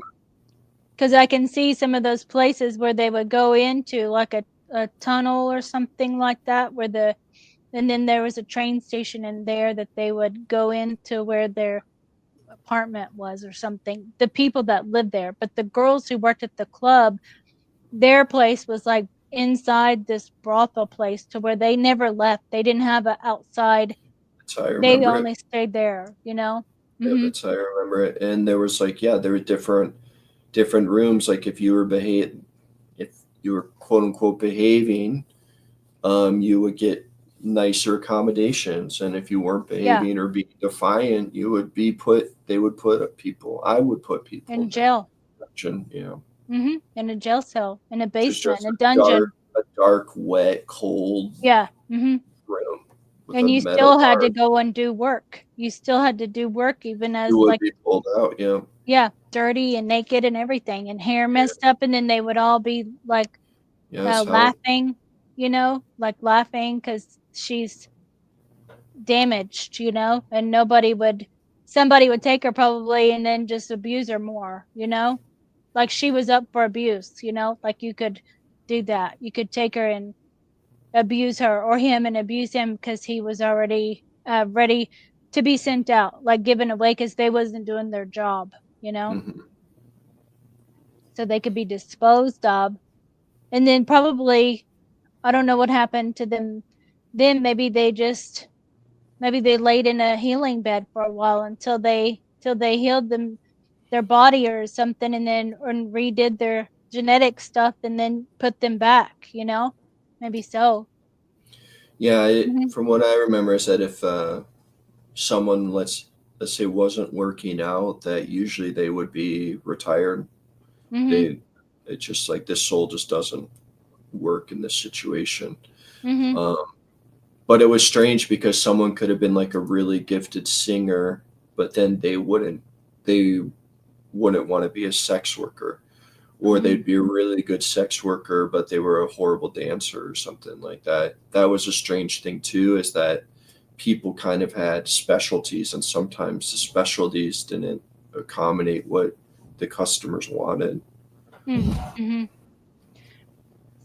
Because I can see some of those places where they would go into like a tunnel or something like that, and then there was a train station in there that they would go into where their apartment was or something. The people that lived there, but the girls who worked at the club, their place was like inside this brothel place to where they never left. They didn't have an outside. That's how I They remember it. only stayed there. Yeah, Mhm. that's how I remember it. And there was like, yeah, there were different rooms. Like if you were quote unquote behaving, you would get nicer accommodations. And if you weren't Yeah, behaving or being defiant, they would put people. I would put people in in that jail. section. In a jail cell, in a Which is basement, just in a dungeon. a dark, wet, cold Yeah. room with a And you metal still had to bar. go and do work. You still had to do work even You as would like, be pulled out. Yeah. yeah, dirty and naked and everything and hair Yeah. messed up, and then they would all be like Yes. How? laughing, like laughing because she's damaged, and nobody would somebody would take her probably and then just abuse her more, like she was up for abuse, like you could do that. You could take her and abuse her or him and abuse him because he was already ready to be sent out, like given away because they wasn't doing their job, Mm-hmm. so they could be disposed of. And then probably, I don't know what happened to them. Then maybe they laid in a healing bed for a while until they healed their body or something, and then and redid their genetic stuff and then put them back, maybe so. Yeah, Hmm. from what I remember, is that if someone let's say wasn't working out, that usually they would be retired. Hmm. They it's just like this soul just doesn't work in this situation. Hmm. Um, but it was strange because someone could have been like a really gifted singer, but then they wouldn't want to be a sex worker, or Hmm. they'd be a really good sex worker, but they were a horrible dancer or something like that. That was a strange thing too, is that people kind of had specialties, and sometimes the specialties didn't accommodate what the customers wanted. Hmm.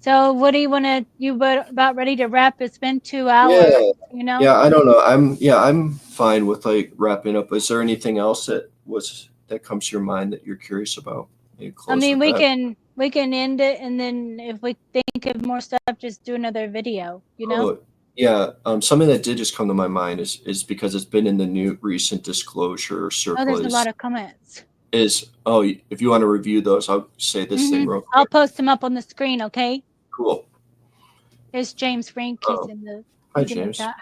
So what do you want to, about ready to wrap? It's been 2 hours, Yeah, you know? yeah, I don't know. I'm fine with like wrapping up. Is there anything else that comes to your mind that you're curious about? You I close mean, with we that. can we can end it, and then if we think of more stuff, just do another video. Oh, yeah. Something that did just come to my mind is because it's been in the new recent disclosure Oh, circle there's a lot of comments. is if you want to review those, I'll say this thing real I'll quick. post them up on the screen, okay? Cool. There's James Frank. Oh, hi He's in the James. chat.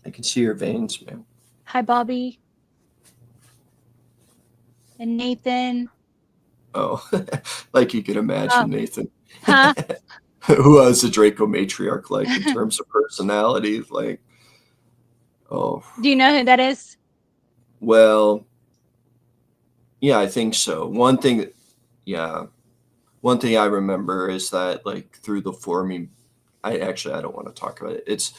I can see your veins, man. Hi, Bobby and Nathan. Oh, like you could Oh, imagine, Nathan. huh? Who was the Draco matriarch like in terms of personality? Like, oh, Do you know who that is? well, yeah, I think so. Yeah, one thing I remember is that like through the forming, I don't want to talk about it. It's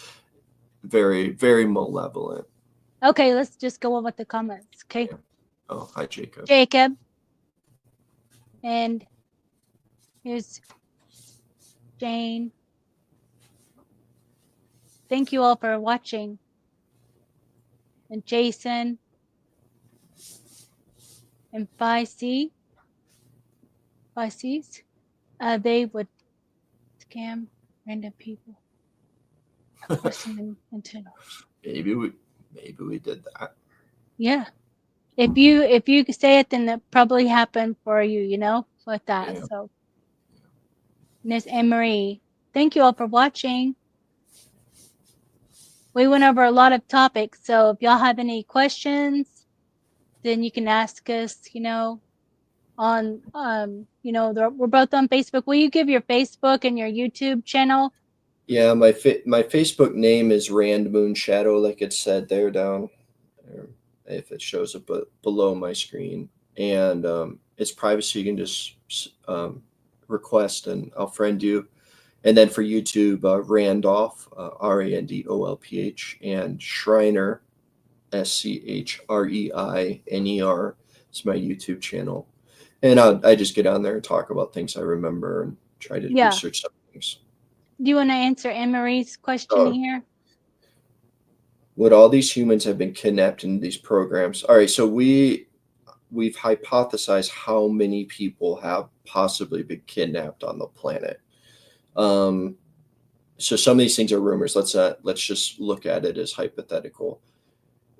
very, very malevolent. Okay, let's just go on with the comments. Okay, Yeah. Oh, hi, Jacob. Jacob, and here's Jane. Thank you all for watching. And Jason and Pisces, they would scam random people, forcing them into knowledge. Maybe we did that. Yeah. If you say it, then that probably happened for you, like that. Yeah. So, Miss Emery, thank you all for watching. We went over a lot of topics, so if y'all have any questions, then you can ask us, on we're both on Facebook. Will you give your Facebook and your YouTube channel? Yeah, my Facebook name is Rand Moonshadow, like it said there down there, if it shows up below my screen, and it's private, so you can just request, and I'll friend you. And then for YouTube, Randolph, Randolph, and Schreiner, Schreiner. It's my YouTube channel, and I just get on there and talk about things I remember and try to Yeah. research some things. Do you want to answer Emery's question Oh, here? would all these humans have been kidnapped in these programs? All right, so we've hypothesized how many people have possibly been kidnapped on the planet. Um, so some of these things are rumors. Let's just look at it as hypothetical.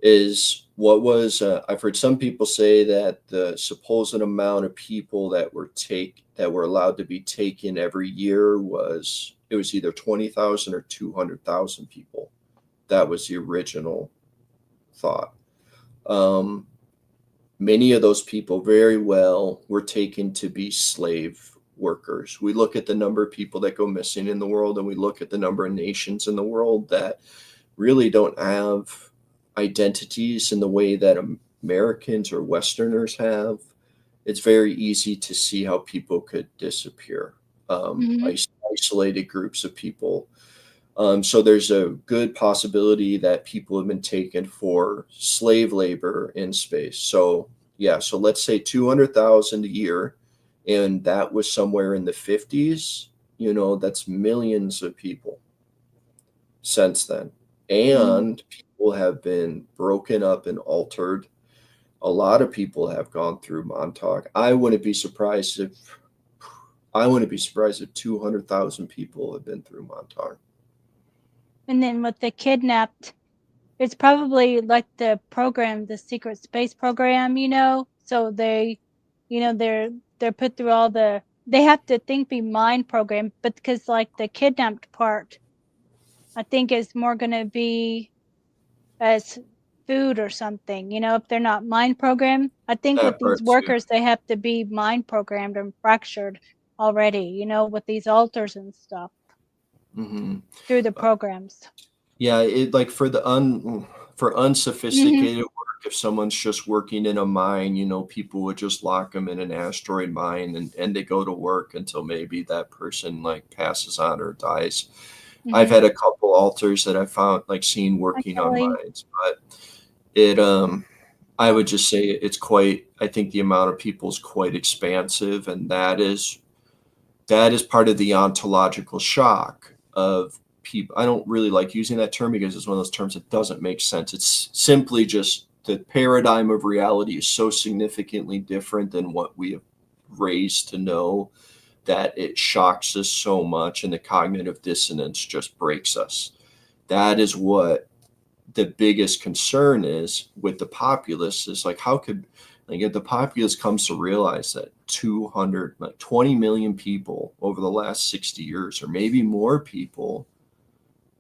I've heard some people say that the supposed amount of people that were allowed to be taken every year was either 20,000 or 200,000 people. That was the original thought. Um, Many of those people very well were taken to be slave workers. We look at the number of people that go missing in the world, and we look at the number of nations in the world that really don't have identities in the way that Americans or Westerners have. It's very easy to see how people could disappear. Hmm. Isolated groups of people. So there's a good possibility that people have been taken for slave labor in space. So yeah, so let's say 200,000 a year, and that was somewhere in the 50s. That's millions of people since then. Mhm. And people have been broken up and altered. A lot of people have gone through Montauk. I wouldn't be surprised if 200,000 people have been through Montauk. And then with the kidnapped, it's probably like the program, the secret space program, so they're put through all they have to think be mind programmed, but because like the kidnapped part, I think is more going to be as food or something, if they're not mind programmed. I think with That these part too. workers, they have to be mind programmed and fractured already, with these altars and stuff Hmm. through the programs. Yeah, it like for Hmm. unsophisticated work, if someone's just working in a mine, people would just lock them in an asteroid mine, and they go to work until maybe that person like passes on or dies. I've Hmm. had a couple altars that I found like seen Hi, working on Kelly. mines, but it I would just say it's quite I think the amount of people is quite expansive, and that is part of the ontological shock of people. I don't really like using that term because it's one of those terms that doesn't make sense. It's simply just the paradigm of reality is so significantly different than what we have raised to know that it shocks us so much, and the cognitive dissonance just breaks us. That is what the biggest concern is with the populace, is like, how could, like, if the populace comes to realize that 200 like 20 million people over the last 60 years or maybe more people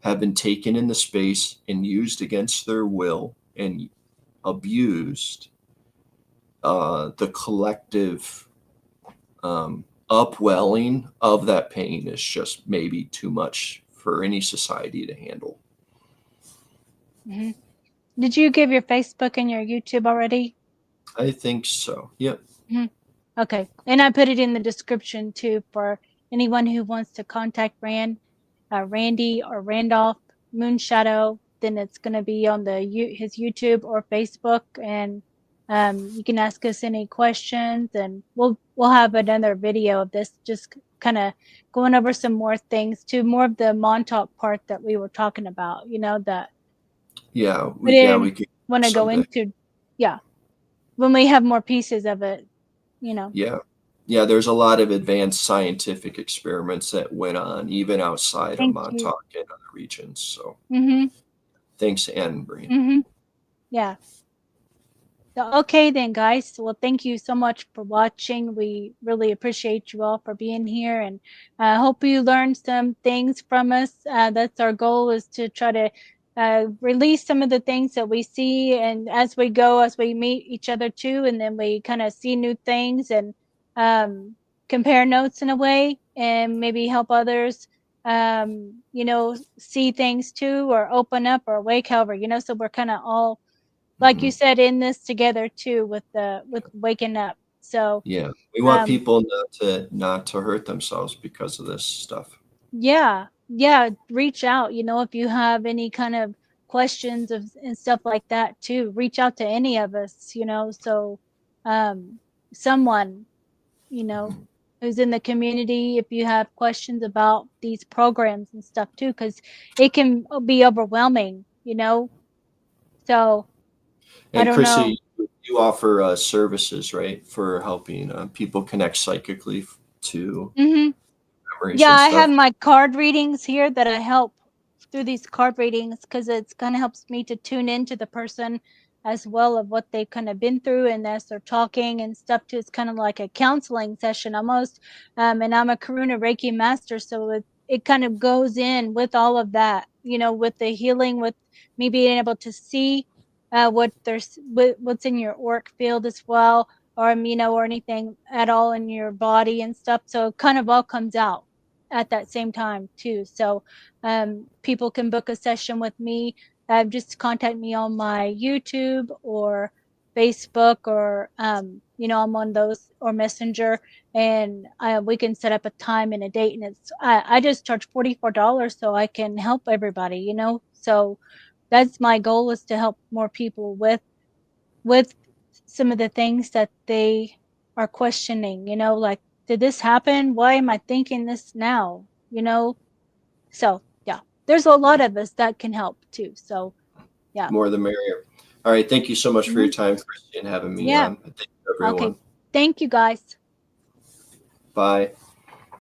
have been taken into space and used against their will and abused, the collective upwelling of that pain is just maybe too much for any society to handle. Hmm. Did you give your Facebook and your YouTube already? I think so. Yep. Mhm. Okay. And I put it in the description too for anyone who wants to contact Randy or Randolph Moonshadow. Then it's going to be on his YouTube or Facebook, and you can ask us any questions, and we'll have another video of this, just kind of going over some more things to more of the Montauk part that we were talking about. That Yeah, we yeah, didn't we could want to go someday. into. Yeah, when we have more pieces of it, you know. Yeah. Yeah, there's a lot of advanced scientific experiments that went on even outside of Thank you. Montauk and other regions. So Mhm. thanks, Anne Breen. Mhm. Yeah. So, okay then, guys. Well, thank you so much for watching. We really appreciate you all for being here, and I hope you learned some things from us. That's our goal, is to try to release some of the things that we see, and as we go, as we meet each other too, and then we kind of see new things and um, compare notes in a way, and maybe help others, see things too, or open up or awake, however, so we're kind of all, like Hmm. you said, in this together too, with waking up. So Yeah, we want um people not to hurt themselves because of this stuff. yeah, yeah, reach out, if you have any kind of questions and stuff like that too. Reach out to any of us, so um someone, you know Mhm. who's in the community, if you have questions about these programs and stuff too, because it can be overwhelming, so I And don't know. Chrissy, you offer services, right, for helping people connect psychically to Hmm. memories Yeah, and I have stuff. my card readings here that I help through these card readings, because it's kind of helps me to tune into the person as well, of what they've kind of been through, and as they're talking and stuff too. It's kind of like a counseling session almost. And I'm a Karuna Reiki master, so it kind of goes in with all of that, with the healing, with me being able to see what's in your auric field as well, or or anything at all in your body and stuff. So it kind of all comes out at that same time too. So people can book a session with me. Just contact me on my YouTube, or Facebook or, I'm on those or Messenger, and we can set up a time and a date. And I just charge $44 so I can help everybody, So that's my goal, is to help more people with some of the things that they are questioning, like, did this happen? Why am I thinking this now? So yeah, there's a lot of us that can help too. So yeah. More the merrier. All right. Thank you so much for Mhm. your time, Christy, and having me Yeah. on. Thank you, Okay. everyone. Thank you, guys. Bye.